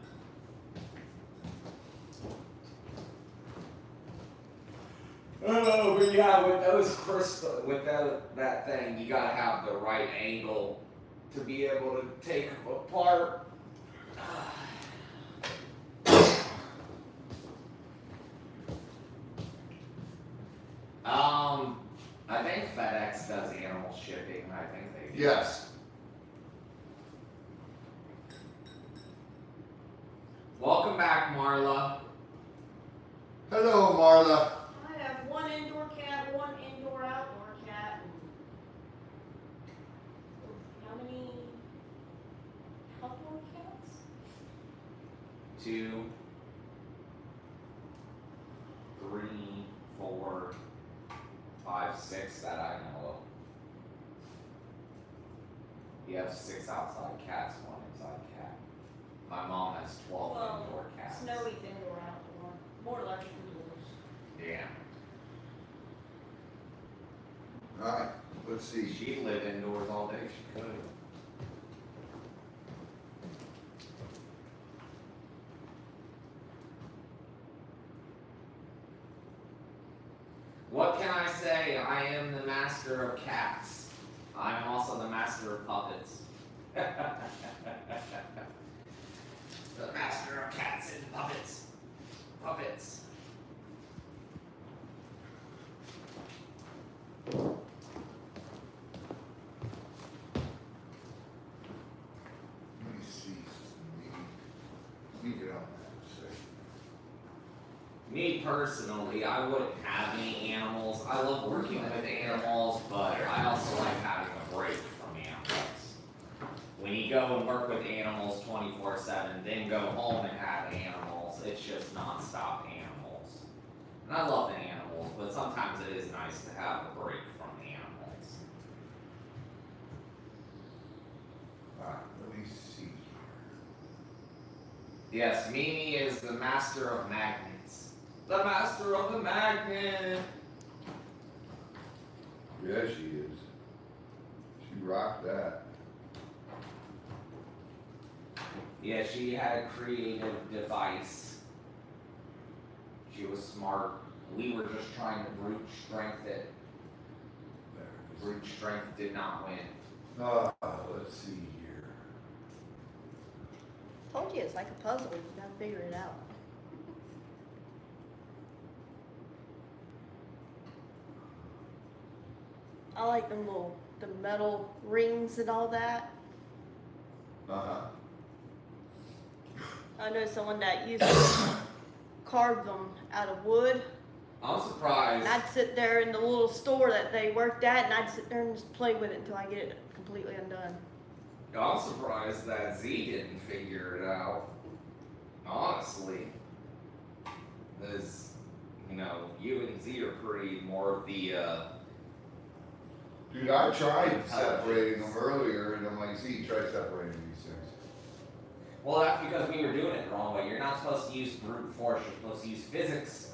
Oh, but yeah, with those with that thing, you gotta have the right angle to be able to take them apart. I think FedEx does animal shipping. I think they do. Yes. Welcome back, Marla. Hello, Marla. I have 1 indoor cat, 1 indoor outdoor cat. How many outdoor cats? 2, 3, 4, 5, 6 that I know of. You have 6 outside cats, 1 inside cat. My mom has 12 indoor cats. Snowy's indoor, outdoor, more or less indoors. Yeah. Alright, let's see. She'd live indoors all day, she could. What can I say? I am the master of cats. I am also the master of puppets. The master of cats and puppets. Puppets. Let me see. Let me get on that. Say. Me personally, I wouldn't have any animals. I love working with animals, but I also like having a break from animals. When you go and work with animals 24/7, then go home and have animals, it's just nonstop animals. And I love the animals, but sometimes it is nice to have a break from animals. Alright, let me see. Yes, Mimi is the master of magnets. The master of the magnet! Yeah, she is. She rocked that. Yeah, she had a creative device. She was smart. We were just trying to brute strength it. There it is. Brute strength did not win. Let's see here. Told you it's like a puzzle, you gotta figure it out. I like the metal rings and all that. Uh-huh. I know someone that used to carve them out of wood. I'm surprised. And I'd sit there in the little store that they worked at, and I'd sit there and just play with it until I get it completely undone. I'm surprised that Z didn't figure it out. Honestly. Because, you know, you and Z are pretty more of the, Dude, I tried separating them earlier, and I'm like, see, try separating these things. well, that's because we were doing it the wrong way. You're not supposed to use brute force, you're supposed to use physics.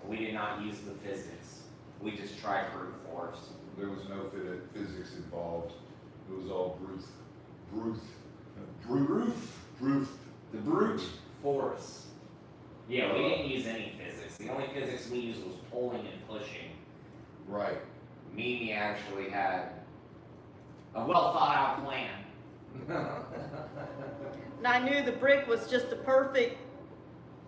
We did not use the physics. We just tried brute force. There was no physics involved. It was all brute. The brute force. Yeah, we didn't use any physics. The only physics we used was pulling and pushing. Right. Mimi actually had a well thought out plan. And I knew the brick was just the perfect,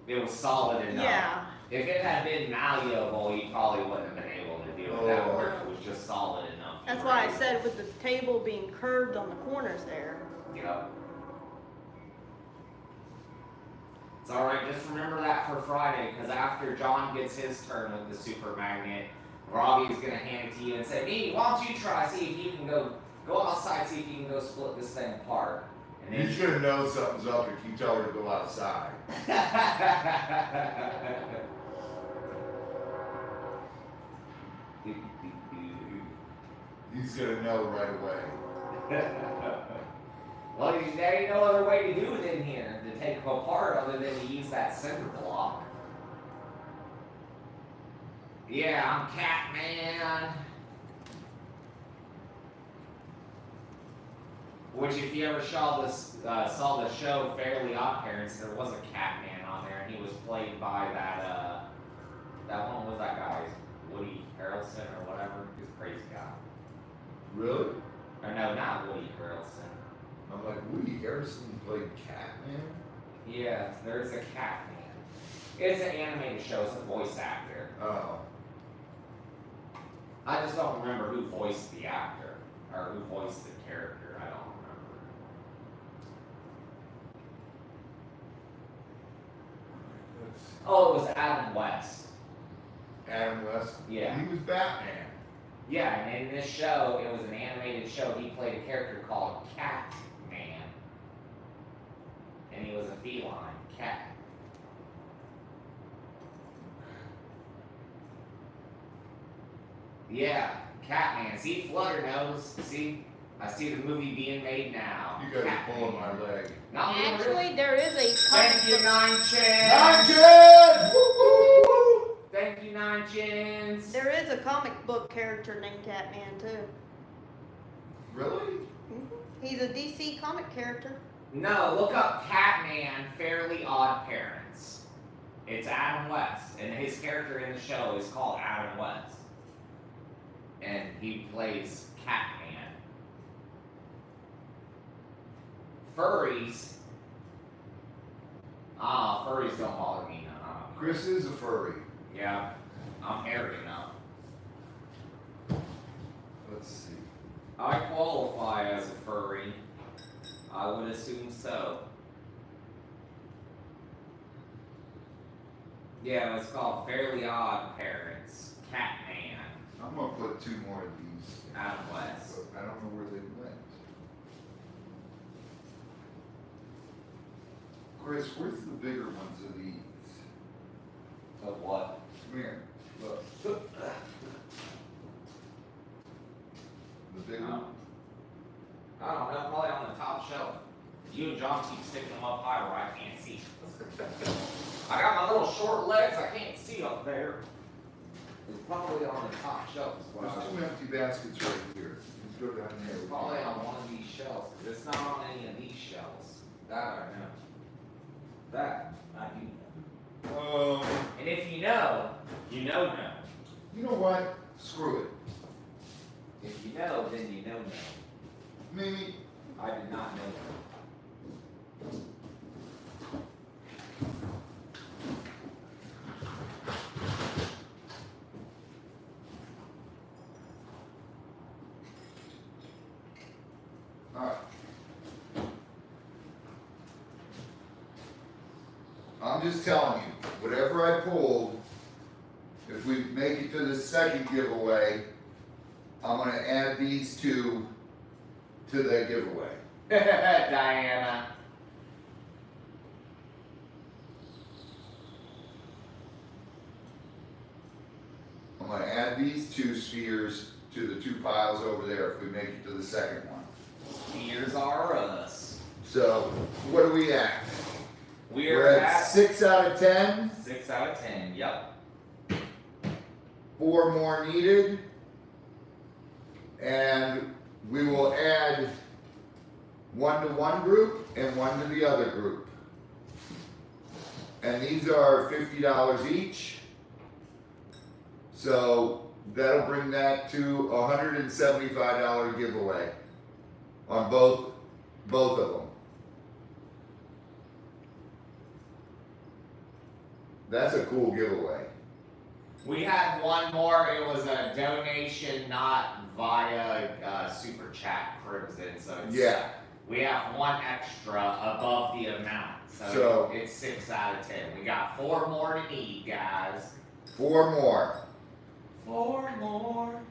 It was solid enough. yeah. If it had been malleable, you probably wouldn't have been able to do know, that work was just solid enough. That's why I said with the table being curved on the corners there. Yep. It's alright, just remember that for Friday, because after John gets his turn with the super magnet, Robbie's gonna hand it to you and say, Mimi, why don't you try, see if you can go outside, see if you can go split this thing apart. And then He's gonna know something's up if you tell her to go outside. He's gonna know right away. Well, there ain't no other way to do it in here, to take them apart other than to use that cinder block. Yeah, I'm Catman. Which, if you ever saw the show Fairly Odd Parents, there was a Catman on there, and he was played by that one was that guy's Woody Harrelson or whatever. He's a crazy guy. Really? Or no, not Woody Harrelson. I'm like, Woody Harrelson played Catman? Yeah, there's a Catman. It's an animated show, it's a voice actor. Oh. I just don't remember who voiced the actor, or who voiced the character, I don't remember. Oh, it was Adam West. Adam West? Yeah. He was Batman. Yeah, and in this show, it was an animated show, he played a character called Catman. And he was a feline, cat. Yeah, Catman. See, Flutter knows. See, I see the movie being made now. You guys are Catman. pulling my leg. Not being real. Actually, there is a comic Thank you, book. Nine Chins. 9 Chins! Woo-hoo! Thank you, Nine Chins. There is a comic book character named Catman too. Really? He's a DC comic character. No, look up Catman, Fairly Odd Parents. It's Adam West, and his character in the show is called Adam West. And he plays Catman. Furries. Furries don't bother me none. Chris is a furry. Yeah, I'm hairy enough. Let's see. I qualify as a furry. I would assume so. Yeah, it's called Fairly Odd Parents. Catman. I'm gonna put 2 more of these. Adam West. But I don't know where they went. Chris, where's the bigger ones of these? Of what? Come here. Look. The bigger Oh. one. I don't know, probably on the top shelf. You and John keep sticking them up high where I can't see. I got my little short legs, I can't see up there. It's probably on the top shelf as well. There's 2 empty baskets right here. Let's go down there. It's probably on one of these shelves, 'cause it's not on any of these shelves. That I know. That I do know. And if you know, you know no. You know what? Screw it. If you know, then you know no. Mimi, I did not know that. alright. I'm just telling you, whatever I pulled, if we make it to the second giveaway, I'm gonna add these 2 to the giveaway. Diana. I'm gonna add these 2 spheres to the 2 piles over there if we make it to the second one. Spheres are us. So, what are we at? We're at 6 out of 10, 6 out of 10. Yep. 4 more needed. And we will add 1 to one group and 1 to the other group. And these are $50 each. So that'll bring that to a $175 giveaway on both of them. That's a cool giveaway. We had one more. It was a donation, not via super chat crimson. So it's, Yeah. we have one extra above the amount. So it's 6 out of 10. We got 4 more to need, guys. 4 more. 4 more.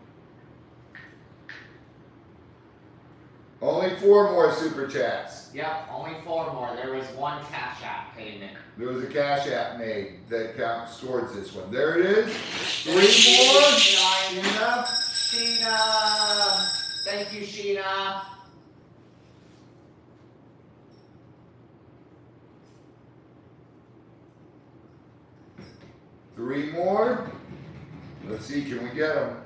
Only 4 more super chats. Yep, only 4 more. There was one Cash App payment. There was a cash app made that counts towards this one. There it is. 3 more. Sheena. Sheena. Thank you, Sheena. Three more. Let's see, can we get them?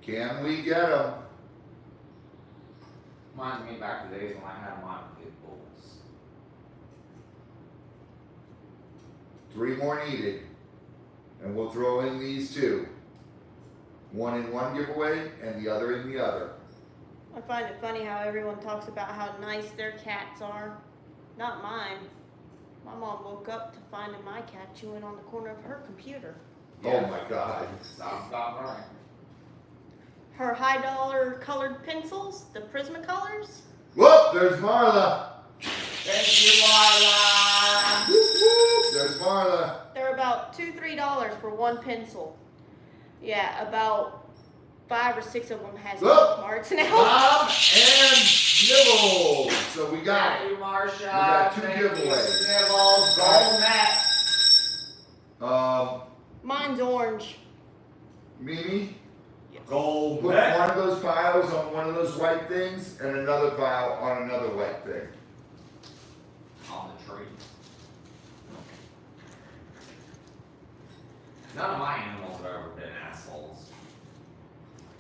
Can we get them? Reminds me back to the days when I had my pit bulls. 3 more needed. And we'll throw in these 2. One in one giveaway and the other in the other. I find it funny how everyone talks about how nice their cats are. Not mine. My mom woke up to finding my cat chewing on the corner of her computer. Oh my God. Sounds about right. Her high dollar colored pencils, the Prismacolors. Whoop, there's Marla. Thank you, Marla. There's Marla. They're about $2-3 for one pencil. Yeah, about 5 or 6 of them has Look. marks now. Bob and Nibble. So we got Thank you, Marsha. got 2 Thank giveaways. You, Nibbles. Gold net. Mine's orange. Mimi, Gold put one of those piles on one of those white things and another pile on another white thing. On the tree. None of my animals have ever been assholes.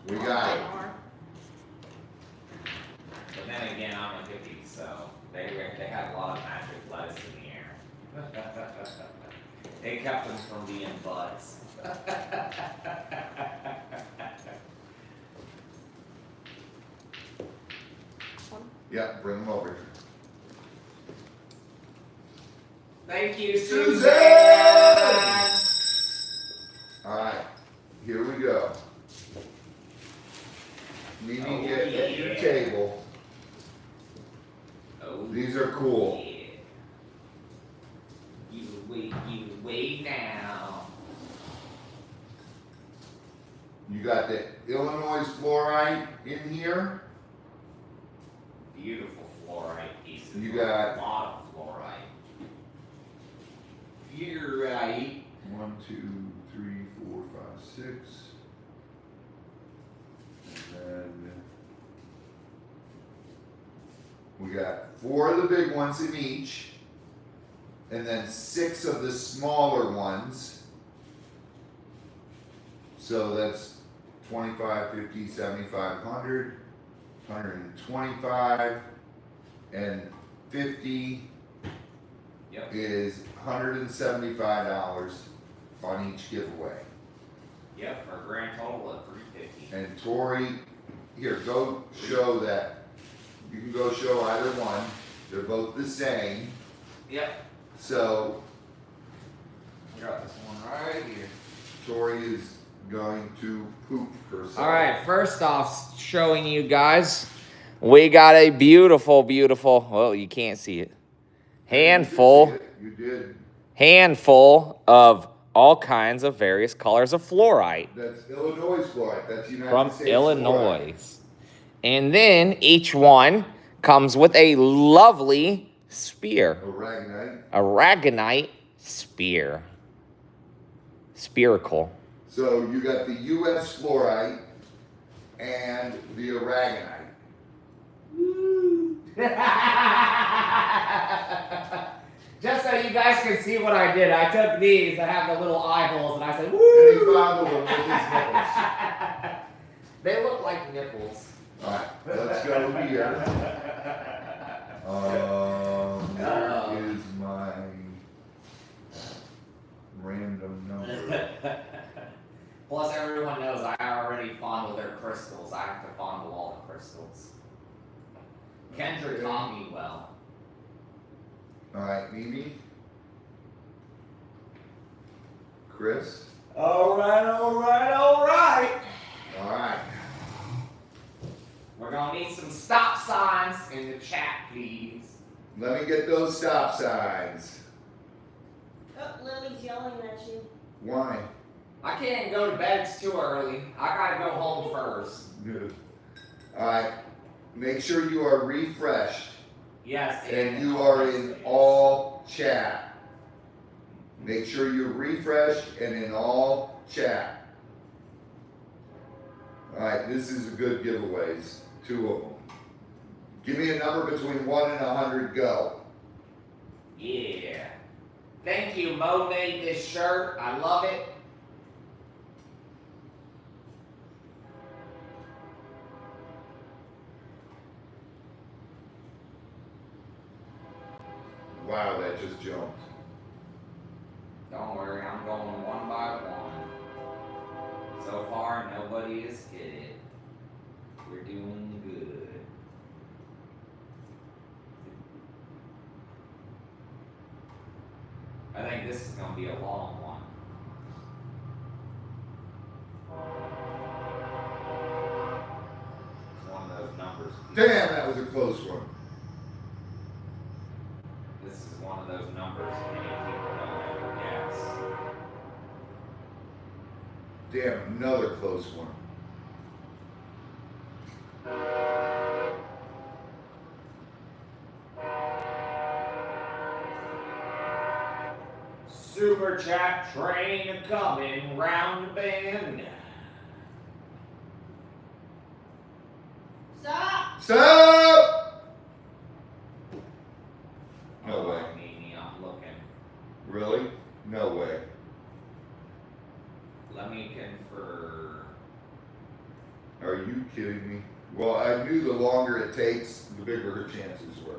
We got They it. are. But then again, I'm a hippie, so they had a lot of magic lettuce in the air. It kept them from being buds. Yeah, bring them over. Thank you, Suzanne! Suzanne. Alright, here we go. Mimi, Oh, get at your yeah. table. Oh, These are cool. yeah. You wait now. You got the Illinois fluorite in here. Beautiful fluorite pieces. You got- a lot of fluorite. Fluorite. 1, 2, 3, 4, 5, 6. And then we got 4 of the big ones in each. And then 6 of the smaller ones. So that's 25, 50, 75, 100, 125, and 50 Yep. is $175 on each giveaway. Yep. For a grand total of $350. And Tori, here, go show that. You can go show either one. They're both the same. Yep. So I got this one right here. Tori is going to poop herself. All right, first off, showing you guys, we got a beautiful, well, you can't see it, handful of all kinds of various colors of fluorite That's Illinois fluorite. That's United from States Illinois. And then each one comes with a lovely spear, fluorite. Aragonite. aragonite spear, spherical. So you got the U.S. fluorite and the aragonite. Just so you guys can see what I did, I took these that have the little eye holes and I said, And he woo! fondled them with his nipples. They look like nipples. Alright, let's go here. Where is my random number? Plus, everyone knows I already fondle their crystals. I have to fondle all the crystals. Kendra taught me well. Alright, Mimi? Chris? Alright. Alright. We're gonna need some stop signs in the chat, please. Let me get those stop signs. Oh, Lily's yelling at you. Why? I can't go to bed, it's too early. I gotta go home first. Alright, make sure you are refreshed Yes, and you are in all chat. Make sure you're refreshed and in all chat. Alright, this is a good giveaways. 2 of them. Give me a number between 1 and 100, go. Yeah. Thank you, Mo made this shirt. I love it. Wow, that just jumped. Don't worry, I'm going one by one. So far, nobody has hit it. We're doing good. I think this is going to be a long one. It's one of those numbers. Damn, that was a close one. This is one of those numbers many people don't ever guess. Damn, another close one. Super chat train coming round the bend. Stop! Stop! No Oh, way. Mimi, I'm looking. Really? No way. Let me confer. Are you kidding me? Well, I knew the longer it takes, the bigger her chances were.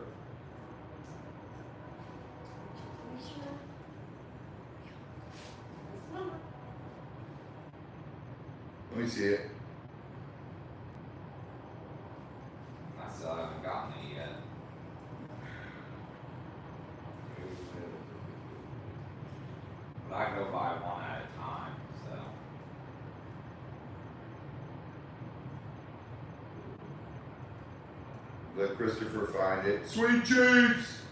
You sure? This number. Let me see it. I still haven't gotten it yet. But I go by one at a time, so. Let Christopher find it. Sweet cheeks!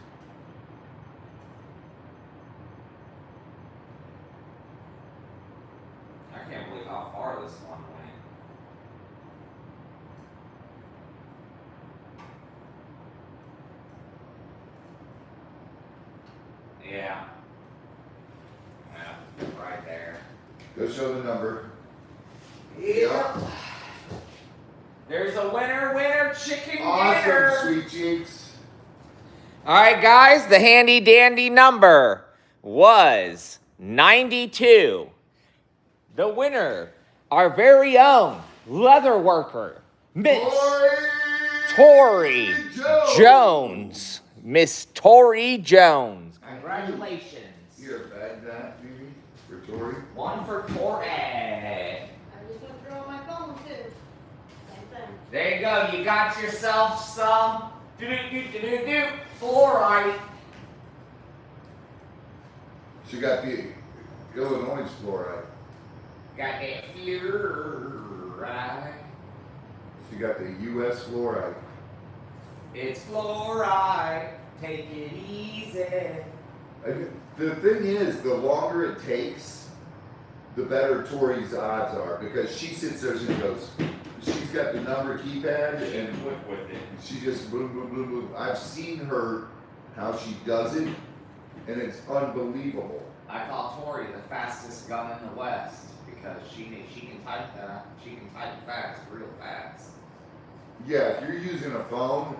I can't believe how far this one went. Yeah. Yeah, right there. Go show the number. Yep. There's a winner, chicken Awesome, dinner. sweet cheeks. All right, guys, the handy dandy number was 92. The winner, our very own leather worker, Miss Tori Jones. Miss Tori Jones. Congratulations. You're a bad that, Mimi? For Tori? One for Tori. I was gonna throw on my phone too. Same thing. There you go. You got yourself some fluorite. She got the Illinois fluoride. Got that fluorite. She got the U.S. fluoride. It's fluoride. Take it easy. The thing is, the longer it takes, the better Tori's odds are, because she sits there and goes, she's got the number keypad and Quick with it. she just boom, boom, boom, boom. I've seen her, how she does it, and it's unbelievable. I call Tori the fastest gun in the West because she can type that. She can type fast, real fast. Yeah, if you're using a phone,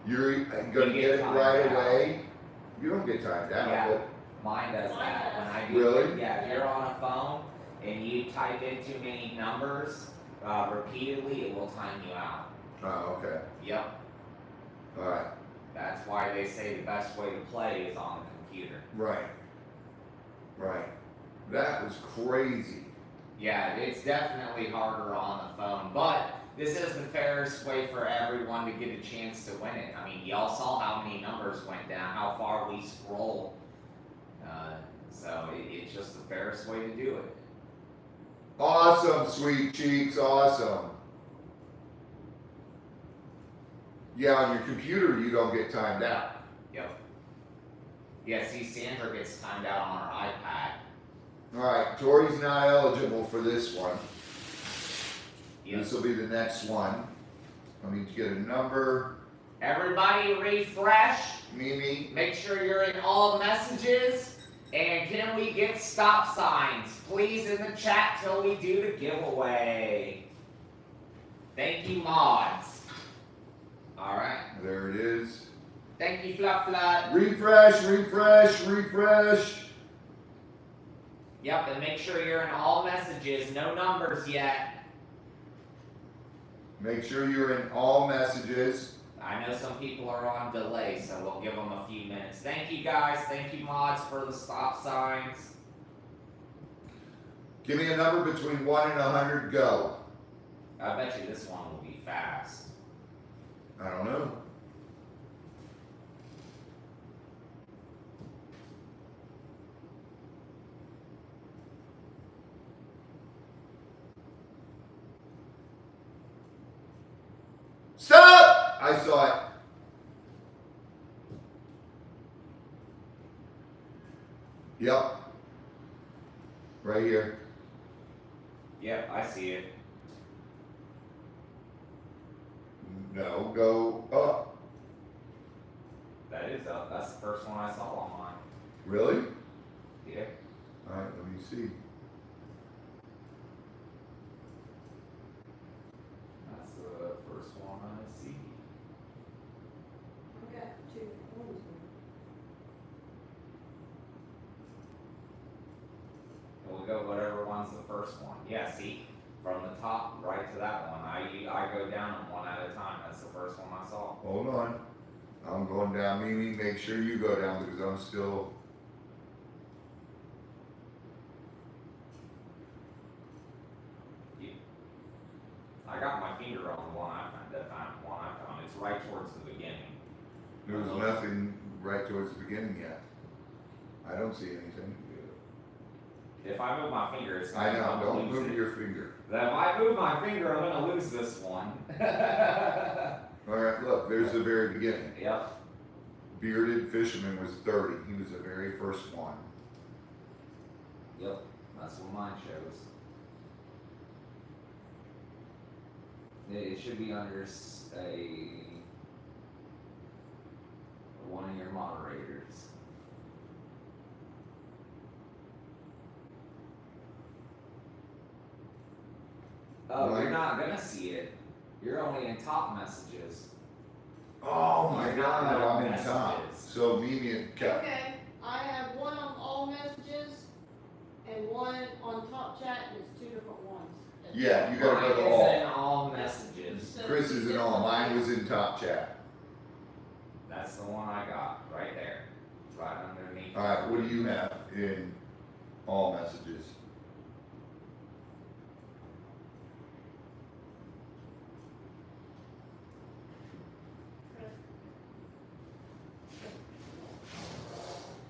you're gonna You get it timed right out. away. You don't get timed out, Yeah. but Mine does that. When I do, Really? yeah, if you're on a phone and you type in too many numbers repeatedly, it will time you out. oh, okay. Yep. All right. That's why they say the best way to play is on the computer. Right. Right. That was crazy. Yeah, it's definitely harder on the phone, but this is the fairest way for everyone to get a chance to win it. I mean, y'all saw how many numbers went down, how far we scrolled. So it's just the fairest way to do it. Awesome, sweet cheeks, awesome. Yeah, on your computer you don't get timed out. Yep. Yeah, see, Sandra gets timed out on her iPad. Alright, Tori's not eligible for this one. Yep. This will be the next one. I need to get a number. Everybody refresh. Mimi. Make sure you're in all messages. And can we get stop signs, please, in the chat till we do the giveaway? Thank you, mods. All right. There it is. Thank you, Fluff Flut. Refresh, refresh, refresh. Yep, and make sure you're in all messages. No numbers yet. Make sure you're in all messages. I know some people are on delay, so we'll give them a few minutes. Thank you, guys. Thank you, mods, for the stop signs. Give me a number between 1 and 100, go. I bet you this one will be fast. I don't know. Stop! I saw it. Yep. Right here. Yep, I see it. No, go up. That is up. That's the first one I saw on mine. Really? Yeah. Alright, let me see. That's the first one I see. I got two phones. We'll go whatever one's the first one. Yeah, see? From the top right to that one. I go down them one at a time. That's the first one I saw. Hold on. I'm going down. Mimi, make sure you go down because I'm still. I got my finger on the one I found. It's right towards the beginning. There was nothing right towards the beginning yet. I don't see anything. If I move my finger, it's I know. I'm gonna Don't lose move it. your finger. If I move my finger, I'm gonna lose this one. All right. Look, there's the very beginning. Yep. Bearded fisherman was 30. He was the very first one. Yep. That's what mine shows. It should be under one of your moderators. Oh, Right. you're not gonna see it. You're only in top messages. Oh my You're not God, in I'm in messages. top. So Mimi and Cap. Okay, I have one on all messages and one on top chat, and it's two different ones. Yeah, you gotta go to Mine is in all. all messages. So Chris is in all. Mine was in top chat. That's the one I got, right there. Right underneath. All right. What do you have in all messages?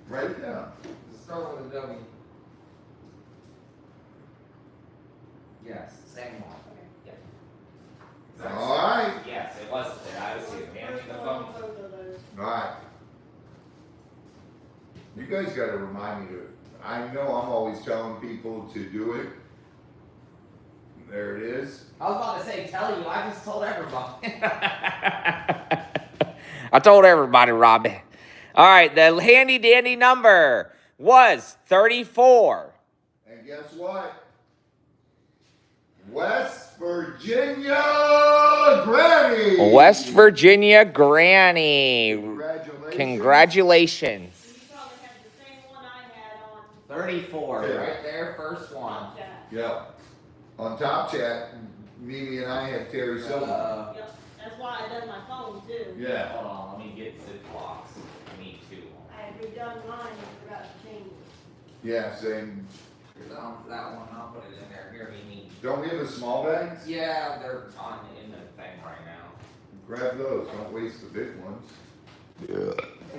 Write it down. Start with a W. Yes, same one. Okay, yep. All right. Yes, it was there. I see it. Hand me the phone. Both of those. All right. You guys got to remind me to. I know I'm always telling people to do it. There it is. I was about to say, tell you. I just told everybody. I told everybody, Robbie. All right, the handy dandy number was 34. And guess what? West Virginia Granny. West Virginia Granny. Congratulations. Congratulations. You probably had the same one I had on 34, Yeah. right there, first one. top chat. Yep. On top chat, Mimi and I had Terry Silver. Yep, that's why I done my phone too. Yeah. Hold on, let me get Ziplocs. I need two. I had redone mine and forgot to change it. Yeah, same. You're down for that one, I'll put it in there, here, Mimi. Don't we have the small bags? Yeah, they're on in the thing right now. Grab those, don't waste the big ones.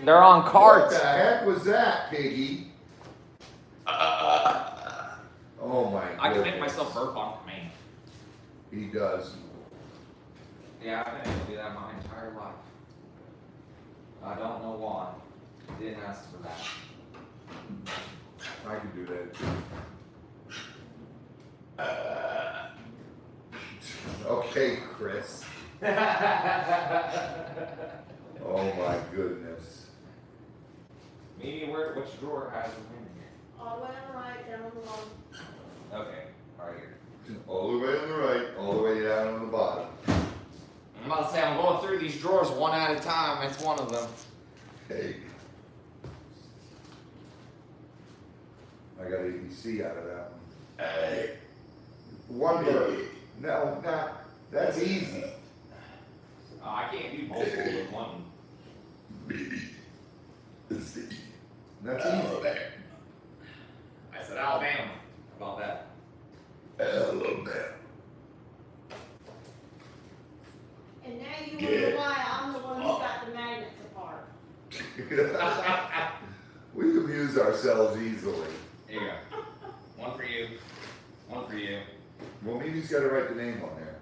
They're on What carts. the heck was that, Piggy? Oh my goodness. I can make myself burp on command. He does. Yeah, I've been able to do that my entire life. I don't know why. Didn't ask for that. I can do that too. Okay, Chris. Oh my goodness. Mimi, which drawer has the pen in here? All the way on the right, down on the bottom. Okay, right here. All the way on the right, all the way down on the bottom. I'm about to say, I'm going through these drawers one at a time. It's one of them. Hey. I got ABC out of that one. Hey. One word. No, not. That's easy. I can't do multiple with one. That's easy. I said Alabama. How about that? Alabama. And now you wonder why I'm the one who got the magnets apart. We amuse ourselves easily. Here you go. One for you. One for you. Well, Mimi's got to write the name on there.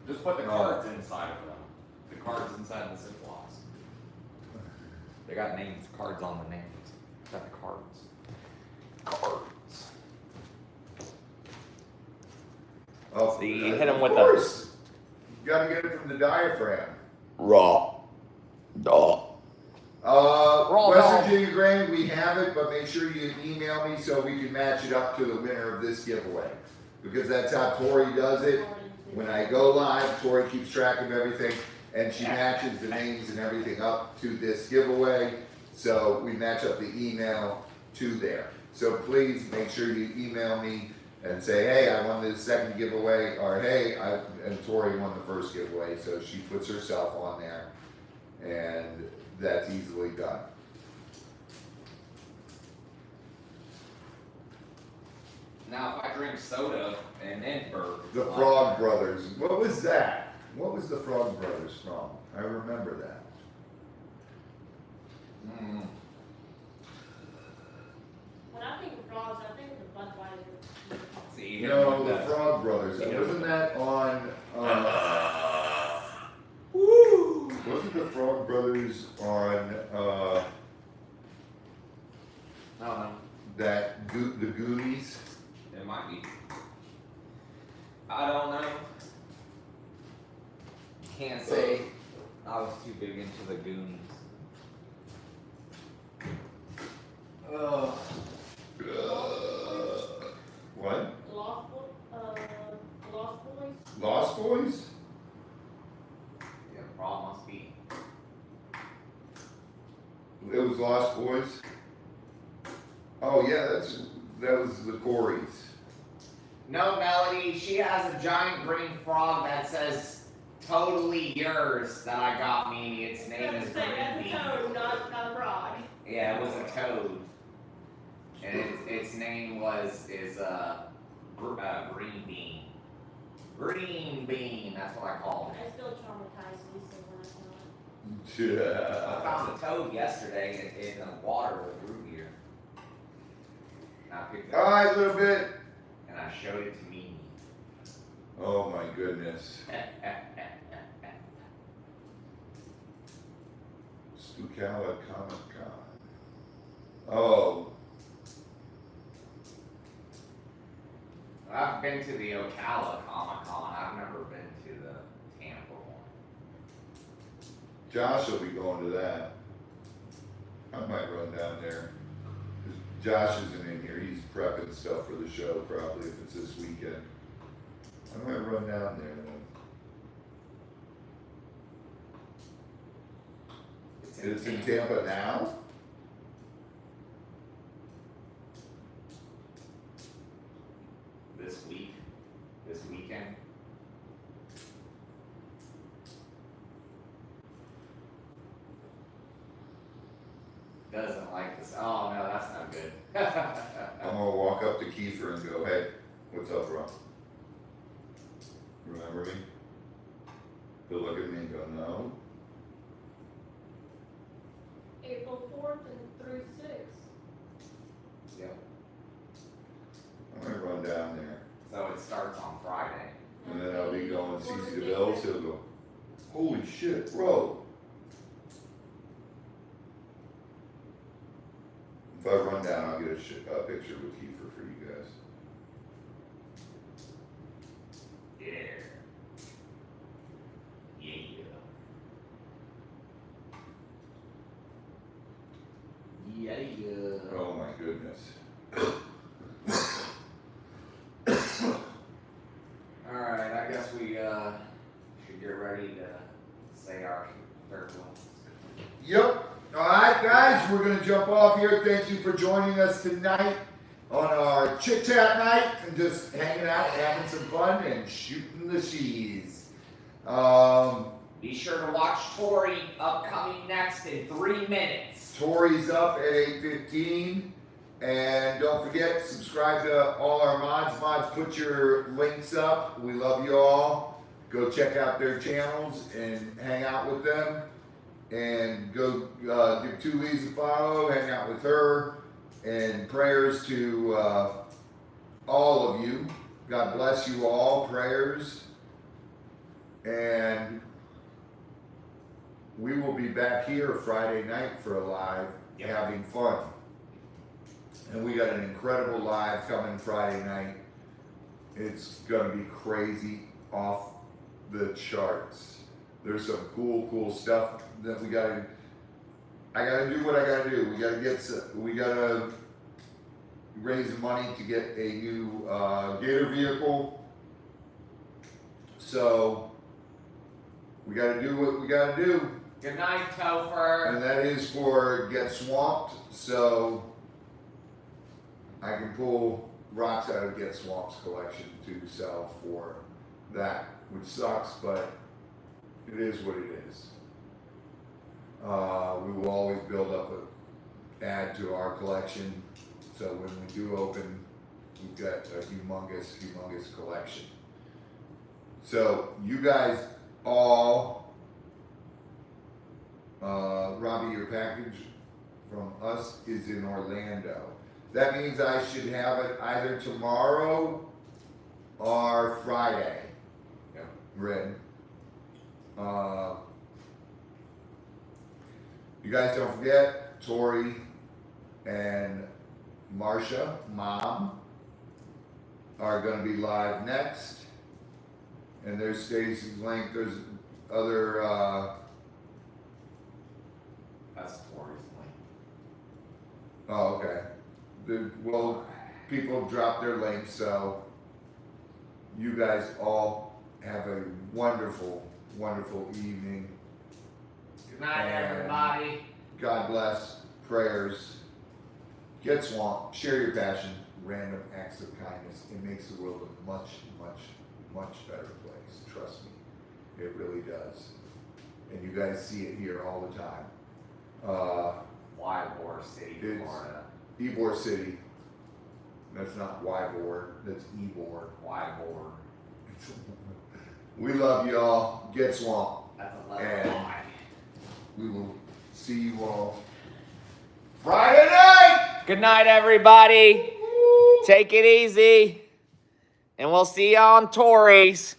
Just put the cards inside of them. The cards inside the Ziplocs. They got names, cards on the names. Got the cards. Cards. Oh, See, you hit 'em with of the- course. You got to get it from the diaphragm. Raw. Dog. Raw West dog. Virginia Grand, we have it, but make sure you email me so we can match it up to the winner of this giveaway. Because that's how Tori does it. When I go live, Tori keeps track of everything, and she matches the names and everything up to this giveaway. So we match up the email to there. So please make sure you email me and say, hey, I won this second giveaway, or hey, and Tori won the first giveaway. So she puts herself on there, and that's easily done. Now, if I drink soda and then burp. The Frog Brothers. What was that? What was the Frog Brothers from? I remember that. Mm. When I think of frogs, I think of the Budweiser. See, you No, hit the them with Frog Brothers. Wasn't that on? Wasn't the Frog Brothers on I don't know. the Goonies? It might be. I don't know. Can't say. I was too big into the Goonies. Ugh. What? Lost Boys? Lost Boys? Yeah, the problem must be. It was Lost Boys. Oh yeah, that was the Coreys. No, Melody, she has a giant green frog that says "totally yours" that I got Mimi. Its name is That's a Green. toad, not a frog. Yeah, it was a toad, and its name is Green Bean. Green Bean, that's what I called I it. still traumatized Lisa when I saw it. I Yeah. found a toad yesterday in the water with root beer. And I picked it All up right, a little bit. and I showed it to Mimi. Oh my goodness. Ocala Comic Con. Oh, I've been to the Ocala Comic Con. I've never been to the Tampa one. Josh will be going to that. I might run down there. 'Cause Josh isn't in here. He's prepping stuff for the show probably if it's this weekend. I might run down there then. It's in Tampa now? This weekend. doesn't like this. Oh no, that's not good. I'm gonna walk up to Kiefer and go, hey, what's up, bro? Remember me? He'll look at me and go, no. April 4th and through 6th. Yep. I'm gonna run down there. So it starts on Friday. And then I'll be going CC the Bells. He'll go, holy shit, bro. If I run down, I'll get a picture with Kiefer for you guys. Yeah. Yeah. Yeah. Oh my goodness. Alright, I guess we should get ready to say our farewells. Yep. All right, guys, we're going to jump off here. Thank you for joining us tonight on our chit-chat night and just hanging out, having some fun, and shooting the cheese. Be sure to watch Tori upcoming next in 3 minutes. Tori's up at 8:15. And don't forget, subscribe to all our mods. Mods, put your links up. We love you all. Go check out their channels and hang out with them. And go give Tulise a follow, hang out with her. And prayers to all of you. God bless you all. Prayers. And we will be back here Friday night for a live, having fun. And we got an incredible live coming Friday night. It's gonna be crazy, off the charts. There's some cool stuff that I gotta do what I gotta do. We gotta raise money to get a new Gator vehicle. So we gotta do what we gotta do. Good night, Topher. And that is for Get Swamped. So I can pull rocks out of Get Swamped's collection to sell for that, which sucks, but it is what it is. We will always build up add to our collection. So when we do open, we've got a humongous collection. So you guys all, Robbie, your package from us is in Orlando. That means I should have it either tomorrow or Friday. Yep. Ready. You guys don't forget, Tori and Marsha, Mom, are going to be live next. And there's Stacy's link. There's other, That's Tori's link. oh, okay. Well, people drop their links, so you guys all have a wonderful evening. Good night, everybody. God bless. Prayers. Get swamped. Share your passion. Random acts of kindness. It makes the world a much better place. Trust me. It really does. And you guys see it here all the time. Ybor City, It's- Florida. Ybor City. That's not Ybor. That's Ybor. Ybor. We love y'all. Get swamped. That's a level And- Y. We will see you all Friday night. Good night, everybody. Take it easy. And we'll see you on Tori's.